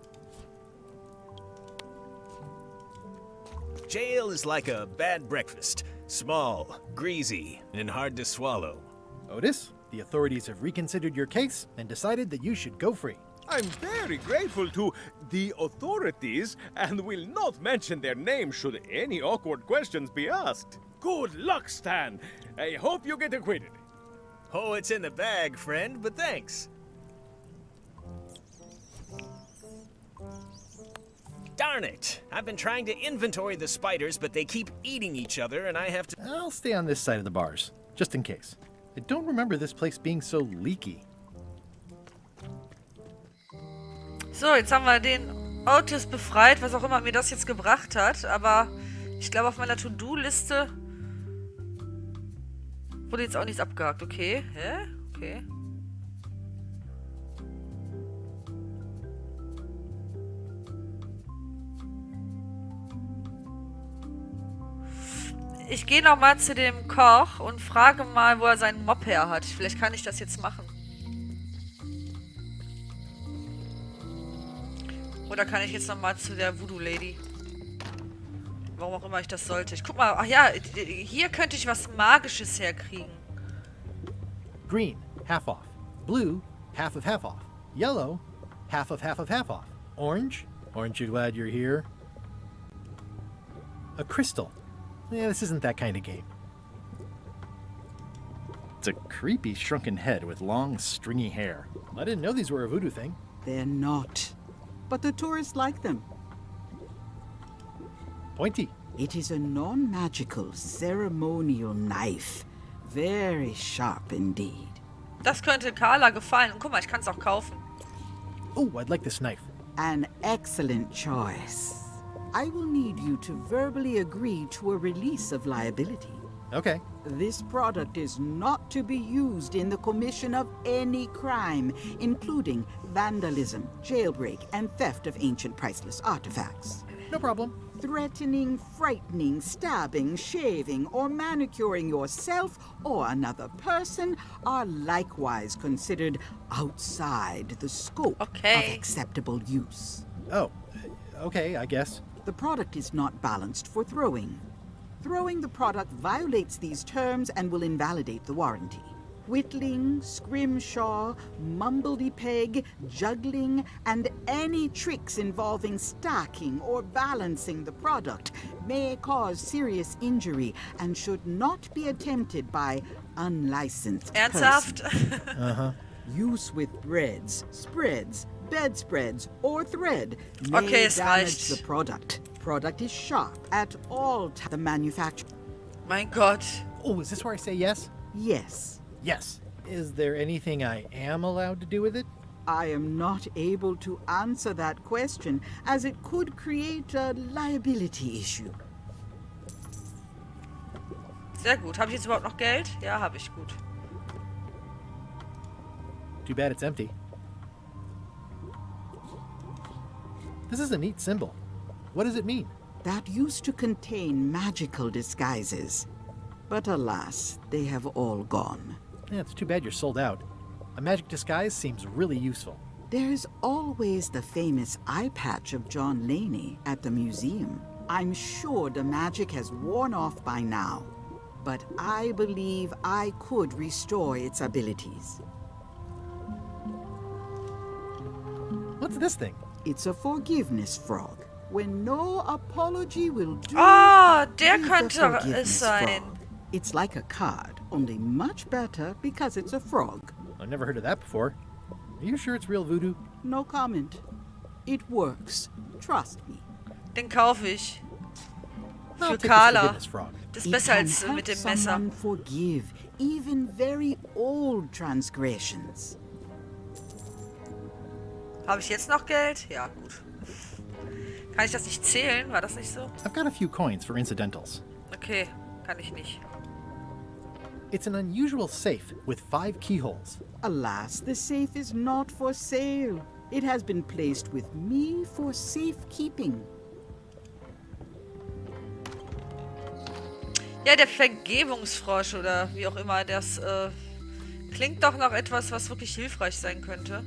Jail is like a bad breakfast. Small, greasy, and hard to swallow. Otis, the authorities have reconsidered your case and decided that you should go free. I'm very grateful to the authorities and will not mention their name should any awkward questions be asked. Good luck, Stan. I hope you get acquitted. Oh, it's in the bag, friend, but thanks. Darn it! I've been trying to inventory the spiders, but they keep eating each other, and I have to... I'll stay on this side of the bars, just in case. I don't remember this place being so leaky. So, jetzt haben wir den Otis befreit, was auch immer mir das jetzt gebracht hat. Aber ich glaube, auf meiner To-Do-Liste wurde jetzt auch nichts abgehakt. Okay, hä? Okay. Ich gehe nochmal zu dem Koch und frage mal, wo er seinen Mob her hat. Vielleicht kann ich das jetzt machen. Oder kann ich jetzt nochmal zu der Voodoo-Lady? Warum auch immer ich das sollte. Ich guck mal. Ach ja, hier könnte ich was Magisches herkriegen. Green, half off. Blue, half off. Yellow, half off. Orange, aren't you glad you're here? A crystal. Yeah, this isn't that kind of game. It's a creepy shrunken head with long, stringy hair. I didn't know these were a voodoo thing. They're not. But the tourists like them. Pointy. It is a non-magical ceremonial knife. Very sharp indeed. Das könnte Carla gefallen. Und guck mal, ich kann es auch kaufen. Oh, I'd like this knife. An excellent choice. I will need you to verbally agree to a release of liability. Okay. This product is not to be used in the commission of any crime, including vandalism, jailbreak, and theft of ancient priceless artifacts. No problem. Threatening, frightening, stabbing, shaving, or manicuring yourself or another person are likewise considered outside the scope of acceptable use. Oh, okay, I guess. The product is not balanced for throwing. Throwing the product violates these terms and will invalidate the warranty. Whittling, scrimshaw, mumbledy-peg, juggling, and any tricks involving stacking or balancing the product may cause serious injury and should not be attempted by unlicensed Ernsthaft? persons. Use with breads, spreads, bedspreads, or thread may damage the product. Product is sharp at all times. The manufacturer. Mein Gott. Oh, is this where I say yes? Yes. Yes. Is there anything I am allowed to do with it? I am not able to answer that question, as it could create a liability issue. Sehr gut. Habe ich jetzt überhaupt noch Geld? Ja, habe ich. Gut. Too bad it's empty. This is a neat symbol. What does it mean? That used to contain magical disguises. But alas, they have all gone. Yeah, it's too bad you're sold out. A magic disguise seems really useful. There's always the famous eye patch of John Laney at the museum. I'm sure the magic has worn off by now, but I believe I could restore its abilities. What's this thing? It's a forgiveness frog. When no apology will do. Ah, der give könnte the es forgiveness sein. frog. It's like a card, only much better because it's a frog. I've never heard of that before. Are you sure it's real voodoo? No comment. It works. Trust me. Den kaufe ich. I'll Für take this Carla. forgiveness frog. Das ist It besser can als help mit dem someone Messer. forgive even very old transgressions. Habe ich jetzt noch Geld? Ja, gut. Kann ich das nicht zählen? War das nicht so? I've got a few coins for incidentals. Okay, kann ich nicht. It's an unusual safe with 5 keyholes. Alas, the safe is not for sale. It has been placed with me for safekeeping. Ja, der Vergebungsfrosch oder wie auch immer, das klingt doch nach etwas, was wirklich hilfreich sein könnte.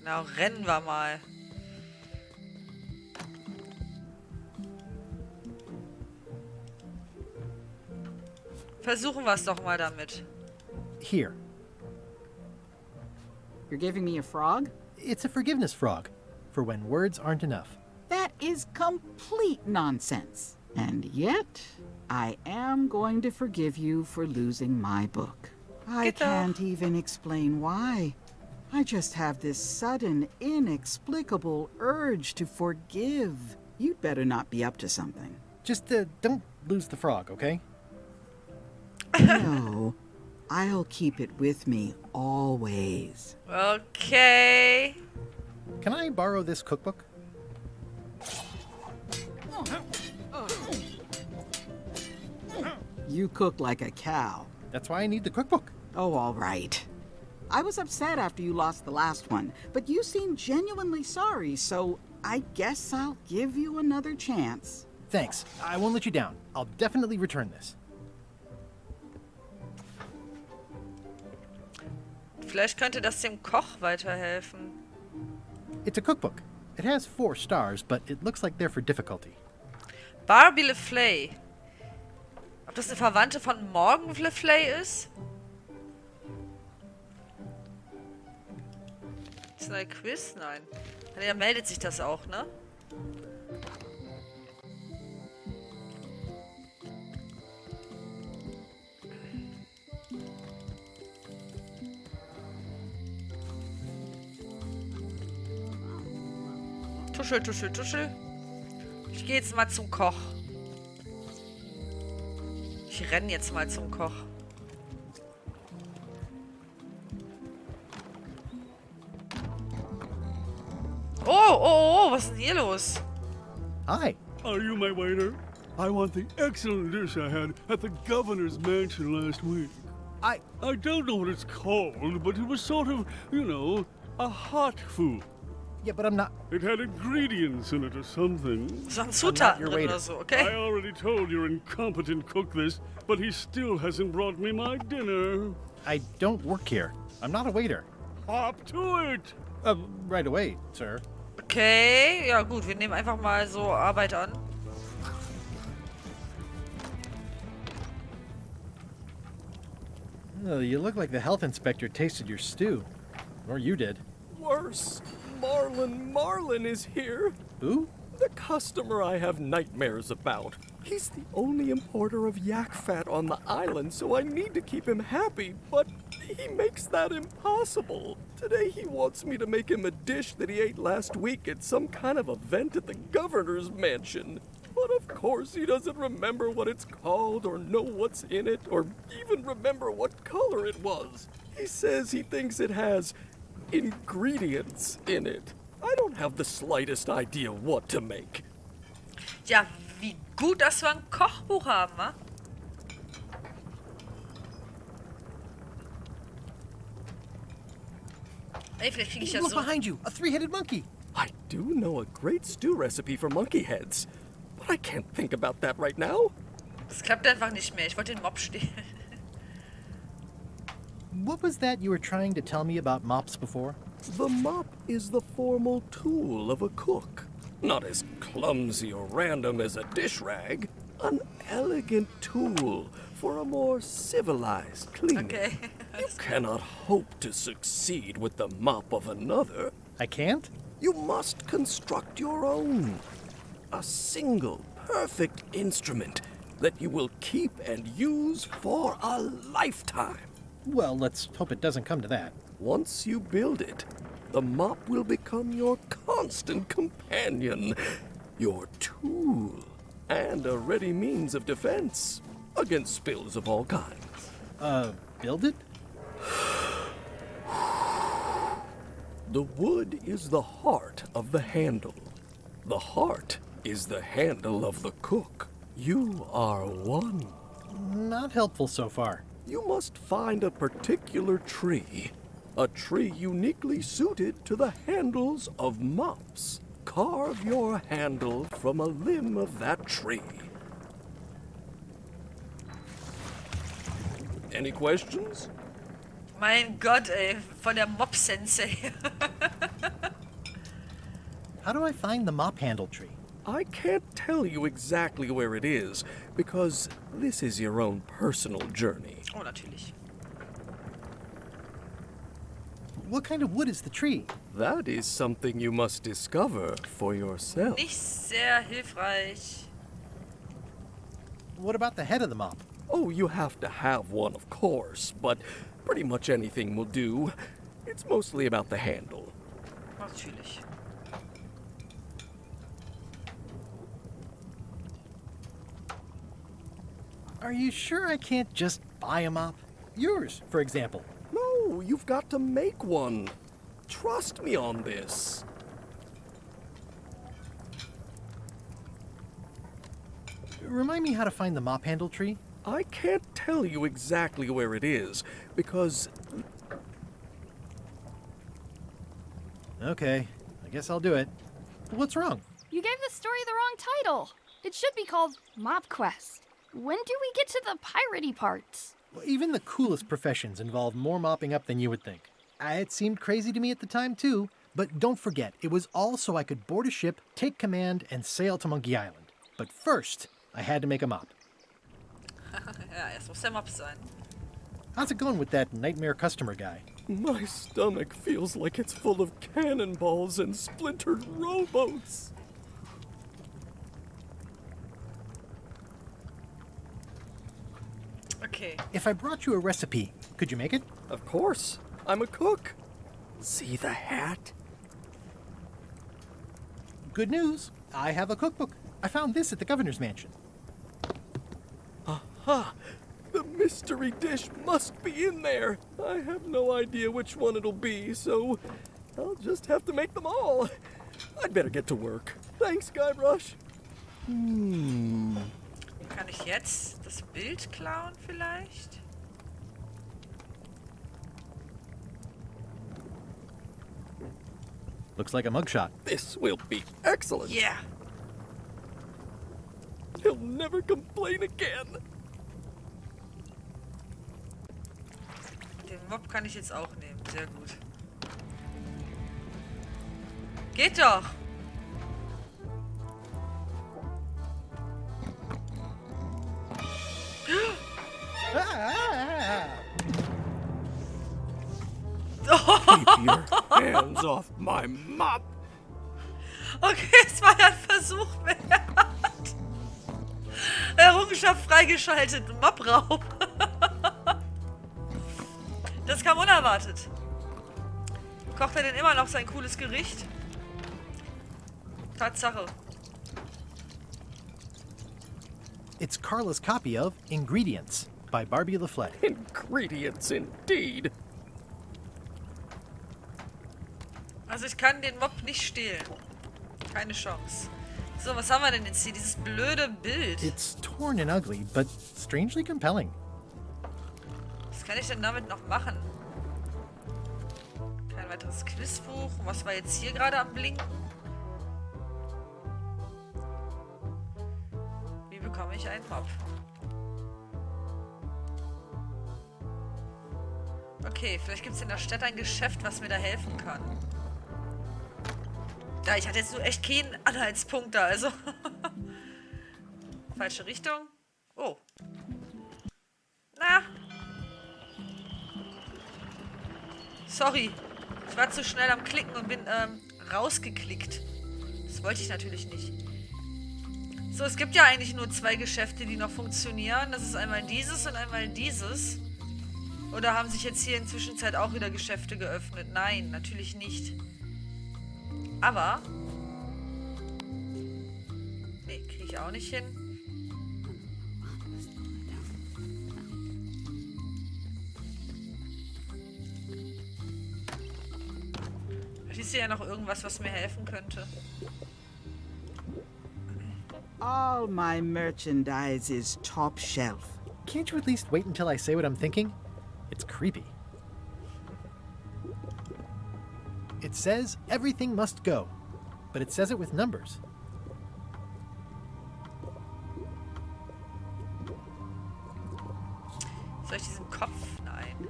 Genau, rennen wir mal. Versuchen wir es doch mal damit. Here. You're giving me a frog? It's a forgiveness frog, for when words aren't enough. That is complete nonsense. And yet, I am going to forgive you for losing my book. I can't even explain why. I just have this sudden, inexplicable urge to forgive. You'd better not be up to something. Just don't lose the frog, okay? No, I'll keep it with me always. Okay. Can I borrow this cookbook? You cook like a cow. That's why I need the cookbook. Oh, all right. I was upset after you lost the last one, but you seemed genuinely sorry, so I guess I'll give you another chance. Thanks. I won't let you down. I'll definitely return this. Vielleicht könnte das dem Koch weiterhelfen. It's a cookbook. It has 4 stars, but it looks like they're for difficulty. Barbie LeFlay. Ob das eine Verwandte von Morgan LeFlay ist? Ist ein Quiz? Nein. Ja, meldet sich das auch, ne? Tuschel, tuschel, tuschel. Ich gehe jetzt mal zum Koch. Ich renne jetzt mal zum Koch. Oh, was ist denn hier los? Hi. Are you my waiter? I want the excellent dish I had at the governor's mansion last week. I don't know what it's called, but it was sort of, you know, a hot food. Yeah, but I'm not... It had ingredients in it or something. So ein Zutaten drin oder so, okay? I already told your incompetent cook this, but he still hasn't brought me my dinner. I don't work here. I'm not a waiter. Hop to it! Right away, sir. Okay, ja gut, wir nehmen einfach mal so Arbeit an. Oh, you look like the health inspector tasted your stew. Or you did. Worse. Marlin is here. Who? The customer I have nightmares about. He's the only importer of yak fat on the island, so I need to keep him happy, but he makes that impossible. Today he wants me to make him a dish that he ate last week at some kind of event at the governor's mansion. But of course he doesn't remember what it's called or know what's in it or even remember what color it was. He says he thinks it has ingredients in it. I don't have the slightest idea what to make. Ja, wie gut, dass wir ein Kochbuch haben, wa? Ey, vielleicht kriege ich ja Look so... behind you, a three-headed monkey. I do know a great stew recipe for monkey heads, but I can't think about that right now. Das klappt einfach nicht mehr. Ich wollte den Mob stehlen. What was that you were trying to tell me about mops before? The mop is the formal tool of a cook. Not as clumsy or random as a dish rag. An elegant tool for a more civilized cleaning. Okay. You cannot hope to succeed with the mop of another. I can't? You must construct your own. A single, perfect instrument that you will keep and use for a lifetime. Well, let's hope it doesn't come to that. Once you build it, the mop will become your constant companion, your tool, and a ready means of defense against spills of all kinds. Build it? The wood is the heart of the handle. The heart is the handle of the cook. You are one. Not helpful so far. You must find a particular tree. A tree uniquely suited to the handles of mops. Carve your handle from a limb of that tree. Any questions? Mein Gott, ey, von der Mob-Sensei. How do I find the mop handle tree? I can't tell you exactly where it is, because this is your own personal journey. Oh, natürlich. What kind of wood is the tree? That is something you must discover for yourself. Nicht sehr hilfreich. What about the head of the mop? Oh, you have to have one, of course, but pretty much anything will do. It's mostly about the handle. Natürlich. Are you sure I can't just buy a mop? Yours, for example. No, you've got to make one. Trust me on this. Remind me how to find the mop handle tree? I can't tell you exactly where it is, because... Okay, I guess I'll do it. What's wrong? You gave the story the wrong title. It should be called Mop Quest. When do we get to the piratey parts? Well, even the coolest professions involve more mopping up than you would think. It seemed crazy to me at the time, too. But don't forget, it was all so I could board a ship, take command, and sail to Monkey Island. But first, I had to make a mop. Ja, es muss der Mob sein. How's it going with that nightmare customer guy? My stomach feels like it's full of cannonballs and splintered rowboats. Okay. If I brought you a recipe, could you make it? Of course. I'm a cook. See the hat? Good news. I have a cookbook. I found this at the governor's mansion. Aha! The mystery dish must be in there. I have no idea which one it'll be, so I'll just have to make them all. I'd better get to work. Thanks, Guybrush. Kann ich jetzt das Bild klauen vielleicht? Looks like a mugshot. This will be excellent. Yeah. He'll never complain again. Den Mob kann ich jetzt auch nehmen. Sehr gut. Geht doch. Keep your hands off my mop. Okay, es war ja ein Versuch wert. Errungenschaft freigeschaltet. Mobraub. Das kam unerwartet. Kocht er denn immer noch sein cooles Gericht? Tatsache. It's Carla's copy of Ingredients by Barbie LaFleur. Ingredients indeed. Also ich kann den Mob nicht stehlen. Keine Chance. So, was haben wir denn jetzt hier? Dieses blöde Bild. It's torn and ugly, but strangely compelling. Was kann ich denn damit noch machen? Kein weiteres Quizbuch. Was war jetzt hier gerade am Blinken? Wie bekomme ich einen Mob? Okay, vielleicht gibt es in der Stadt ein Geschäft, was mir da helfen kann. Ja, ich hatte jetzt nur echt keinen Anhaltspunkt da, also. Falsche Richtung. Oh. Na. Sorry. Ich war zu schnell am Klicken und bin rausgeklickt. Das wollte ich natürlich nicht. So, es gibt ja eigentlich nur zwei Geschäfte, die noch funktionieren. Das ist einmal dieses und einmal dieses. Oder haben sich jetzt hier in der Zwischenzeit auch wieder Geschäfte geöffnet? Nein, natürlich nicht. Aber... Nee, kriege ich auch nicht hin. wüsste ja noch irgendwas, was mir helfen könnte. All my merchandise is top shelf. Can't you at least wait until I say what I'm thinking? It's creepy. It says everything must go, but it says it with numbers. Soll ich diesen Kopf? Nein.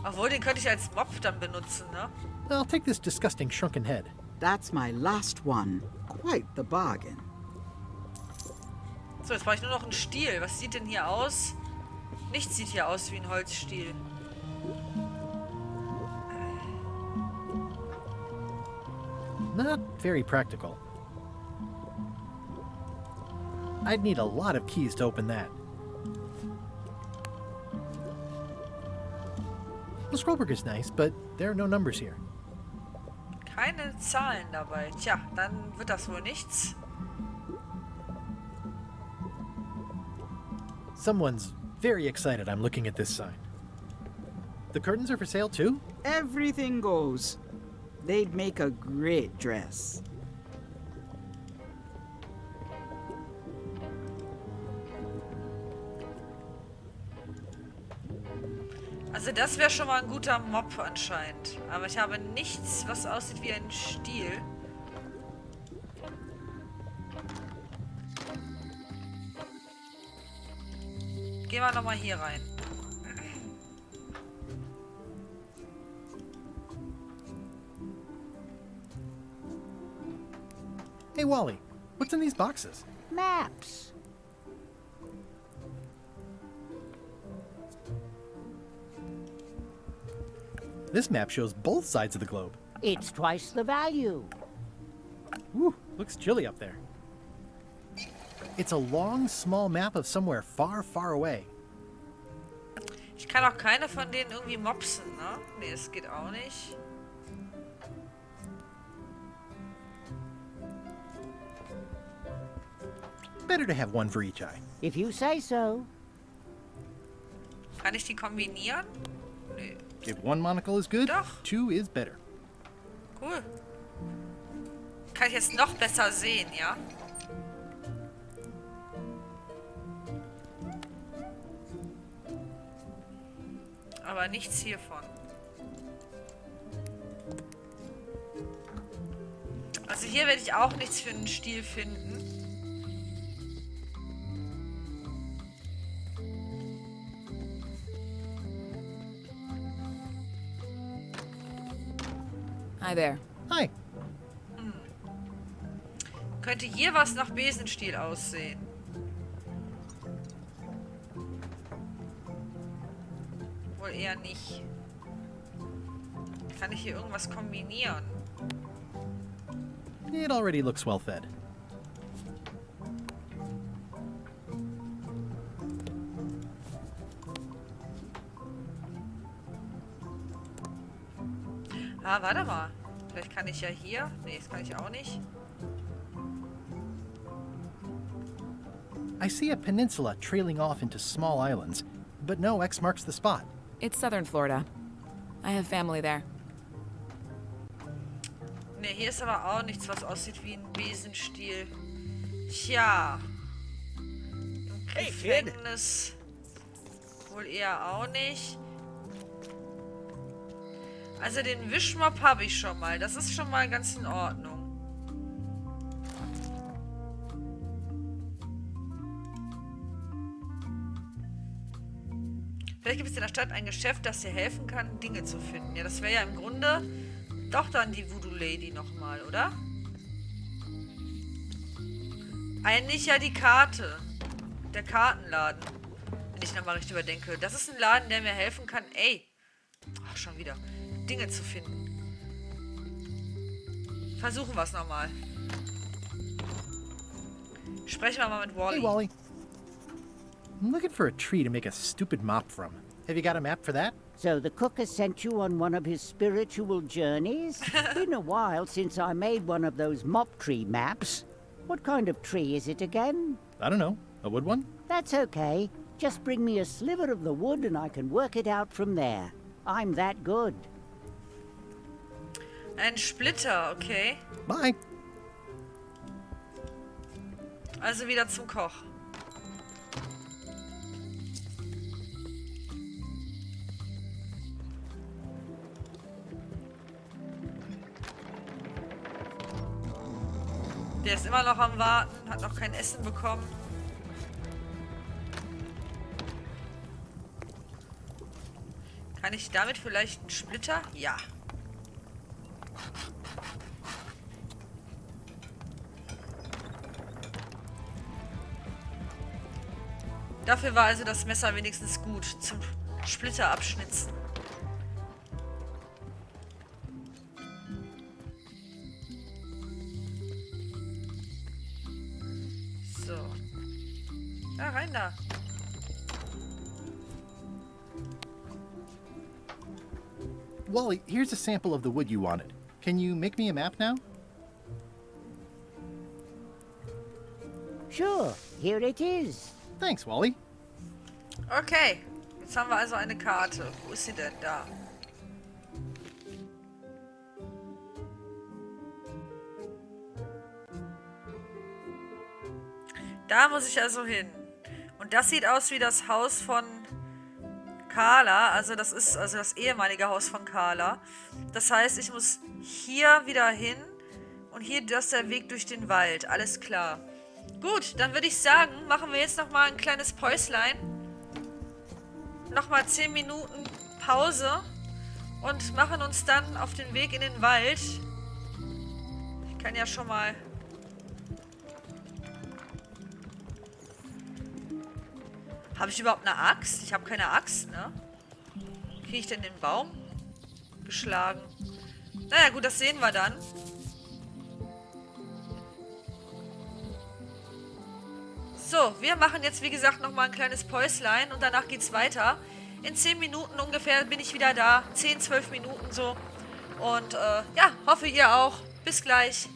Obwohl, den könnte ich als Mob dann benutzen, ne? I'll take this disgusting shrunken head. That's my last one. Quite the bargain. So, jetzt brauche ich nur noch einen Stiel. Was sieht denn hier aus? Nichts sieht hier aus wie ein Holzstiel. Not very practical. I'd need a lot of keys to open that. The scrollbook is nice, but there are no numbers here. Keine Zahlen dabei. Tja, dann wird das wohl nichts. Someone's very excited I'm looking at this sign. The curtains are for sale too? Everything goes. They'd make a great dress. Also das wäre schon mal ein guter Mob anscheinend. Aber ich habe nichts, was aussieht wie ein Stiel. Gehen wir nochmal hier rein. Hey Wally, what's in these boxes? Maps. This map shows both sides of the globe. It's twice the value. Ooh, looks chilly up there. It's a long, small map of somewhere far, far away. Ich kann auch keine von denen irgendwie mopsen, ne? Nee, das geht auch nicht. Better to have one for each eye. If you say so. Kann ich die kombinieren? Nee. If one monocle is good, Doch. two is better. Cool. Kann ich jetzt noch besser sehen, ja? Aber nichts hiervon. Also hier werde ich auch nichts für einen Stiel finden. Hi there. Hi. Könnte hier was nach Besenstiel aussehen? Wohl eher nicht. Kann ich hier irgendwas kombinieren? It already looks well fed. Ah, warte mal. Vielleicht kann ich ja hier... Nee, das kann ich auch nicht. I see a peninsula trailing off into small islands, but no X marks the spot. It's southern Florida. I have family there. Ne, hier ist aber auch nichts, was aussieht wie ein Besenstiel. Tja. Im Gefängnis wohl eher auch nicht. Also den Wischmopp habe ich schon mal. Das ist schon mal ganz in Ordnung. Vielleicht gibt es in der Stadt ein Geschäft, das dir helfen kann, Dinge zu finden. Ja, das wäre ja im Grunde doch dann die Voodoo-Lady nochmal, oder? Eigentlich ja die Karte. Der Kartenladen. Wenn ich nochmal richtig überdenke. Das ist ein Laden, der mir helfen kann, ey. Ach, schon wieder. Dinge zu finden. Versuchen wir es nochmal. Sprechen wir mal mit Wally. Hey Wally. I'm looking for a tree to make a stupid mop from. Have you got a map for that? So the cook has sent you on one of his spiritual journeys? Been a while since I made one of those mop tree maps. What kind of tree is it again? I don't know. A wood one? That's okay. Just bring me a sliver of the wood and I can work it out from there. I'm that good. Ein Splitter, okay. Bye. Also wieder zum Koch. Der ist immer noch am Warten, hat noch kein Essen bekommen. Kann ich damit vielleicht einen Splitter? Ja. Dafür war also das Messer wenigstens gut zum Splitter abschnitzen. So. Ja, rein da. Wally, here's a sample of the wood you wanted. Can you make me a map now? Sure, here it is. Thanks, Wally. Okay, jetzt haben wir also eine Karte. Wo ist sie denn? Da. Da muss ich also hin. Und das sieht aus wie das Haus von Carla. Also das ist also das ehemalige Haus von Carla. Das heißt, ich muss hier wieder hin. Und hier, das ist der Weg durch den Wald. Alles klar. Gut, dann würde ich sagen, machen wir jetzt nochmal ein kleines Päuslein. Nochmal 10 Minuten Pause. Und machen uns dann auf den Weg in den Wald. Ich kann ja schon mal... Habe ich überhaupt eine Axt? Ich habe keine Axt, ne? Kriege ich denn den Baum geschlagen? Naja, gut, das sehen wir dann. So, wir machen jetzt, wie gesagt, nochmal ein kleines Päuslein und danach geht's weiter. In 10 Minuten ungefähr bin ich wieder da. 10, 12 Minuten so. Und ja, hoffe ihr auch. Bis gleich.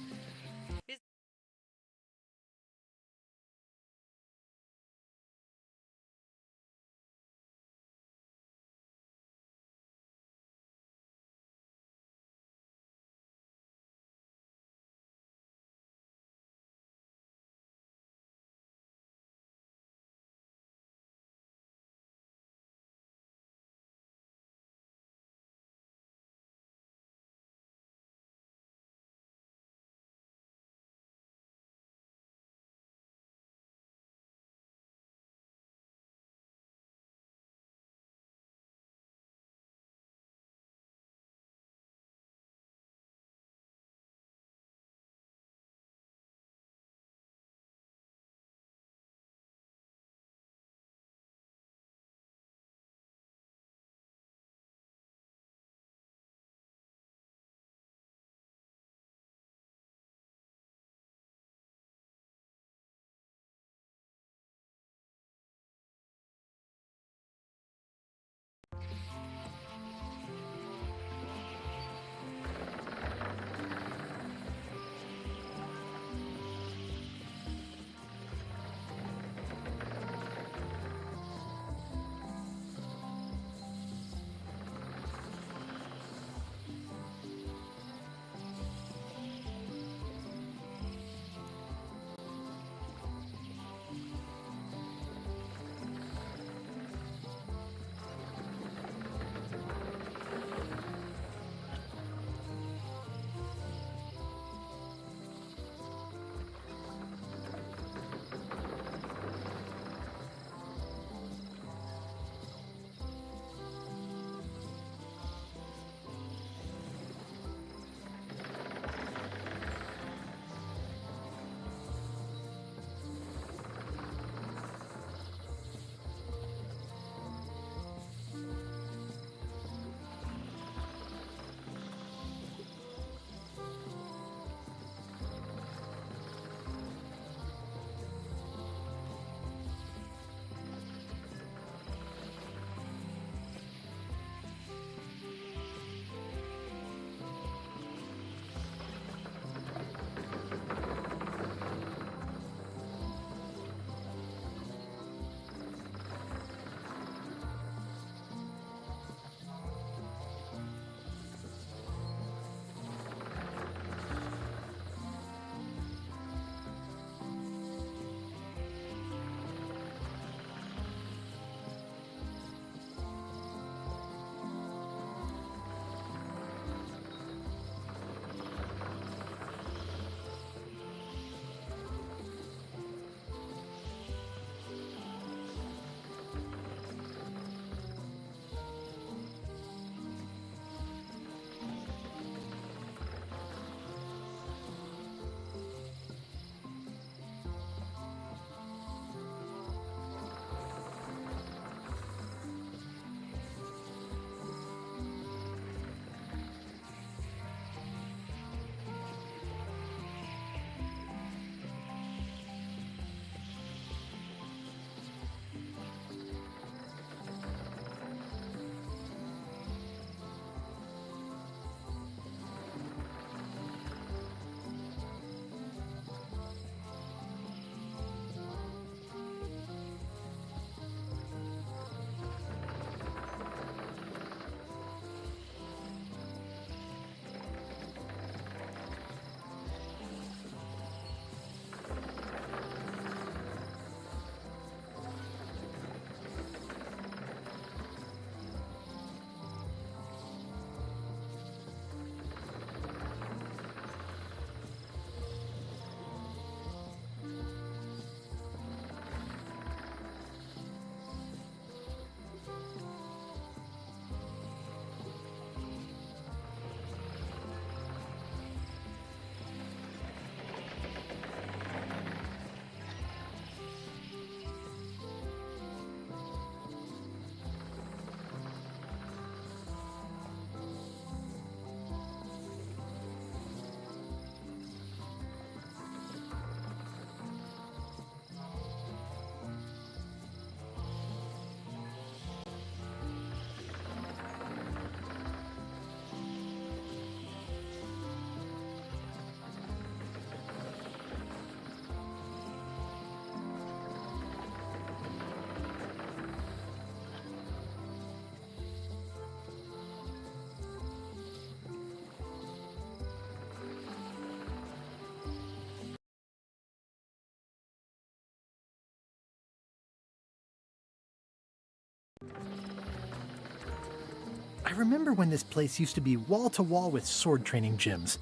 I remember when this place used to be wall-to-wall with sword training gyms.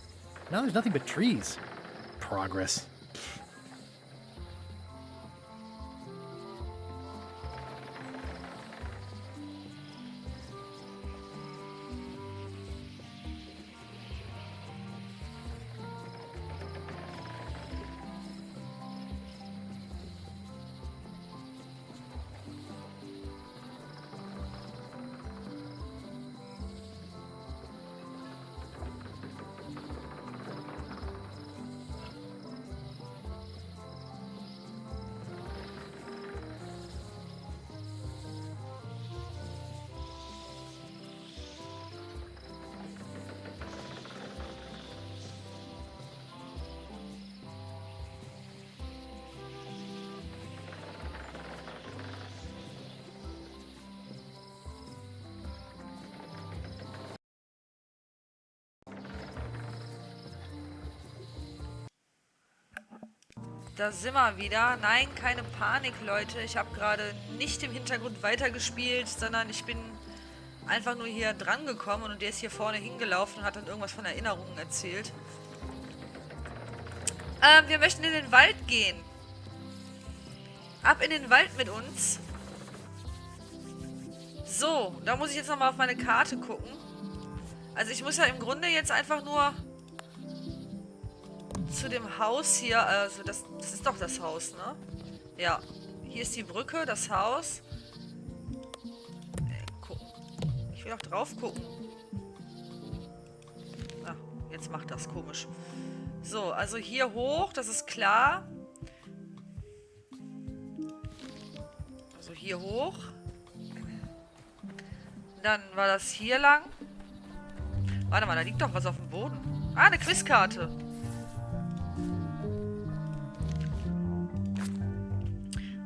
Now there's nothing but trees. Progress. Da sind wir wieder. Nein, keine Panik, Leute. Ich habe gerade nicht im Hintergrund weitergespielt, sondern ich bin einfach nur hier dran gekommen und der ist hier vorne hingelaufen und hat dann irgendwas von Erinnerungen erzählt. Wir möchten in den Wald gehen. Ab in den Wald mit uns. So, da muss ich jetzt nochmal auf meine Karte gucken. Also ich muss ja im Grunde jetzt einfach nur zu dem Haus hier, also das ist doch das Haus, ne? Ja, hier ist die Brücke, das Haus. Ich will auch drauf gucken. Ah, jetzt macht das komisch. So, also hier hoch, das ist klar. Also hier hoch. Dann war das hier lang. Warte mal, da liegt doch was auf dem Boden. Ah, eine Quizkarte.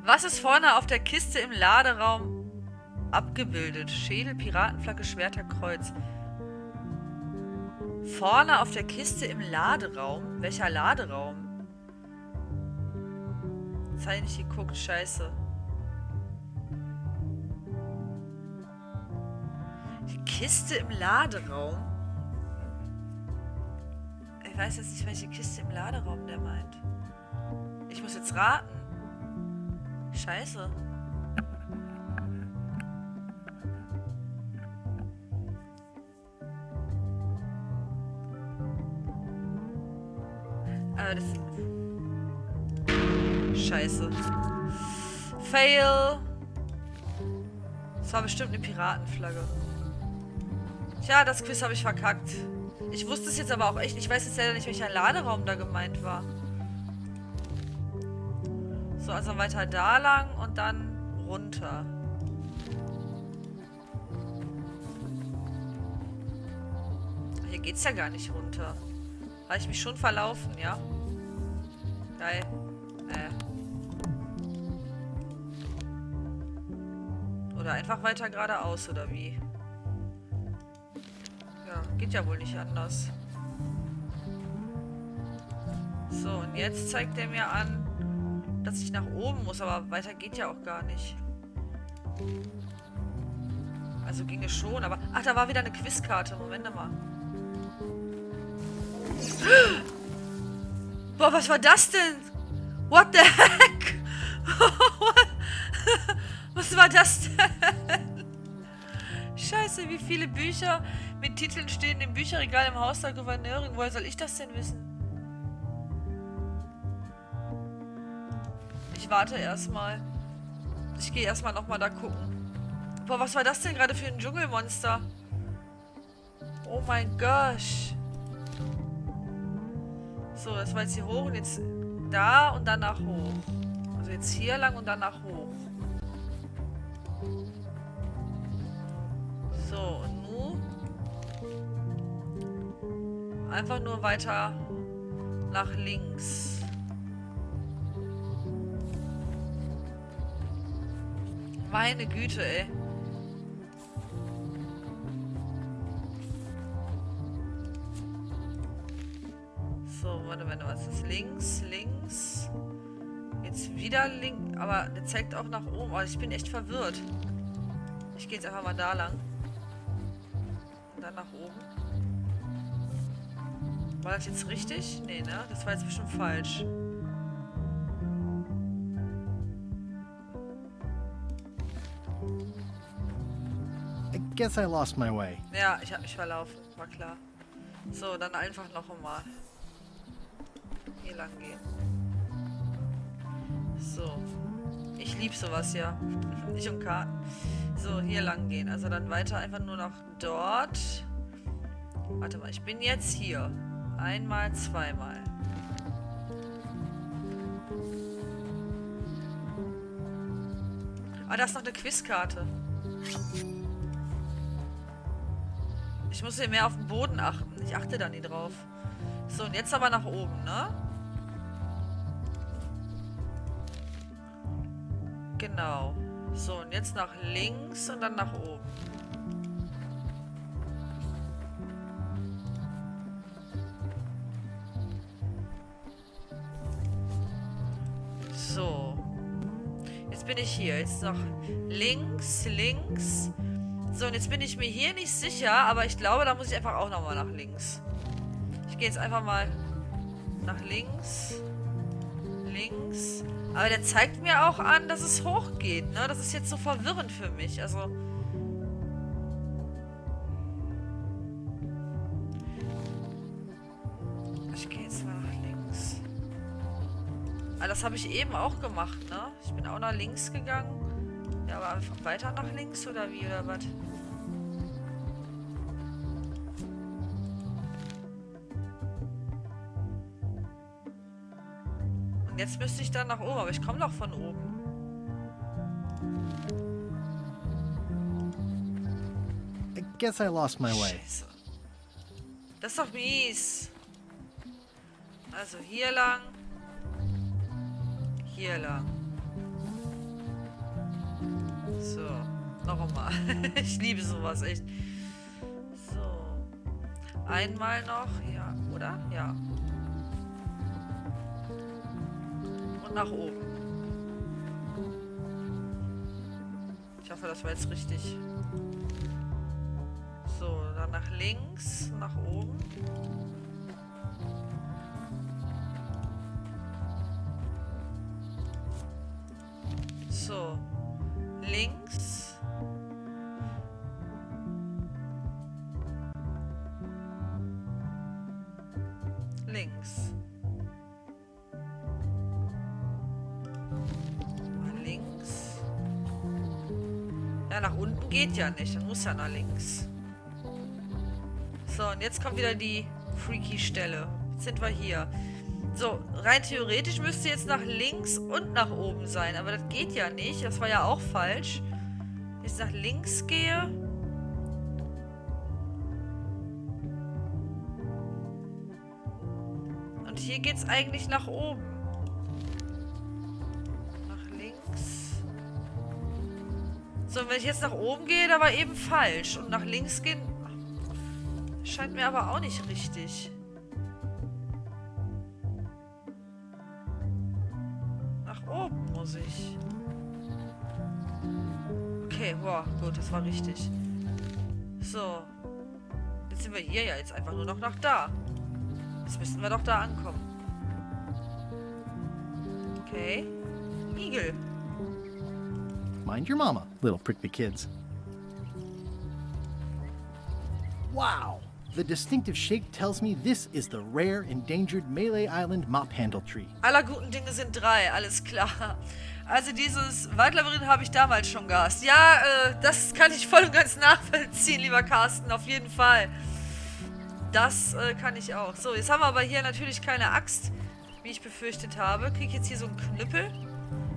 Was ist vorne auf der Kiste im Laderaum abgebildet? Schädel, Piratenflagge, Schwerter, Kreuz. Vorne auf der Kiste im Laderaum? Welcher Laderaum? Jetzt habe ich nicht geguckt, scheiße. Die Kiste im Laderaum? Ich weiß jetzt nicht, welche Kiste im Laderaum der meint. Ich muss jetzt raten. Scheiße. Scheiße. Fail. Das war bestimmt eine Piratenflagge. Tja, das Quiz habe ich verkackt. Ich wusste es jetzt aber auch echt. Ich weiß jetzt leider nicht, welcher Laderaum da gemeint war. So, also weiter da lang und dann runter. Hier geht's ja gar nicht runter. Habe ich mich schon verlaufen, ja? Geil. Oder einfach weiter geradeaus, oder wie? Ja, geht ja wohl nicht anders. So, und jetzt zeigt er mir an, dass ich nach oben muss, aber weiter geht ja auch gar nicht. Also ging es schon, aber... Ach, da war wieder eine Quizkarte. Moment mal. Boah, was war das denn? What the heck? Was war das denn? Scheiße, wie viele Bücher mit Titeln stehen im Bücherregal im Haus der Gouverneurin? Woher soll ich das denn wissen? Ich warte erstmal. Ich gehe erstmal nochmal da gucken. Boah, was war das denn gerade für ein Dschungelmonster? Oh mein Gosh. So, das war jetzt hier hoch und jetzt da und danach hoch. Also jetzt hier lang und danach hoch. So, und nun einfach nur weiter nach links. Meine Güte, ey. So, warte, was ist links? Links. Jetzt wieder links. Aber der zeigt auch nach oben. Oh, ich bin echt verwirrt. Ich gehe jetzt einfach mal da lang. Und dann nach oben. War das jetzt richtig? Nee, ne? Das war jetzt bestimmt falsch. I guess I lost my way. Ja, ich habe mich verlaufen. War klar. So, dann einfach noch einmal. Hier lang gehen. So. Ich liebe sowas ja. Nicht um Karten. So, hier lang gehen. Also dann weiter einfach nur noch dort. Warte mal, ich bin jetzt hier. Einmal, zweimal. Ah, da ist noch eine Quizkarte. Ich muss hier mehr auf den Boden achten. Ich achte da nie drauf. So, und jetzt aber nach oben, ne? Genau. So, und jetzt nach links und dann nach oben. So. Jetzt bin ich hier. Jetzt noch links, links. So, und jetzt bin ich mir hier nicht sicher, aber ich glaube, da muss ich einfach auch nochmal nach links. Ich gehe jetzt einfach mal nach links. Links. Aber der zeigt mir auch an, dass es hochgeht, ne? Das ist jetzt so verwirrend für mich. Also. Ich gehe jetzt mal nach links. Ah, das habe ich eben auch gemacht, ne? Ich bin auch nach links gegangen. Ja, aber einfach weiter nach links oder wie, oder was? Und jetzt müsste ich dann nach oben, aber ich komme doch von oben. I guess I lost my way. Scheiße. Das ist doch mies. Also hier lang. Hier lang. So, noch einmal. Ich liebe sowas, echt. So. Einmal noch, ja, oder? Ja. Und nach oben. Ich hoffe, das war jetzt richtig. So, dann nach links, nach oben. So. Links. Links. Mal links. Ja, nach unten geht ja nicht. Dann muss ja nach links. So, und jetzt kommt wieder die freaky Stelle. Jetzt sind wir hier. So, rein theoretisch müsste jetzt nach links und nach oben sein. Aber das geht ja nicht. Das war ja auch falsch. Wenn ich nach links gehe. Und hier geht es eigentlich nach oben. Nach links. So, und wenn ich jetzt nach oben gehe, da war eben falsch. Und nach links gehen... Scheint mir aber auch nicht richtig. Oben muss ich. Okay, wow, gut, das war richtig. So. Jetzt sind wir hier ja jetzt einfach nur noch nach da. Jetzt müssten wir doch da ankommen. Okay. Igel. Mind your mama, little prickly kids. Wow! The distinctive shake tells me this is the rare, endangered Melee Island mop handle tree. Aller guten Dinge sind drei, alles klar. Also dieses Waldlabyrinth habe ich damals schon gehasst. Ja, das kann ich voll und ganz nachvollziehen, lieber Carsten, auf jeden Fall. Das kann ich auch. So, jetzt haben wir aber hier natürlich keine Axt, wie ich befürchtet habe. Kriege ich jetzt hier so einen Knüppel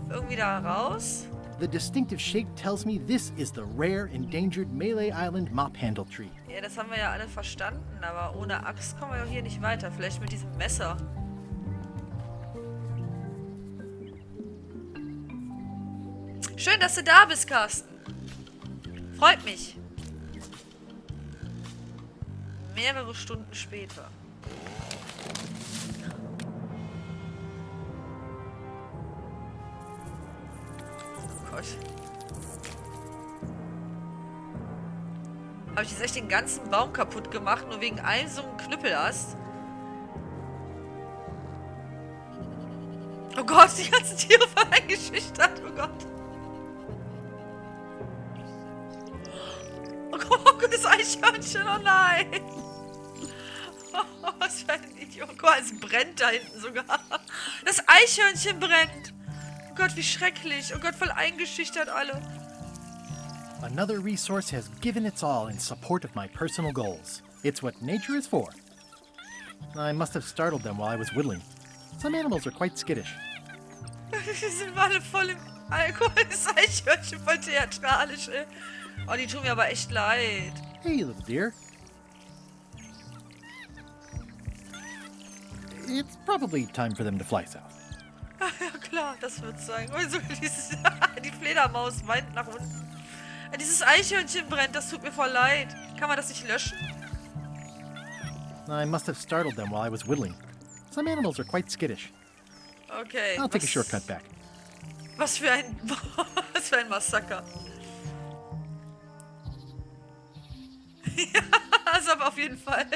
irgendwie da raus? The distinctive shake tells me this is the rare, endangered Melee Island mop handle tree. Ja, das haben wir ja alle verstanden, aber ohne Axt kommen wir ja hier nicht weiter. Vielleicht mit diesem Messer. Schön, dass du da bist, Carsten. Freut mich. Mehrere Stunden später. Oh Gott. Habe ich jetzt echt den ganzen Baum kaputt gemacht, nur wegen einem so einem Knüppelast? Oh Gott, die ganzen Tiere voll eingeschüchtert. Oh Gott. Oh Gott, das Eichhörnchen. Oh nein. Oh, was für ein Idiot. Guck mal, es brennt da hinten sogar. Das Eichhörnchen brennt. Oh Gott, wie schrecklich. Oh Gott, voll eingeschüchtert alle. Another resource has given its all in support of my personal goals. It's what nature is for. I must have startled them while I was whittling. Some animals are quite skittish. Die sind alle voll im Alkohol. Das Eichhörnchen voll theatralisch, ey. Oh, die tun mir aber echt leid. Hey, little dear. It's probably time for them to fly south. Ja klar, das wird sein. Oh, so die Fledermaus weint nach unten. Dieses Eichhörnchen brennt, das tut mir voll leid. Kann man das nicht löschen? I must have startled them while I was whittling. Some animals are quite skittish. Okay. I'll take a shortcut back. Was für ein Massaker. Ja, also aber auf jeden Fall.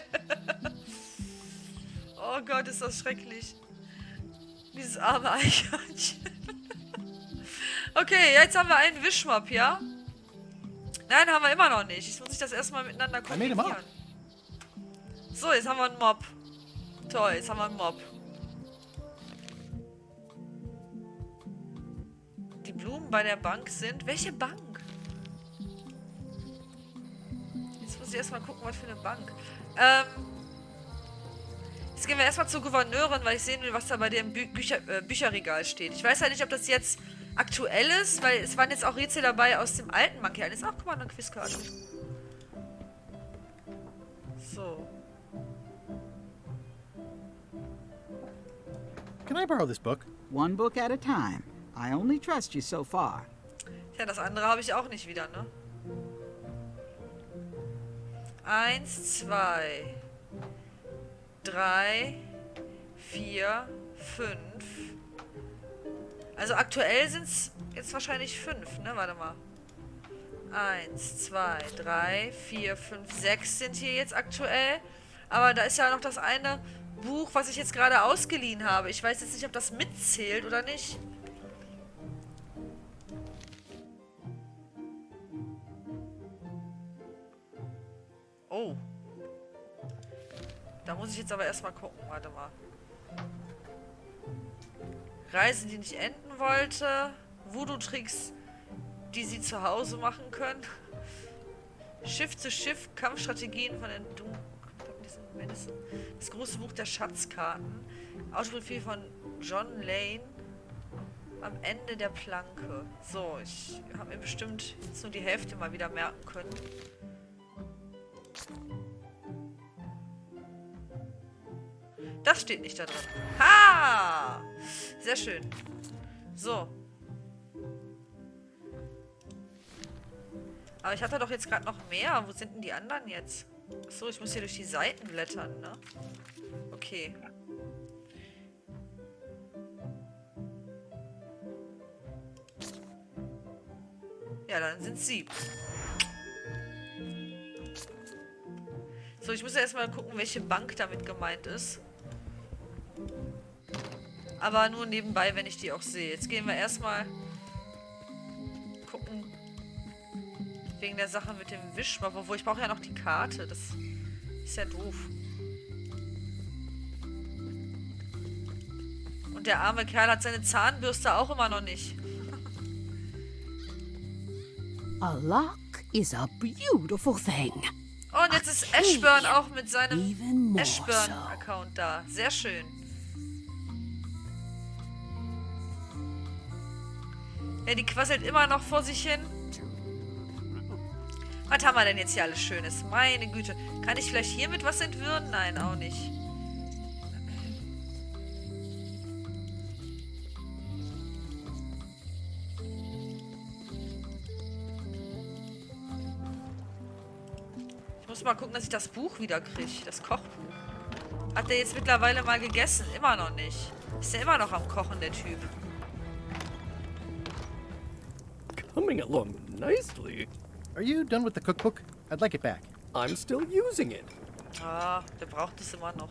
Oh Gott, ist das schrecklich. Dieses arme Eichhörnchen. Okay, jetzt haben wir einen Wischmopp, ja? Nein, haben wir immer noch nicht. Jetzt muss ich das erstmal miteinander kombinieren. So, jetzt haben wir einen Mob. Toll, jetzt haben wir einen Mob. Die Blumen bei der Bank sind... Welche Bank? Jetzt muss ich erstmal gucken, was für eine Bank. Jetzt gehen wir erstmal zur Gouverneurin, weil ich sehen will, was da bei dem Bücherregal steht. Ich weiß halt nicht, ob das jetzt aktuell ist, weil es waren jetzt auch Rätsel dabei aus dem alten Monkey Island. Ach, guck mal, eine Quizkarte. So. Can I borrow this book? One book at a time. I only trust you so far. Ja, das andere habe ich auch nicht wieder, ne? 1, 2, 3, 4, 5. Also aktuell sind es jetzt wahrscheinlich 5, ne? Warte mal. 1, 2, 3, 4, 5, 6 sind hier jetzt aktuell. Aber da ist ja noch das eine Buch, was ich jetzt gerade ausgeliehen habe. Ich weiß jetzt nicht, ob das mitzählt oder nicht. Oh. Da muss ich jetzt aber erstmal gucken. Warte mal. Reise, die nicht enden wollte. Voodoo-Tricks, die sie zu Hause machen können. Schiff zu Schiff, Kampfstrategien von den das große Buch der Schatzkarten. Autobiografie von John Lane. Am Ende der Planke. So, ich habe mir bestimmt jetzt nur die Hälfte mal wieder merken können. Das steht nicht da drin. Ha! Sehr schön. So. Aber ich hatte doch jetzt gerade noch mehr. Wo sind denn die anderen jetzt? Achso, ich muss hier durch die Seiten blättern, ne? Okay. Ja, dann sind 7. So, ich muss ja erstmal gucken, welche Bank damit gemeint ist. Aber nur nebenbei, wenn ich die auch sehe. Jetzt gehen wir erstmal gucken. Wegen der Sache mit dem Wischmopp. Obwohl, ich brauche ja noch die Karte. Das ist ja doof. Und der arme Kerl hat seine Zahnbürste auch immer noch nicht. A lock is a beautiful thing. Oh, und jetzt ist Ashburn auch mit seinem Ashburn-Account da. Sehr schön. Ja, die quasselt immer noch vor sich hin. Was haben wir denn jetzt hier alles Schönes? Meine Güte. Kann ich vielleicht hiermit was entwirren? Nein, auch nicht. Ich muss mal gucken, dass ich das Buch wieder kriege. Das Kochbuch. Hat der jetzt mittlerweile mal gegessen? Immer noch nicht. Ist der immer noch am Kochen, der Typ? Coming along nicely. Are you done with the cookbook? I'd like it back. I'm still using it. Ah, der braucht es immer noch.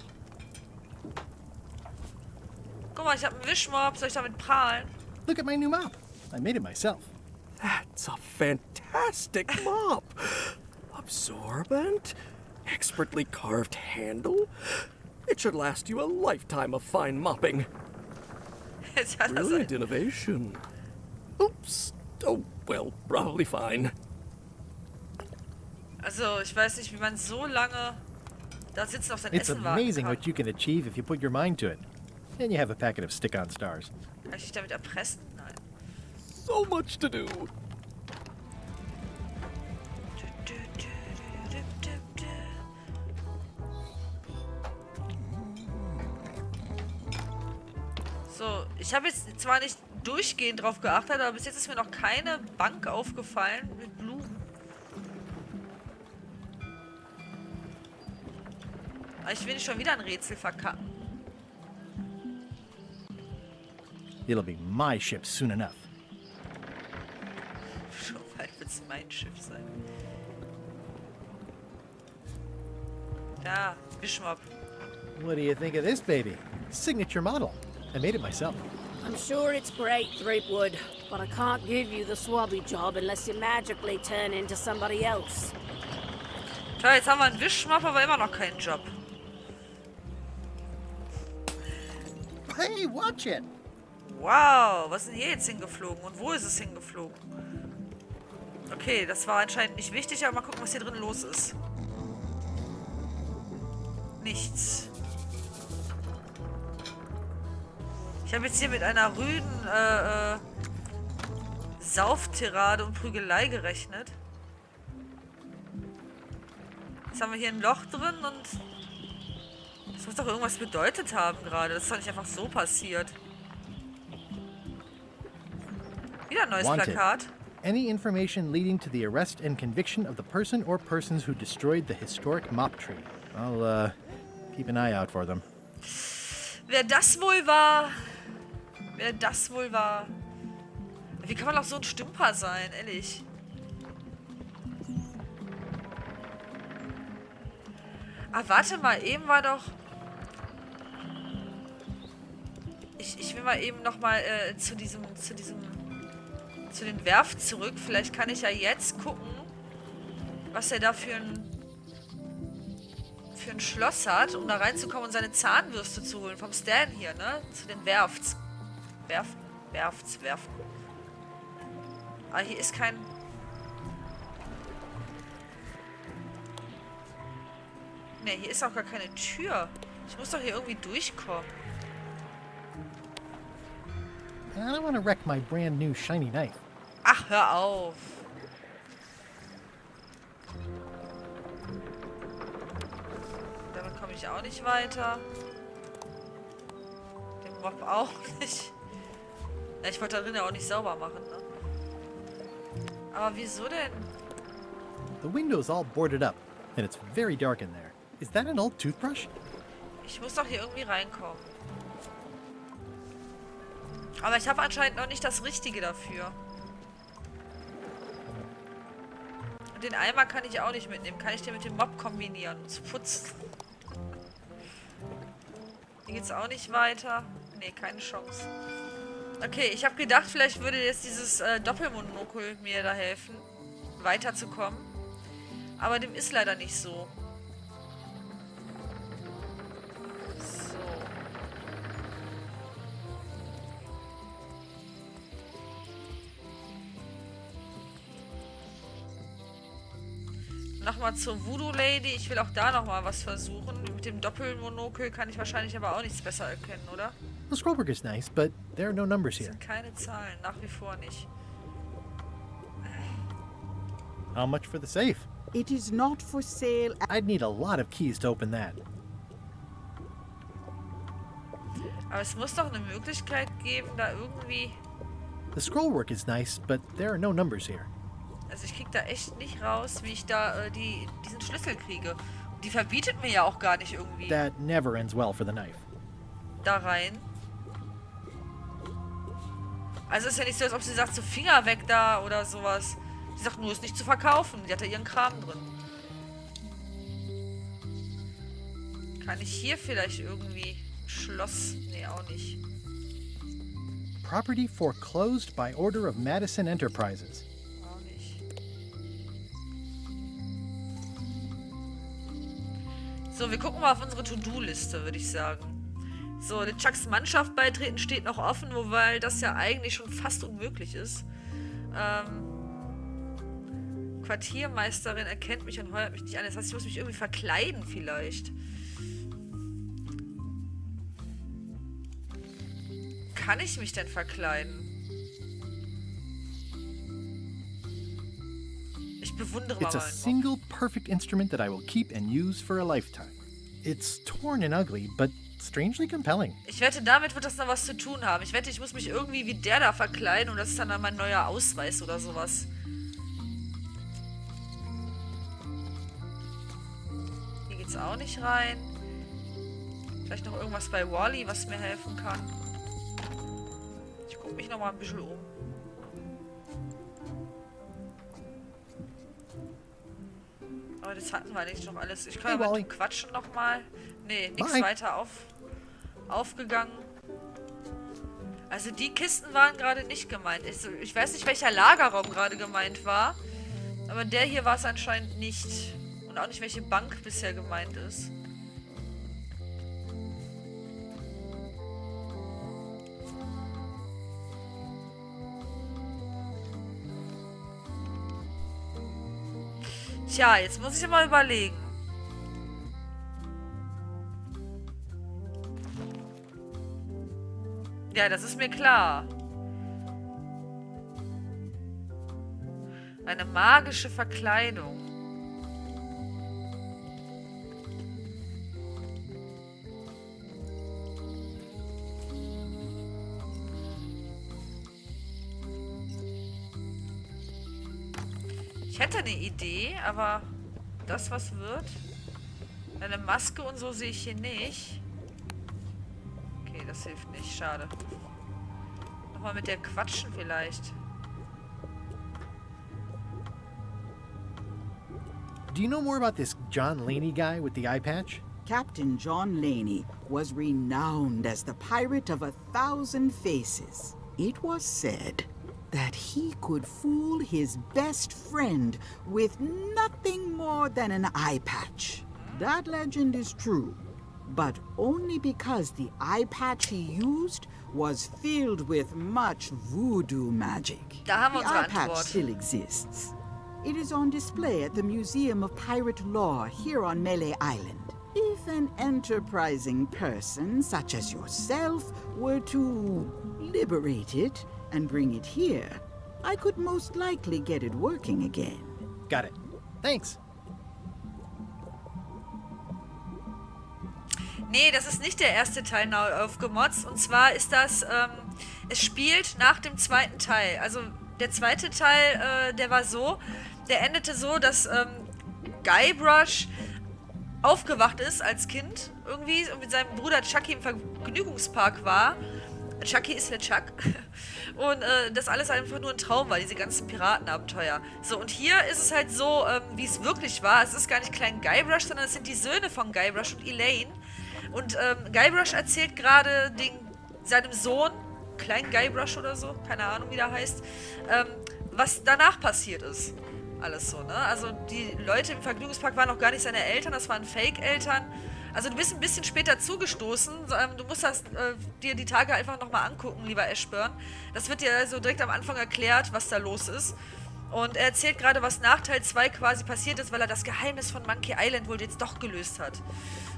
Guck mal, ich habe einen Wischmopp. Soll ich damit prahlen? Look at my new mop. I made it myself. That's a fantastic mop. Absorbent, expertly carved handle. It should last you a lifetime of fine mopping. Brilliant innovation. Oops. Oh, well, probably fine. Also, ich weiß nicht, wie man so lange da sitzen auf sein It's Essen warten amazing kann. what you can achieve if you put your mind to it. And you have a packet of stick-on stars. Kann ich dich damit erpressen? Nein. So much to do. So, ich habe jetzt zwar nicht durchgehend drauf geachtet, aber bis jetzt ist mir noch keine Bank aufgefallen mit Blumen. Aber ich will nicht schon wieder ein Rätsel verkacken. It'll be my ship soon enough. Schon bald wird es mein Schiff sein. Da, Wischmopp. What do you think of this baby? Signature model. I made it myself. I'm sure it's great, Threepwood, but I can't give you the swabby job unless you magically turn into somebody else. Tja, jetzt haben wir einen Wischmopp, aber immer noch keinen Job. Hey, watch it! Wow, was ist denn hier jetzt hingeflogen? Und wo ist es hingeflogen? Okay, das war anscheinend nicht wichtig, aber mal gucken, was hier drin los ist. Nichts. Ich habe jetzt hier mit einer rüden Sauftirade und Prügelei gerechnet. Jetzt haben wir hier ein Loch drin und das muss doch irgendwas bedeutet haben gerade. Das ist doch nicht einfach so passiert. Wieder ein neues Wanted. Plakat. Any information leading to the arrest and conviction of the person or persons who destroyed the historic mop tree. I'll, keep an eye out for them. Wer das wohl war? Wer das wohl war? Wie kann man auch so ein Stümper sein, ehrlich? Ah, warte mal, eben war doch... Ich will mal eben nochmal zu den Werft zurück. Vielleicht kann ich ja jetzt gucken, was er da für ein Schloss hat, um da reinzukommen und seine Zahnbürste zu holen. Vom Stan hier, ne? Zu den Werften. Ah, hier ist kein... Ne, hier ist auch gar keine Tür. Ich muss doch hier irgendwie durchkommen. I don't want to wreck my brand new shiny knife. Ach, hör auf. Damit komme ich auch nicht weiter. Den Mob auch nicht. Ja, ich wollte da drin ja auch nicht sauber machen, ne? Aber wieso denn? The window's all boarded up, and it's very dark in there. Is that an old toothbrush? Ich muss doch hier irgendwie reinkommen. Aber ich habe anscheinend noch nicht das Richtige dafür. Und den Eimer kann ich auch nicht mitnehmen. Kann ich den mit dem Mob kombinieren, um zu putzen? Hier geht's auch nicht weiter. Nee, keine Chance. Okay, ich habe gedacht, vielleicht würde jetzt dieses Doppelmonokel mir da helfen, weiterzukommen. Aber dem ist leider nicht so. Nochmal zur Voodoo-Lady. Ich will auch da nochmal was versuchen. Mit dem Doppelmonokel kann ich wahrscheinlich aber auch nichts besser erkennen, oder? The scrollwork is nice, but there are no numbers Das here. sind keine Zahlen, nach wie vor nicht. How much for the safe? It is not for sale. I'd need a lot of keys to open that. Aber es muss doch eine Möglichkeit geben, da irgendwie... The scrollwork is nice, but there are no numbers here. Also ich krieg da echt nicht raus, wie ich da diesen Schlüssel kriege. Und die verbietet mir ja auch gar nicht irgendwie That never ends well for the knife. da rein. Also ist ja nicht so, als ob sie sagt, so Finger weg da oder sowas. Sie sagt nur, ist nicht zu verkaufen. Die hat da ihren Kram drin. Kann ich hier vielleicht irgendwie Schloss? Nee, auch nicht. Property foreclosed by order of Madison Enterprises. Auch nicht. So, wir gucken mal auf unsere To-Do-Liste, würde ich sagen. So, LeChucks Mannschaft beitreten steht noch offen, wobei das ja eigentlich schon fast unmöglich ist. Quartiermeisterin erkennt mich und heuert mich nicht an. Das heißt, ich muss mich irgendwie verkleiden vielleicht. Kann ich mich denn verkleiden? Ich bewundere It's mal a single perfect instrument that I will keep and use for a lifetime. It's torn and ugly, but strangely compelling. Ich wette, damit wird das noch was zu tun haben. Ich wette, ich muss mich irgendwie wie der da verkleiden und das ist dann mein neuer Ausweis oder sowas. Hier geht's auch nicht rein. Vielleicht noch irgendwas bei Wall-E, was mir helfen kann. Ich gucke mich noch mal ein bisschen um. Aber das hatten wir nicht noch alles. Ich kann ja mit dem Quatschen noch mal. Nee, nichts weiter aufgegangen. Also die Kisten waren gerade nicht gemeint. Ich weiß nicht, welcher Lagerraum gerade gemeint war. Aber der hier war es anscheinend nicht. Und auch nicht, welche Bank bisher gemeint ist. Tja, jetzt muss ich mal überlegen. Ja, das ist mir klar. Eine magische Verkleidung. Ich hätte eine Idee, aber das was wird? Eine Maske und so sehe ich hier nicht. Okay, das hilft nicht. Schade. Nochmal mit der quatschen vielleicht. Do you know more about this John Laney guy with the eye patch? Captain John Laney was renowned as the pirate of 1,000 faces. It was said that he could fool his best friend with nothing more than an eye patch. That legend is true, but only because the eye patch he used was filled with much voodoo magic. Da haben wir the unsere eye patch Antwort. still exists. It is on display at the Museum of Pirate Lore here on Melee Island. If an enterprising person such as yourself were to liberate it and bring it here, I could most likely get it working again. Got it. Thanks. Nee, das ist nicht der erste Teil neu aufgemotzt. Und zwar ist das, es spielt nach dem zweiten Teil. Also der zweite Teil, der war so, der endete so, dass Guybrush aufgewacht ist als Kind irgendwie und mit seinem Bruder Chucky im Vergnügungspark war. Chucky ist der Chuck. Und das alles einfach nur ein Traum war, diese ganzen Piratenabenteuer. So, und hier ist es halt so, wie es wirklich war. Es ist gar nicht Klein Guybrush, sondern es sind die Söhne von Guybrush und Elaine. Und Guybrush erzählt gerade seinem Sohn, Klein Guybrush oder so, keine Ahnung, wie der heißt, was danach passiert ist. Alles so, ne? Also die Leute im Vergnügungspark waren noch gar nicht seine Eltern, das waren Fake-Eltern. Also du bist ein bisschen später zugestoßen. Du musst dir die Tage einfach nochmal angucken, lieber Ashburn. Das wird dir also direkt am Anfang erklärt, was da los ist. Und er erzählt gerade, was nach Teil 2 quasi passiert ist, weil er das Geheimnis von Monkey Island wohl jetzt doch gelöst hat.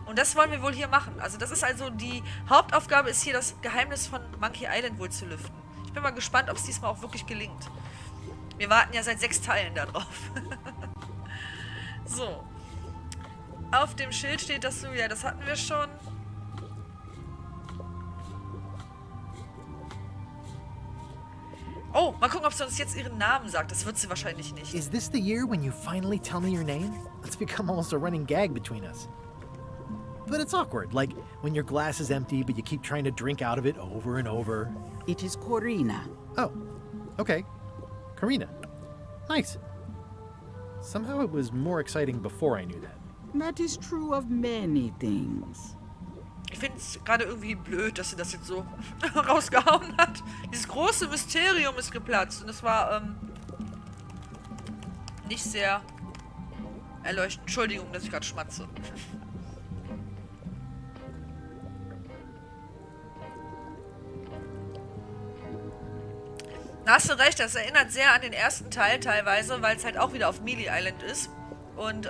Und das wollen wir wohl hier machen. Also das ist also die Hauptaufgabe ist hier, das Geheimnis von Monkey Island wohl zu lüften. Ich bin mal gespannt, ob es diesmal auch wirklich gelingt. Wir warten ja seit 6 Teilen da drauf. So. Auf dem Schild steht das so, ja, das hatten wir schon. Oh, mal gucken, ob sie uns jetzt ihren Namen sagt. Das wird sie wahrscheinlich nicht. Is this the year when you finally tell me your name? It's become almost a running gag between us. But it's awkward, like when your glass is empty but you keep trying to drink out of it over and over. It is Corina. Oh, okay. Karina. Nice. Somehow it was more exciting before I knew that. That is true of many things. Ich finde es gerade irgendwie blöd, dass sie das jetzt so rausgehauen hat. Dieses große Mysterium ist geplatzt. Und es war nicht sehr erleuchtend. Entschuldigung, dass ich gerade schmatze. Da hast du recht, das erinnert sehr an den ersten Teil teilweise, weil es halt auch wieder auf Melee Island ist. Und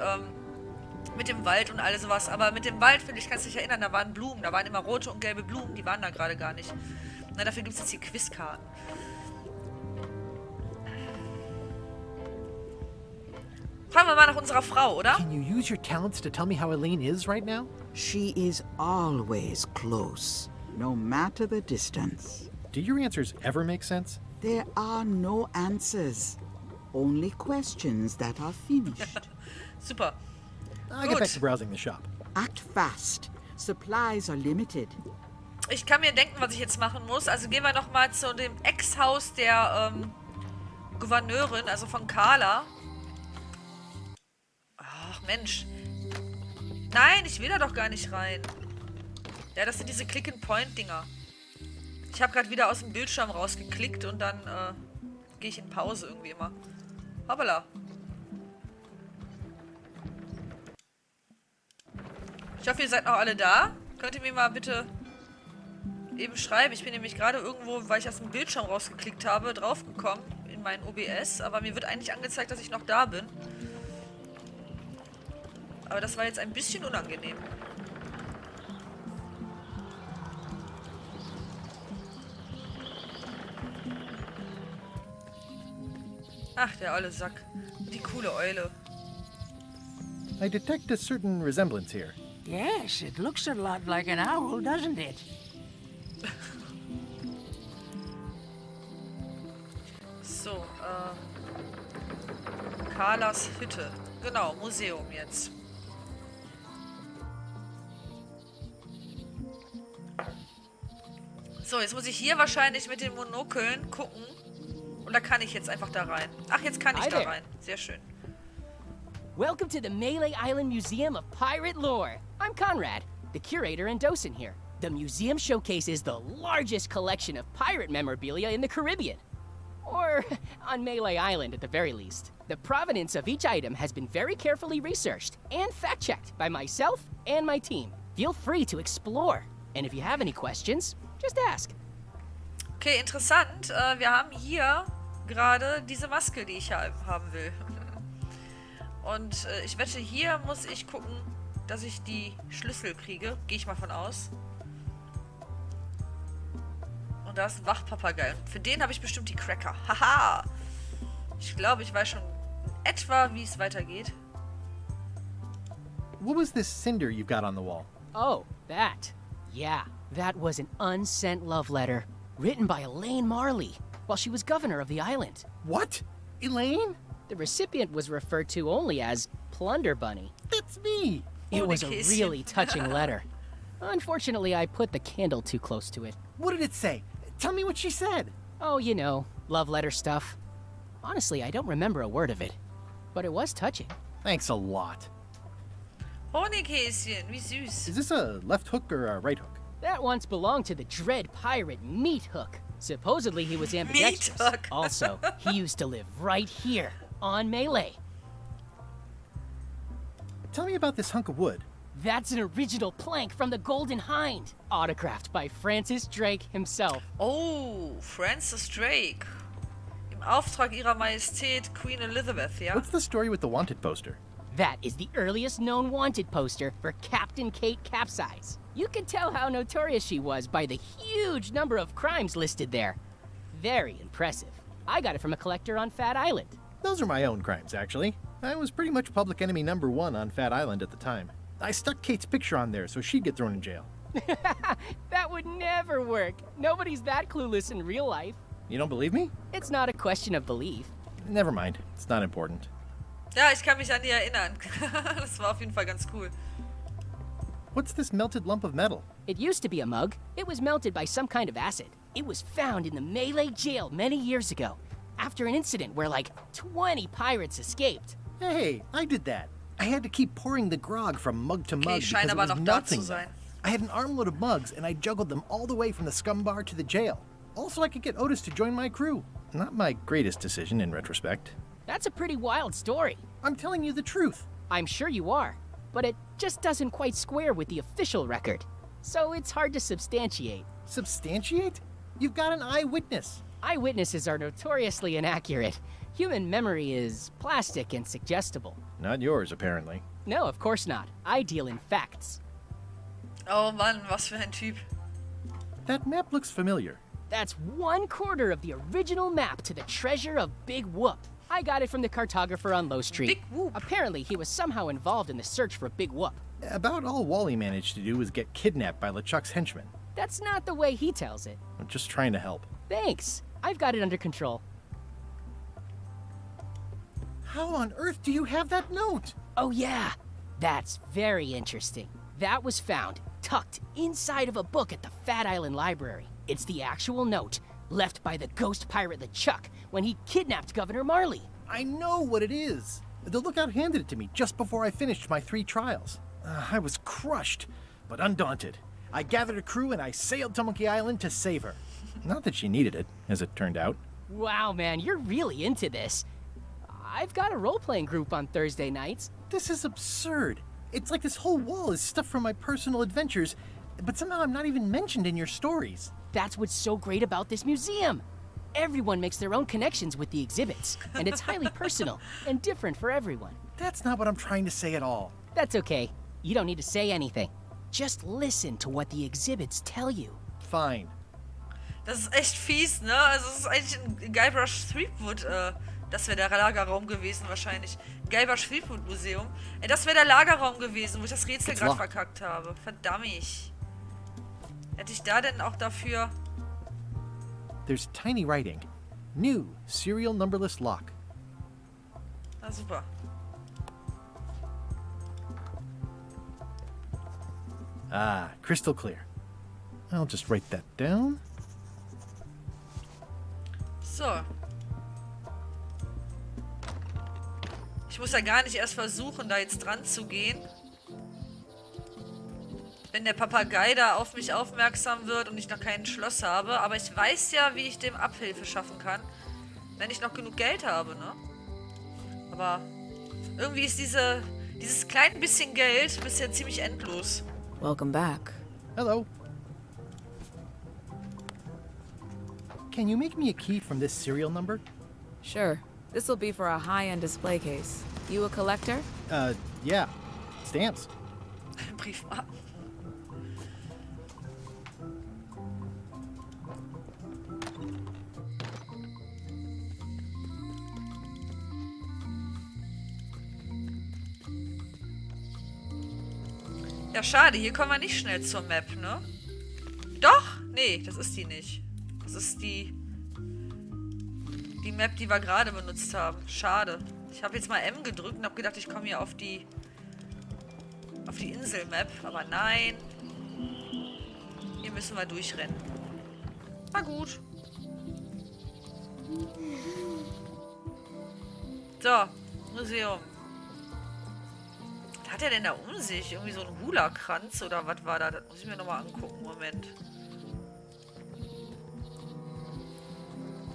mit dem Wald und all sowas. Aber mit dem Wald, finde ich, kannst du dich erinnern, da waren Blumen. Da waren immer rote und gelbe Blumen. Die waren da gerade gar nicht. Na, dafür gibt es jetzt hier Quizkarten. Fragen wir mal nach unserer Frau, oder? Can you use your talents to tell me how Elaine is right now? She is always close, no matter the distance. Do your answers ever make sense? There are no answers, only questions that are finished. Super. I'll get back to browsing the shop. Act fast. Supplies are limited. Ich kann mir denken, was ich jetzt machen muss. Also gehen wir nochmal zu dem Ex-Haus der Gouverneurin, also von Carla. Ach, Mensch. Nein, ich will da doch gar nicht rein. Ja, das sind diese Click-and-Point-Dinger. Ich habe gerade wieder aus dem Bildschirm rausgeklickt und dann gehe ich in Pause irgendwie immer. Hoppala. Ich hoffe, ihr seid noch alle da. Könnt ihr mir mal bitte eben schreiben. Ich bin nämlich gerade irgendwo, weil ich aus dem Bildschirm rausgeklickt habe, draufgekommen in mein OBS. Aber mir wird eigentlich angezeigt, dass ich noch da bin. Aber das war jetzt ein bisschen unangenehm. Ach, der olle Sack. Die coole Eule. I detect a certain resemblance here. Yes, it looks a lot like an owl, doesn't it? So, Carlas Hütte. Genau, Museum jetzt. So, jetzt muss ich hier wahrscheinlich mit den Monokeln gucken. Und da kann ich jetzt einfach da rein. Ach, jetzt kann ich da rein. Sehr schön. Welcome to the Melee Island Museum of Pirate Lore. I'm Conrad, the curator and docent here. The museum showcases the largest collection of pirate memorabilia in the Caribbean. Or on Melee Island at the very least. The provenance of each item has been very carefully researched and fact-checked by myself and my team. Feel free to explore. And if you have any questions, just ask. Okay, interessant. Wir haben hier gerade diese Maske, die ich haben will. Und ich wette, hier muss ich gucken, dass ich die Schlüssel kriege. Gehe ich mal von aus. Und da ist ein Wachpapagei. Für den habe ich bestimmt die Cracker. Haha! Ich glaube, ich weiß schon in etwa, wie es weitergeht. What was this cinder you've got on the wall? Oh, that. Yeah, that was an unsent love letter. Written by Elaine Marley, while she was governor of the island. What? Elaine? The recipient was referred to only as Plunder Bunny. That's me! It was a really touching letter. Unfortunately, I put the candle too close to it. What did it say? Tell me what she said. Oh, you know, love letter stuff. Honestly, I don't remember a word of it. But it was touching. Thanks a lot. Honighäschen, wie süß. Is this a left hook or a right hook? That once belonged to the dread pirate Meat Hook. Supposedly he was ambidextrous. Meat Hook. Also, he used to live right here, on Melee. Tell me about this hunk of wood. That's an original plank from the Golden Hind, autographed by Francis Drake himself. Oh, Francis Drake. Im Auftrag ihrer Majestät Queen Elizabeth, ja? What's the story with the wanted poster? That is the earliest known wanted poster for Captain Kate Capsize. You can tell how notorious she was by the huge number of crimes listed there. Very impressive. I got it from a collector on Fat Island. Those are my own crimes, actually. I was pretty much public enemy #1 on Fat Island at the time. I stuck Kate's picture on there so she'd get thrown in jail. That would never work. Nobody's that clueless in real life. You don't believe me? It's not a question of belief. Never mind. It's not important. Ja, ich kann mich an die erinnern. Das war auf jeden Fall ganz cool. What's this melted lump of metal? It used to be a mug. It was melted by some kind of acid. It was found in the Melee jail many years ago, after an incident where like 20 pirates escaped. Hey, I did that. I had to keep pouring the grog from mug to mug scheint because it aber was noch da melting zu them. sein. I had an armload of mugs, and I juggled them all the way from the scum bar to the jail. Also, I could get Otis to join my crew. Not my greatest decision in retrospect. That's a pretty wild story. I'm telling you the truth. I'm sure you are, but it just doesn't quite square with the official record. So it's hard to substantiate. Substantiate? You've got an eyewitness. Eyewitnesses are notoriously inaccurate. Human memory is plastic and suggestible. Not yours, apparently. No, of course not. I deal in facts. Oh Mann, was für ein Typ. That map looks familiar. That's 1/4 of the original map to the treasure of Big Whoop. I got it from the cartographer on Low Street. Big Whoop. Apparently, he was somehow involved in the search for Big Whoop. About all Wally managed to do was get kidnapped by LeChuck's henchmen. That's not the way he tells it. I'm just trying to help. Thanks. I've got it under control. How on earth do you have that note? Oh, yeah. That's very interesting. That was found tucked inside of a book at the Fat Island Library. It's the actual note left by the ghost pirate LeChuck when he kidnapped Governor Marley. I know what it is. The lookout handed it to me just before I finished my 3 trials. I was crushed, but undaunted. I gathered a crew and I sailed to Monkey Island to save her. Not that she needed it, as it turned out. Wow, man, you're really into this. I've got a role-playing group on Thursday nights. This is absurd. It's like this whole wall is stuff from my personal adventures, but somehow I'm not even mentioned in your stories. That's what's so great about this museum. Everyone makes their own connections with the exhibits, and it's highly personal and different for everyone. That's not what I'm trying to say at all. That's okay. You don't need to say anything. Just listen to what the exhibits tell you. Fine. Das ist echt fies, ne? Also es ist eigentlich ein Guybrush Threepwood, das wäre der Lagerraum gewesen wahrscheinlich. Guybrush Threepwood Museum. Das wäre der Lagerraum gewesen, wo ich das Rätsel gerade verkackt habe. Verdammt. Hätte ich da denn auch dafür... There's tiny writing. New serial numberless lock. Na super. Ah, crystal clear. I'll just write that down. So. Ich muss ja gar nicht erst versuchen, da jetzt dran zu gehen. Wenn der Papagei da auf mich aufmerksam wird und ich noch kein Schloss habe. Aber ich weiß ja, wie ich dem Abhilfe schaffen kann. Wenn ich noch genug Geld habe, ne? Aber irgendwie ist dieses kleine bisschen Geld bisher ziemlich endlos. Welcome back. Hello. Can you make me a key from this serial number? Sure. This will be for a high-end display case. You a collector? Yeah. Stamps. Briefmarken. Ja, schade. Hier kommen wir nicht schnell zur Map, ne? Doch? Nee, das ist die nicht. Das ist die Map, die wir gerade benutzt haben. Schade. Ich habe jetzt mal M gedrückt und habe gedacht, ich komme hier auf die Insel-Map. Aber nein. Hier müssen wir durchrennen. Na gut. So, Museum. Was hat er denn da um sich? Irgendwie so ein Hula-Kranz oder was war da? Das muss ich mir nochmal angucken. Moment.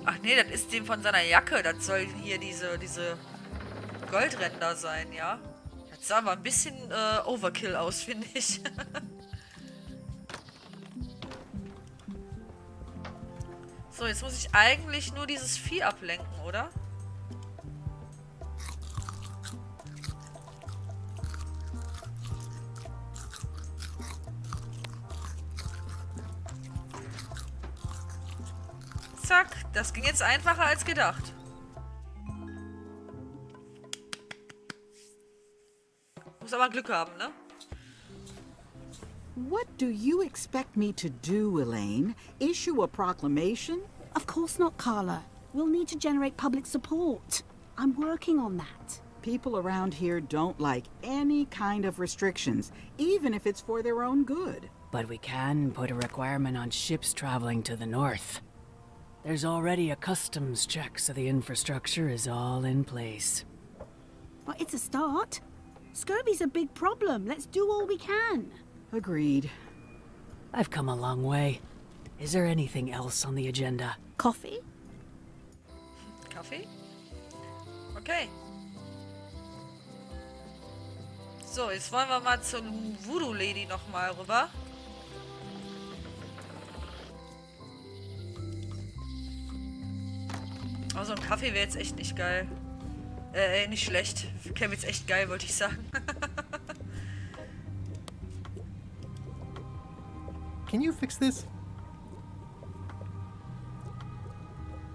Ach nee, das ist dem von seiner Jacke. Das soll hier diese Goldränder sein, ja? Das sah aber ein bisschen Overkill aus, finde ich. So, jetzt muss ich eigentlich nur dieses Vieh ablenken, oder? Zack, das ging jetzt einfacher als gedacht. Muss aber Glück haben, ne? What do you expect me to do, Elaine? Issue a proclamation? Of course not, Carla. We'll need to generate public support. I'm working on that. People around here don't like any kind of restrictions, even if it's for their own good. But we can put a requirement on ships traveling to the north. There's already a customs check, so the infrastructure is all in place. Well, it's a start. Scurvy's a big problem. Let's do all we can. Agreed. I've come a long way. Is there anything else on the agenda? Coffee? Kaffee? Okay. So, jetzt wollen wir mal zur Voodoo-Lady nochmal rüber. Aber so ein Kaffee wäre jetzt echt nicht geil. Nicht schlecht. Käme jetzt echt geil, wollte ich sagen. Can you fix this?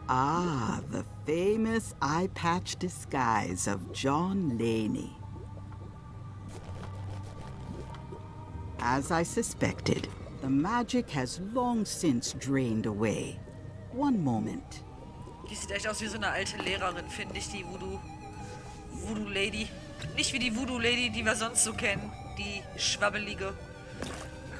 Ah, the famous eye patch disguise of John Laney. As I suspected, the magic has long since drained away. One moment. Die sieht echt aus wie so eine alte Lehrerin, finde ich, die Voodoo-Lady. Nicht wie die Voodoo-Lady, die wir sonst so kennen. Die schwabbelige.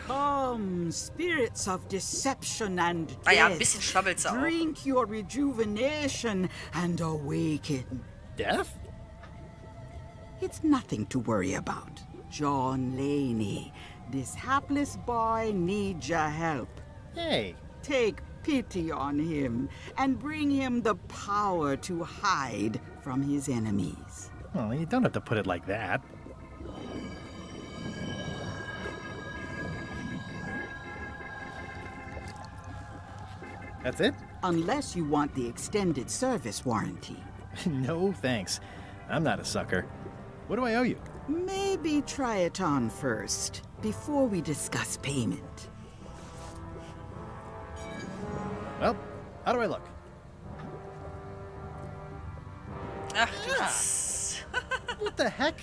Come, spirits of deception and death. Ah ja, ein bisschen schwabbelt sie auch. Drink your rejuvenation and awaken. Death? It's nothing to worry about. John Laney, this hapless boy needs your help. Hey. Take pity on him and bring him the power to hide from his enemies. Well, you don't have to put it like that. That's it? Unless you want the extended service warranty. No, thanks. I'm not a sucker. What do I owe you? Maybe try it on first, before we discuss payment. Well, how do I look? Ach, das... What the heck?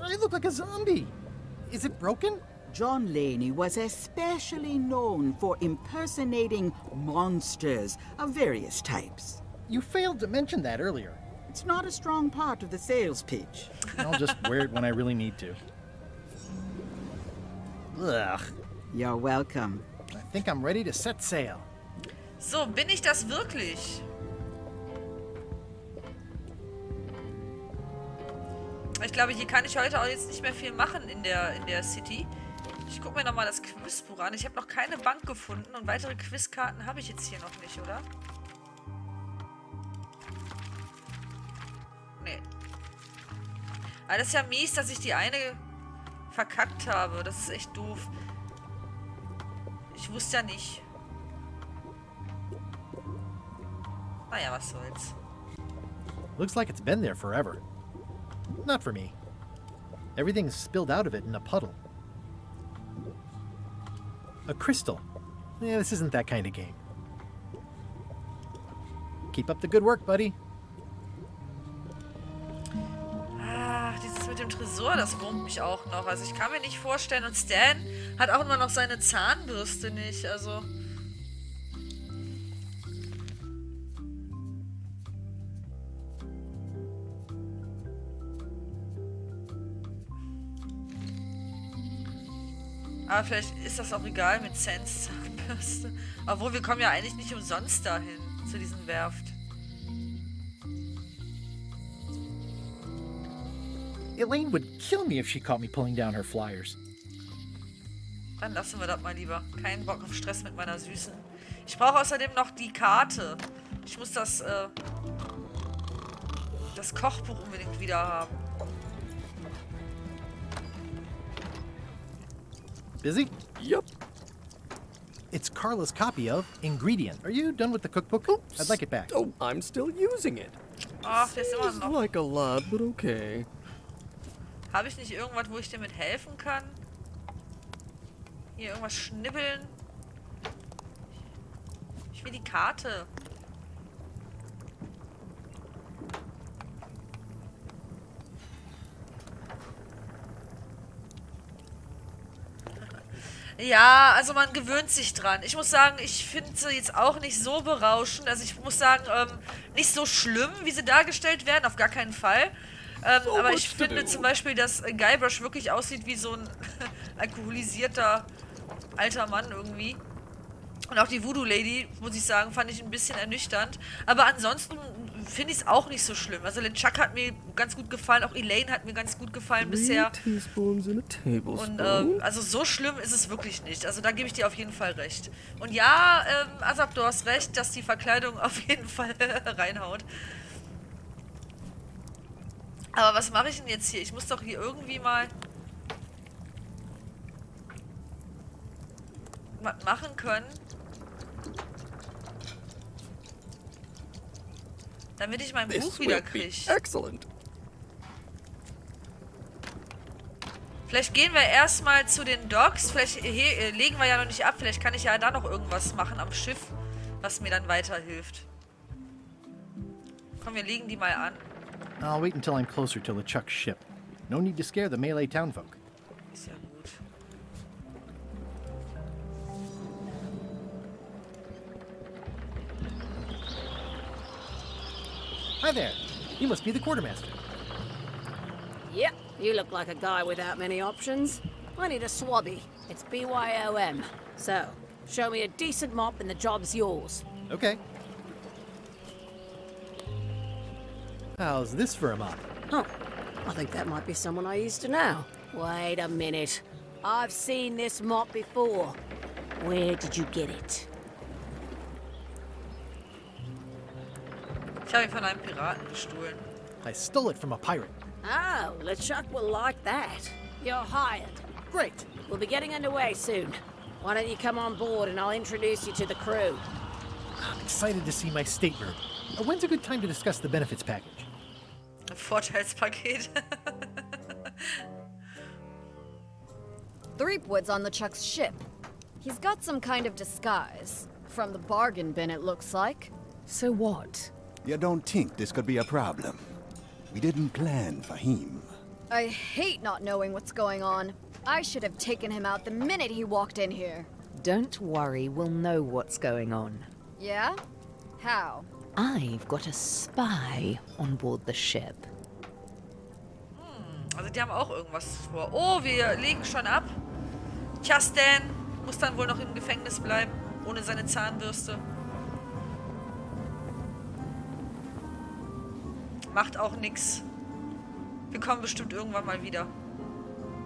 I look like a zombie. Is it broken? John Laney was especially known for impersonating monsters of various types. You failed to mention that earlier. It's not a strong part of the sales pitch. I'll just wear it when I really need to. Ugh. You're welcome. I think I'm ready to set sail. So, bin ich das wirklich? Ich glaube, hier kann ich heute auch jetzt nicht mehr viel machen in der City. Ich gucke mir nochmal das Quizbuch an. Ich habe noch keine Bank gefunden und weitere Quizkarten habe ich jetzt hier noch nicht, oder? Nee. Aber das ist ja mies, dass ich die eine verkackt habe. Das ist echt doof. Ich wusste ja nicht. Naja, was soll's. Looks like it's been there forever. Not for me. Everything's spilled out of it in a puddle. A crystal. Yeah, this isn't that kind of game. Keep up the good work, buddy. Ah, dieses mit dem Tresor, das wurmt mich auch noch. Also ich kann mir nicht vorstellen. Und Stan hat auch immer noch seine Zahnbürste nicht. Also... Aber vielleicht ist das auch egal mit Sans Zahnbürste. Obwohl, wir kommen ja eigentlich nicht umsonst dahin, zu diesen Werft. Elaine would kill me if she caught me pulling down her flyers. Dann lassen wir das mal lieber. Keinen Bock auf Stress mit meiner Süßen. Ich brauche außerdem noch die Karte. Ich muss das Kochbuch unbedingt wieder haben. Busy? Yep. It's Carla's copy of Ingredient. Are you done with the cookbook? Oops. I'd like it back. Oh, I'm still using it. Ach, der ist immer noch. Like a lot, but okay. Habe ich nicht irgendwas, wo ich dir mit helfen kann? Hier irgendwas schnibbeln? Ich will die Karte. Ja, also man gewöhnt sich dran. Ich muss sagen, ich finde sie jetzt auch nicht so berauschend. Also ich muss sagen, nicht so schlimm, wie sie dargestellt werden, auf gar keinen Fall. Aber ich finde zum Beispiel, dass Guybrush wirklich aussieht wie so ein alkoholisierter alter Mann irgendwie. Und auch die Voodoo-Lady, muss ich sagen, fand ich ein bisschen ernüchternd. Aber ansonsten finde ich es auch nicht so schlimm. Also LeChuck hat mir ganz gut gefallen, auch Elaine hat mir ganz gut gefallen bisher. Und also so schlimm ist es wirklich nicht. Also da gebe ich dir auf jeden Fall recht. Und ja, Asap, du hast recht, dass die Verkleidung auf jeden Fall reinhaut. Aber was mache ich denn jetzt hier? Ich muss doch hier irgendwie mal was machen können, damit ich mein Buch wieder kriege. Excellent. Vielleicht gehen wir erstmal zu den Docks. Vielleicht legen wir ja noch nicht ab. Vielleicht kann ich ja da noch irgendwas machen am Schiff, was mir dann weiterhilft. Komm, wir legen die mal an. I'll wait until I'm closer to LeChuck's ship. No need to scare the Malay townfolk. Ist ja gut. Hi there. You must be the quartermaster. Yep, you look like a guy without many options. I need a swabby. It's BYOM. So, show me a decent mop and the job's yours. Okay. How's this for a mop? Oh, I think that might be someone I used to know. Wait a minute. I've seen this mop before. Where did you get it? Ich habe ihn von einem Piraten gestohlen. I stole it from a pirate. Oh, LeChuck will like that. You're hired. Great. We'll be getting underway soon. Why don't you come on board and I'll introduce you to the crew. I'm excited to see my stateroom. When's a good time to discuss the benefits package? Vorteilspaket. Threepwood's on LeChuck's ship. He's got some kind of disguise. From the bargain bin, it looks like. So what? You don't think this could be a problem? We didn't plan for him. I hate not knowing what's going on. I should have taken him out the minute he walked in here. Don't worry, we'll know what's going on. Yeah? How? I've got a spy on board the ship. Also die haben auch irgendwas vor. Oh, wir legen schon ab. Justin muss dann wohl noch im Gefängnis bleiben, ohne seine Zahnbürste. Macht auch nix. Wir kommen bestimmt irgendwann mal wieder.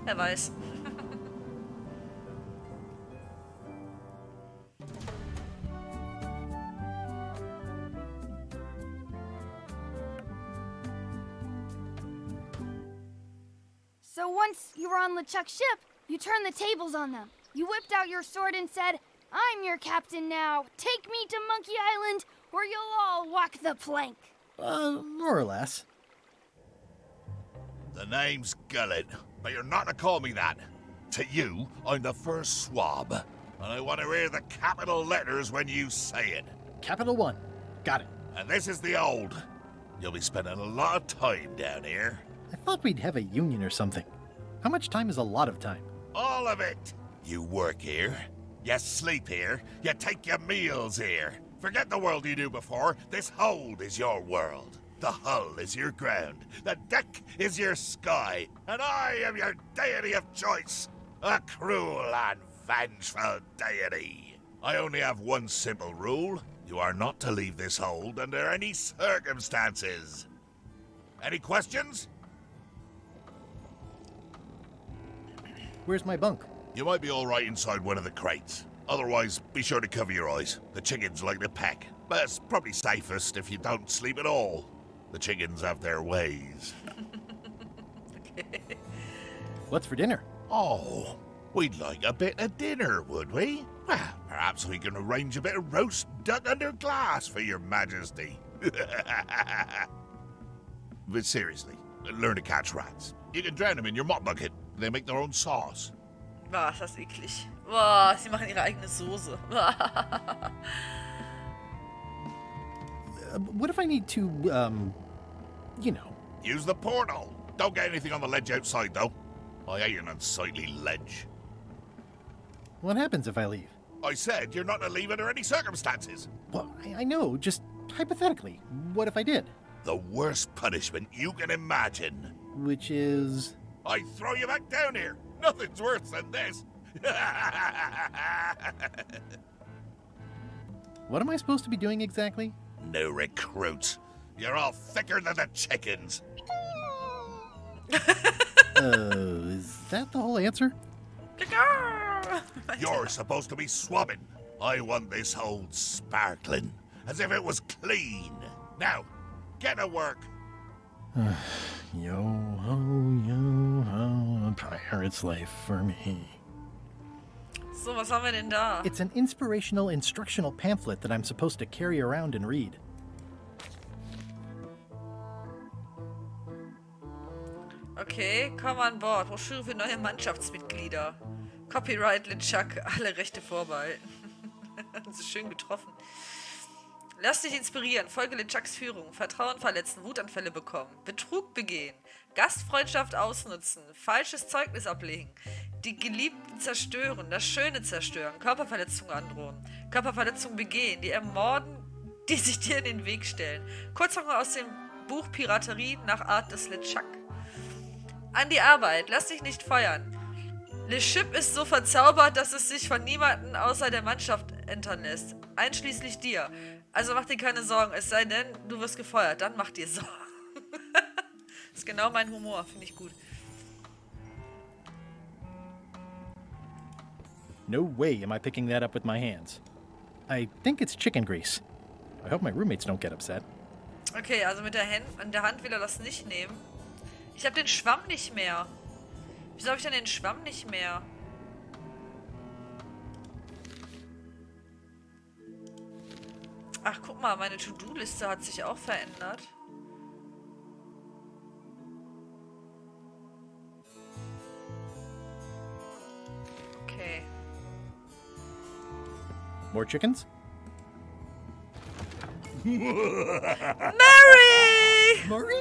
Wer weiß. So once you were on LeChuck's ship, you turned the tables on them. You whipped out your sword and said, "I'm your captain now. Take me to Monkey Island, or you'll all walk the plank." More or less. The name's Gullet, but you're not to call me that. To you, I'm the first swab, and I want to hear the capital letters when you say it. Capital 1. Got it. And this is the old. You'll be spending a lot of time down here. I thought we'd have a union or something. How much time is a lot of time? All of it. You work here, you sleep here, you take your meals here. Forget the world you knew before. This hold is your world. The hull is your ground. The deck is your sky. And I am your deity of choice. A cruel and vengeful deity. I only have one simple rule. You are not to leave this hold under any circumstances. Any questions? Where's my bunk? You might be all right inside one of the crates. Otherwise, be sure to cover your eyes. The chickens like to peck. But it's probably safest if you don't sleep at all. The chickens have their ways. What's for dinner? Oh, we'd like a bit of dinner, would we? Well, perhaps we can arrange a bit of roast duck under glass for your majesty. But seriously, learn to catch rats. You can drown them in your mop bucket. They make their own sauce. Boah, ist das eklig. Boah, sie machen ihre eigene Soße. What if I need to, you know... Use the portal. Don't get anything on the ledge outside, though. I hate an unsightly ledge. What happens if I leave? I said you're not to leave under any circumstances. Well, I know, just hypothetically. What if I did? The worst punishment you can imagine. Which is... I throw you back down here. Nothing's worse than this. What am I supposed to be doing exactly? No recruits. You're all thicker than the chickens. Is that the whole answer? You're supposed to be swabbing. I want this hold sparkling, as if it was clean. Now, get to work. Yo-ho, pirate's life for me. So, was haben wir denn da? It's an inspirational instructional pamphlet that I'm supposed to carry around and read. Okay, komm an Bord. Broschüre für neue Mannschaftsmitglieder. Copyright LeChuck, alle Rechte vorbehalten. So schön getroffen. Lass dich inspirieren. Folge LeChucks Führung. Vertrauen verletzen, Wutanfälle bekommen. Betrug begehen. Gastfreundschaft ausnutzen. Falsches Zeugnis ablegen. Die Geliebten zerstören. Das Schöne zerstören. Körperverletzung androhen. Körperverletzung begehen. Die ermorden, die sich dir in den Weg stellen. Kurzfassung aus dem Buch Piraterie nach Art des LeChuck. An die Arbeit. Lass dich nicht feuern. Le Chip ist so verzaubert, dass es sich von niemandem außer der Mannschaft entern lässt. Einschließlich dir. Also mach dir keine Sorgen. Es sei denn, du wirst gefeuert. Dann mach dir Sorgen. Das ist genau mein Humor. Finde ich gut. No way am I picking that up with my hands. I think it's chicken grease. I hope my roommates don't get upset. Okay, also mit der Hand will er das nicht nehmen. Ich habe den Schwamm nicht mehr. Wieso habe ich denn den Schwamm nicht mehr? Ach, guck mal, meine To-Do-Liste hat sich auch verändert. Okay. More chickens? Murray! Murray?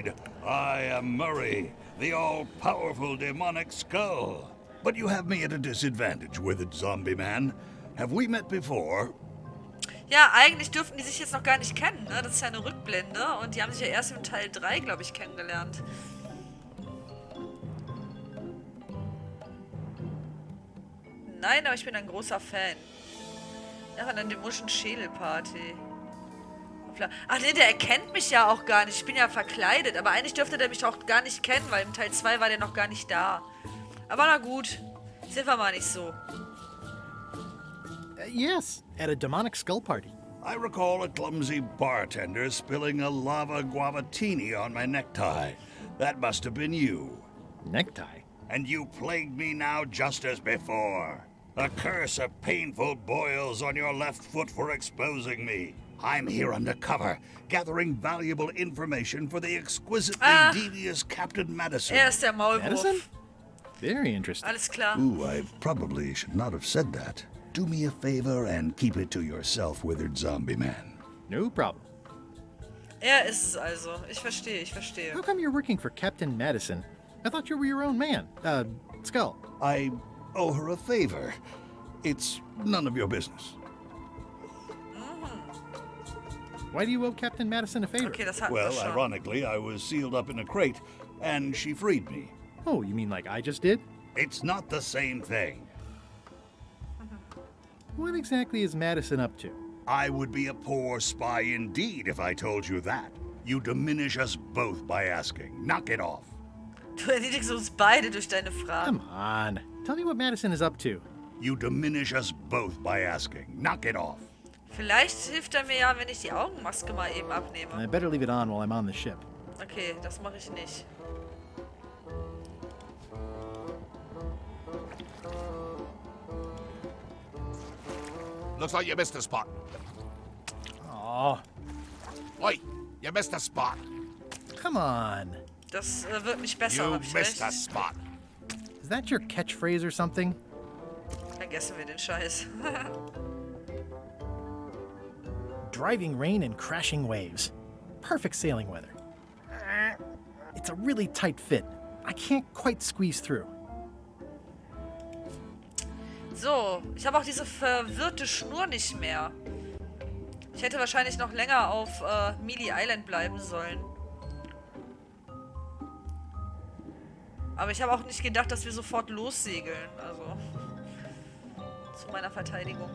Indeed, I am Murray, the all-powerful demonic skull. But you have me at a disadvantage with it, zombie man. Have we met before? Ja, eigentlich dürften die sich jetzt noch gar nicht kennen, ne? Das ist ja eine Rückblende und die haben sich ja erst im Teil 3, glaube ich, kennengelernt. Nein, aber ich bin ein großer Fan. Ja, von einer dämonischen Schädelparty. Ach nee, der erkennt mich ja auch gar nicht. Ich bin ja verkleidet. Aber eigentlich dürfte der mich auch gar nicht kennen, weil im Teil 2 war der noch gar nicht da. Aber na gut. Sind wir mal nicht so. Yes, at a demonic skull party. I recall a clumsy bartender spilling a lava guavatini on my necktie. That must have been you. Necktie? And you plagued me now just as before. A curse of painful boils on your left foot for exposing me. I'm here undercover, gathering valuable information for the exquisitely devious Captain Madison. Er ist der Maulwurf. Madison? Very interesting. Alles klar. Ooh, I probably should not have said that. Do me a favor and keep it to yourself, withered zombie man. No problem. Er ist es also. Ich verstehe, ich verstehe. How come you're working for Captain Madison? I thought you were your own man. Skull. I owe her a favor. It's none of your business. Why do you owe Captain Madison a favor? Okay, das hatten Well, wir schon. ironically, I was sealed up in a crate, and she freed me. Oh, you mean like I just did? It's not the same thing. What exactly is Madison up to? I would be a poor spy indeed if I told you that. You diminish us both by asking. Knock it off. Du erledigst uns beide durch deine Fragen. Come on. Tell me what Madison is up to. You diminish us both by asking. Knock it off. Vielleicht hilft er mir ja, wenn ich die Augenmaske mal eben abnehme. I better leave it on while I'm on the ship. Okay, das mache ich nicht. Looks like you missed a spot. Oh. Oi, you missed a spot. Come on. Das wird nicht besser, You hab ich missed a recht. spot. Is that your catchphrase or something? Vergessen wir den Scheiß. Driving rain and crashing waves. Perfect sailing weather. It's a really tight fit. I can't quite squeeze through. So, ich habe auch diese verwirrte Schnur nicht mehr. Ich hätte wahrscheinlich noch länger auf Melee Island bleiben sollen. Aber ich habe auch nicht gedacht, dass wir sofort lossegeln. Also, zu meiner Verteidigung.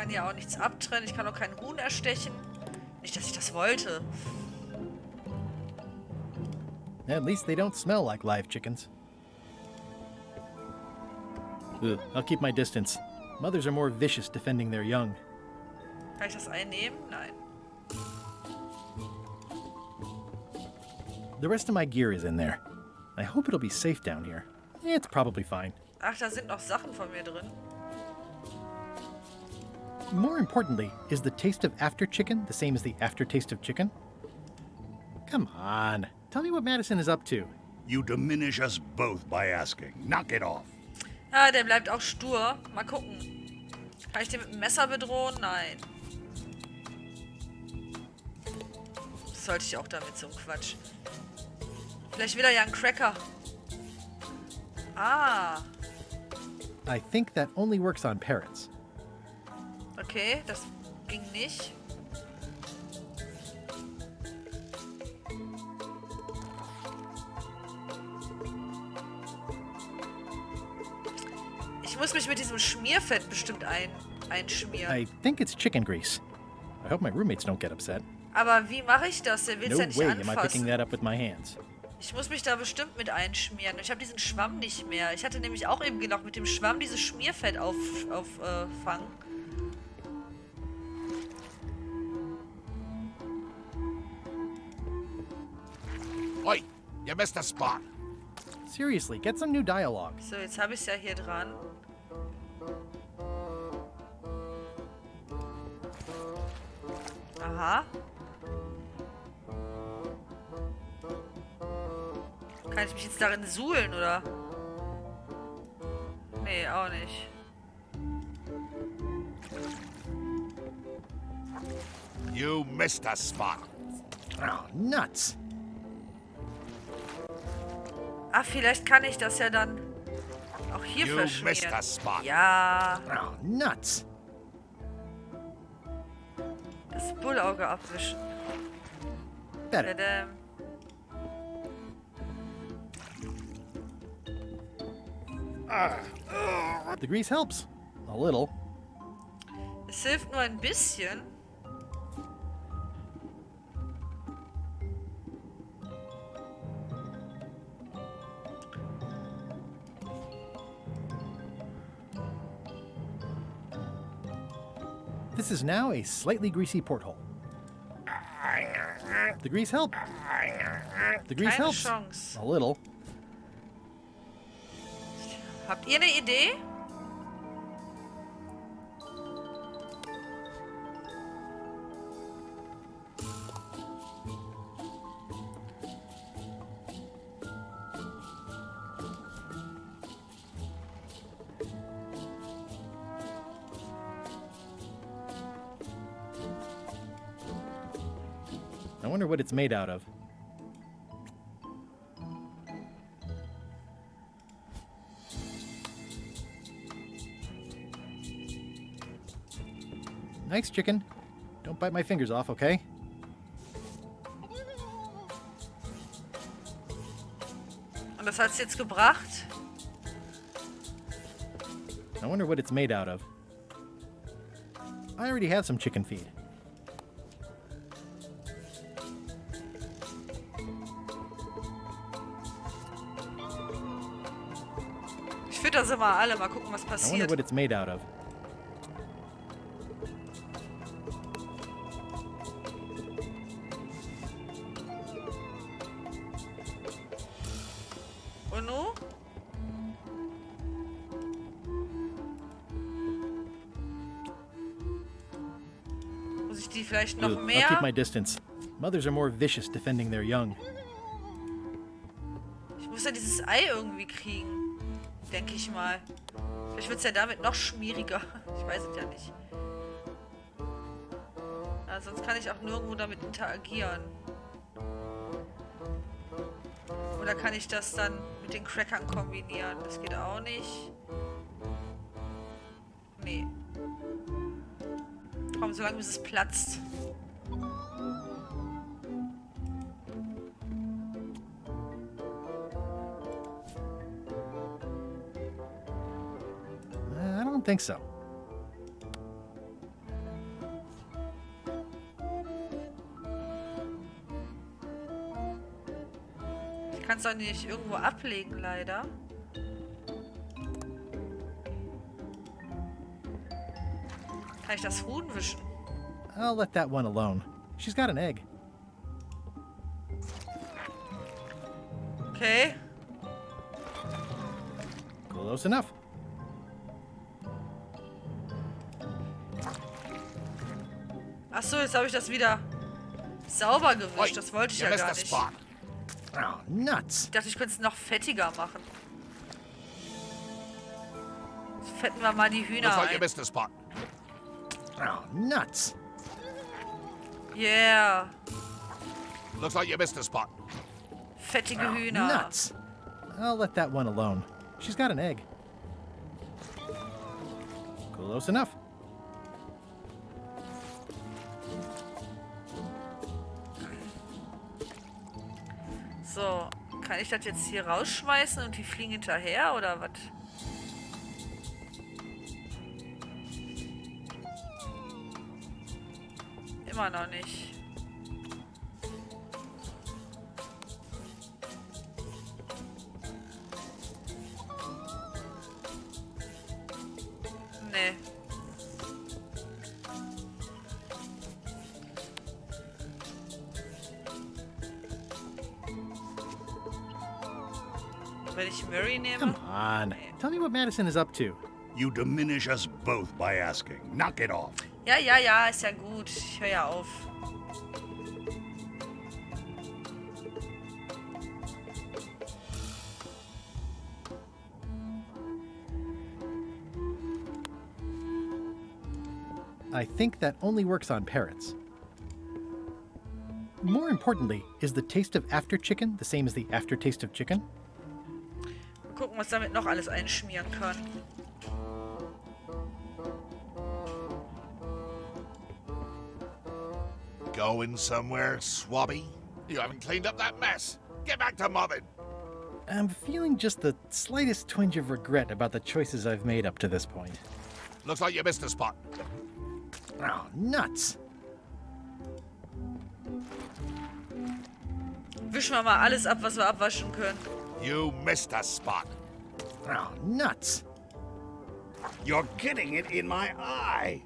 kann ja auch nichts abtrennen. Ich kann auch keinen Huhn erstechen. Nicht, dass ich das wollte. At least they don't smell like live chickens. Ugh, I'll keep my distance. Mothers are more vicious defending their young. Kann ich das einnehmen? Nein. The rest of my gear is in there. I hope it'll be safe down here. It's probably fine. Ach, da sind noch Sachen von mir drin. More importantly, is the taste of after chicken the same as the aftertaste of chicken? Come on. Tell me what Madison is up to. You diminish us both by asking. Knock it off. Ah, der bleibt auch stur. Mal gucken. Kann ich den mit dem Messer bedrohen? Nein. Das sollte ich auch damit, so ein Quatsch. Vielleicht will er ja einen Cracker. Ah. I think that only works on parrots. Okay, das ging nicht. Ich muss mich mit diesem Schmierfett bestimmt einschmieren. I think it's chicken grease. I hope my roommates don't get upset. Aber wie mache ich das? Der will es No ja nicht way am I picking anfassen. that up with my hands. Ich muss mich da bestimmt mit einschmieren. Ich habe diesen Schwamm nicht mehr. Ich hatte nämlich auch eben noch mit dem Schwamm dieses Schmierfett auffangen. Oi, you missed a spot. Seriously, get some new dialogue. So, jetzt habe ich es ja hier dran. Aha. Kann ich mich jetzt darin suhlen, oder? Nee, auch nicht. You missed a spot. Oh, nuts. Ah, vielleicht kann ich das ja dann auch hier You missed verschmieren. a spot. Ja. Oh, nuts. Das Bullauge abwischen. Better. Tadam. The grease helps. A little. Es hilft nur ein bisschen. This is now a slightly greasy porthole. The grease helps. The grease Keine helps. Chance. A little. Habt ihr eine Idee? I wonder what it's made out of. Nice chicken. Don't bite my fingers off, okay? Und das hat's jetzt gebracht? I wonder what it's made out of. I already have some chicken feed. Ich fütter sie mal alle, mal gucken, was I wonder passiert. what it's made out of. Und nu? Muss ich die vielleicht noch Ugh, I'll mehr? keep my distance. Mothers are more vicious defending their young. Ich muss ja dieses Ei irgendwie kriegen. Denke ich mal. Vielleicht wird es ja damit noch schmieriger. Ich weiß es ja nicht. Ja, sonst kann ich auch nirgendwo damit interagieren. Oder kann ich das dann mit den Crackern kombinieren? Das geht auch nicht. Nee. Komm, solange bis es platzt. I don't think so. Kannst doch nicht irgendwo ablegen, leider. Kann ich das Huhn wischen? I'll let that one alone. She's got an egg. Okay. Close enough. Achso, jetzt habe ich das wieder sauber gewischt. Das wollte ich ja gar nicht. Oh, nuts. Ich dachte, ich könnte es noch fettiger machen. Jetzt fetten wir mal die Hühner ein. Oh, nuts. Yeah. Looks like you missed a spot. Fettige Hühner. Nuts. I'll let that one alone. She's got an egg. Close enough. So, kann ich das jetzt hier rausschmeißen und die fliegen hinterher oder was? Immer noch nicht. Nee. Wenn ich Murray nehme? Come on. Tell me what Madison is up to. You diminish us both by asking. Knock it off. Ja, ja, ja, ist ja gut. Ich höre ja auf. I think that only works on parrots. More importantly, is the taste of after chicken the same as the aftertaste of chicken? Mal gucken, was damit noch alles einschmieren kann. Going somewhere, Swabby? You haven't cleaned up that mess. Get back to mobbing. I'm feeling just the slightest twinge of regret about the choices I've made up to this point. Looks like you missed a spot. Oh, nuts. Wischen wir mal alles ab, was wir abwaschen können. You missed a spot. Oh, nuts. You're getting it in my eye.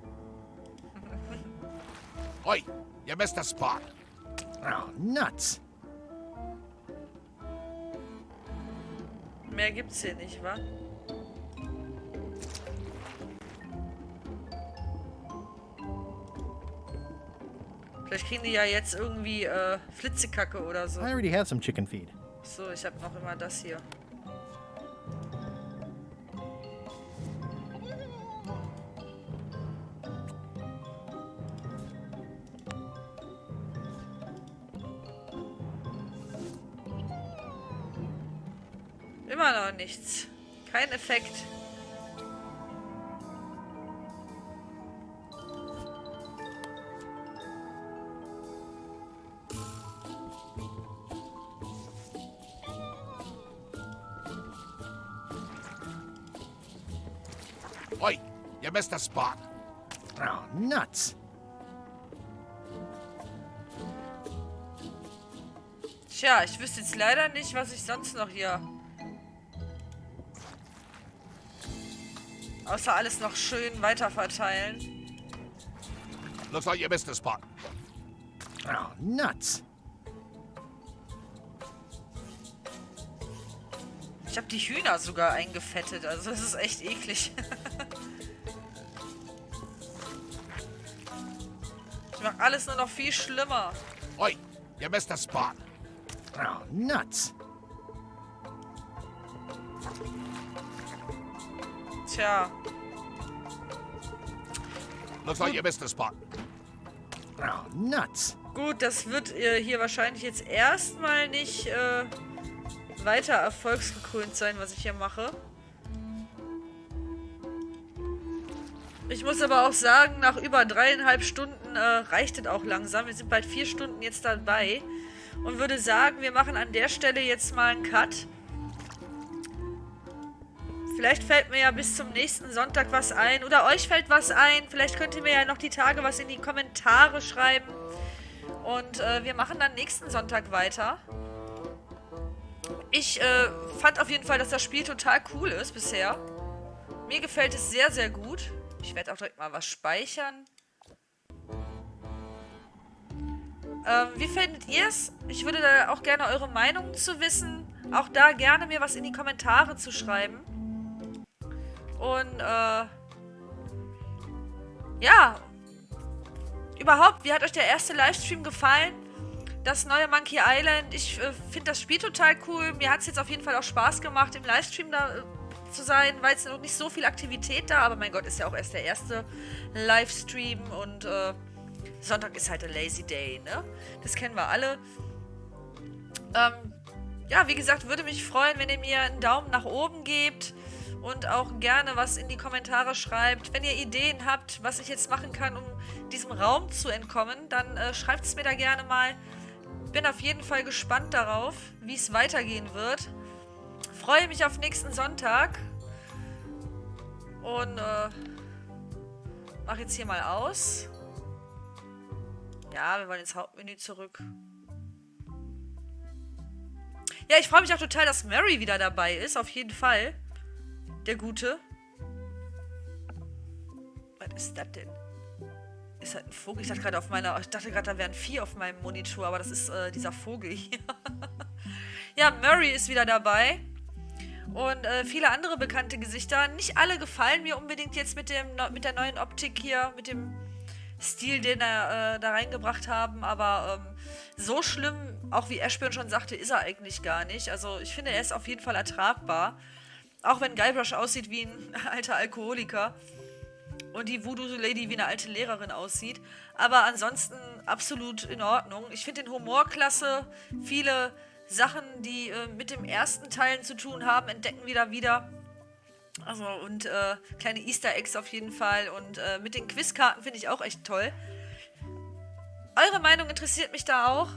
Oi, you missed a spot. Oh, nuts. Mehr gibt's hier nicht, wa? Vielleicht kriegen die ja jetzt irgendwie Flitzekacke oder so. I already had some chicken feed. So, ich habe noch immer das hier. Immer noch nichts. Kein Effekt. Oi, you missed a spot. Oh, nuts. Tja, ich wüsste jetzt leider nicht, was ich sonst noch hier... Außer alles noch schön weiter verteilen. Looks like you missed a spot. Oh, nuts. Ich habe die Hühner sogar eingefettet, also das ist echt eklig. Ich mache alles nur noch viel schlimmer. Oi, you missed a spot. Oh, nuts. Tja. Looks like you missed a spot. Oh, nuts. Gut, das wird hier wahrscheinlich jetzt erstmal nicht weiter erfolgsgekrönt sein, was ich hier mache. Ich muss aber auch sagen, nach über 3,5 Stunden reicht es auch langsam. Wir sind bald 4 Stunden jetzt dabei. Und würde sagen, wir machen an der Stelle jetzt mal einen Cut. Vielleicht fällt mir ja bis zum nächsten Sonntag was ein. Oder euch fällt was ein. Vielleicht könnt ihr mir ja noch die Tage was in die Kommentare schreiben. Und wir machen dann nächsten Sonntag weiter. Ich fand auf jeden Fall, dass das Spiel total cool ist bisher. Mir gefällt es sehr, sehr gut. Ich werde auch direkt mal was speichern. Wie findet ihr es? Ich würde da auch gerne eure Meinung zu wissen. Auch da gerne mir was in die Kommentare zu schreiben. Und, ja. Überhaupt, wie hat euch der erste Livestream gefallen? Das neue Monkey Island. Ich finde das Spiel total cool. Mir hat es jetzt auf jeden Fall auch Spaß gemacht, im Livestream da zu sein, weil es noch nicht so viel Aktivität da, aber mein Gott, ist ja auch erst der erste Livestream und Sonntag ist halt der Lazy Day, ne? Das kennen wir alle. Ja, wie gesagt, würde mich freuen, wenn ihr mir einen Daumen nach oben gebt und auch gerne was in die Kommentare schreibt. Wenn ihr Ideen habt, was ich jetzt machen kann, um diesem Raum zu entkommen, dann schreibt es mir da gerne mal. Bin auf jeden Fall gespannt darauf, wie es weitergehen wird. Freue mich auf nächsten Sonntag. Und mach jetzt hier mal aus. Ja, wir wollen ins Hauptmenü zurück. Ja, ich freue mich auch total, dass Mary wieder dabei ist. Auf jeden Fall. Der Gute. Was ist das denn? Ist das ein Vogel? Ich dachte gerade da wären 4 auf meinem Monitor, aber das ist dieser Vogel hier. Ja, Mary ist wieder dabei. Und viele andere bekannte Gesichter. Nicht alle gefallen mir unbedingt jetzt mit der neuen Optik hier, mit dem Stil, den er da reingebracht haben. Aber so schlimm, auch wie Ashburn schon sagte, ist er eigentlich gar nicht. Also ich finde, er ist auf jeden Fall ertragbar. Auch wenn Guybrush aussieht wie ein alter Alkoholiker. Und die Voodoo-Lady wie eine alte Lehrerin aussieht. Aber ansonsten absolut in Ordnung. Ich finde den Humor klasse. Viele Sachen, die mit dem ersten Teil zu tun haben, entdecken wieder. Also und kleine Easter Eggs auf jeden Fall. Und mit den Quizkarten finde ich auch echt toll. Eure Meinung interessiert mich da auch.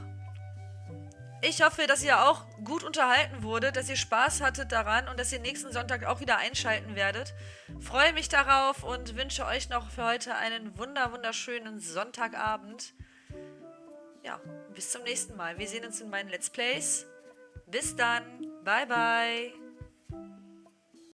Ich hoffe, dass ihr auch gut unterhalten wurdet, dass ihr Spaß hattet daran und dass ihr nächsten Sonntag auch wieder einschalten werdet. Freue mich darauf und wünsche euch noch für heute einen wunderschönen Sonntagabend. Ja, bis zum nächsten Mal. Wir sehen uns in meinen Let's Plays. Bis dann. Bye, bye.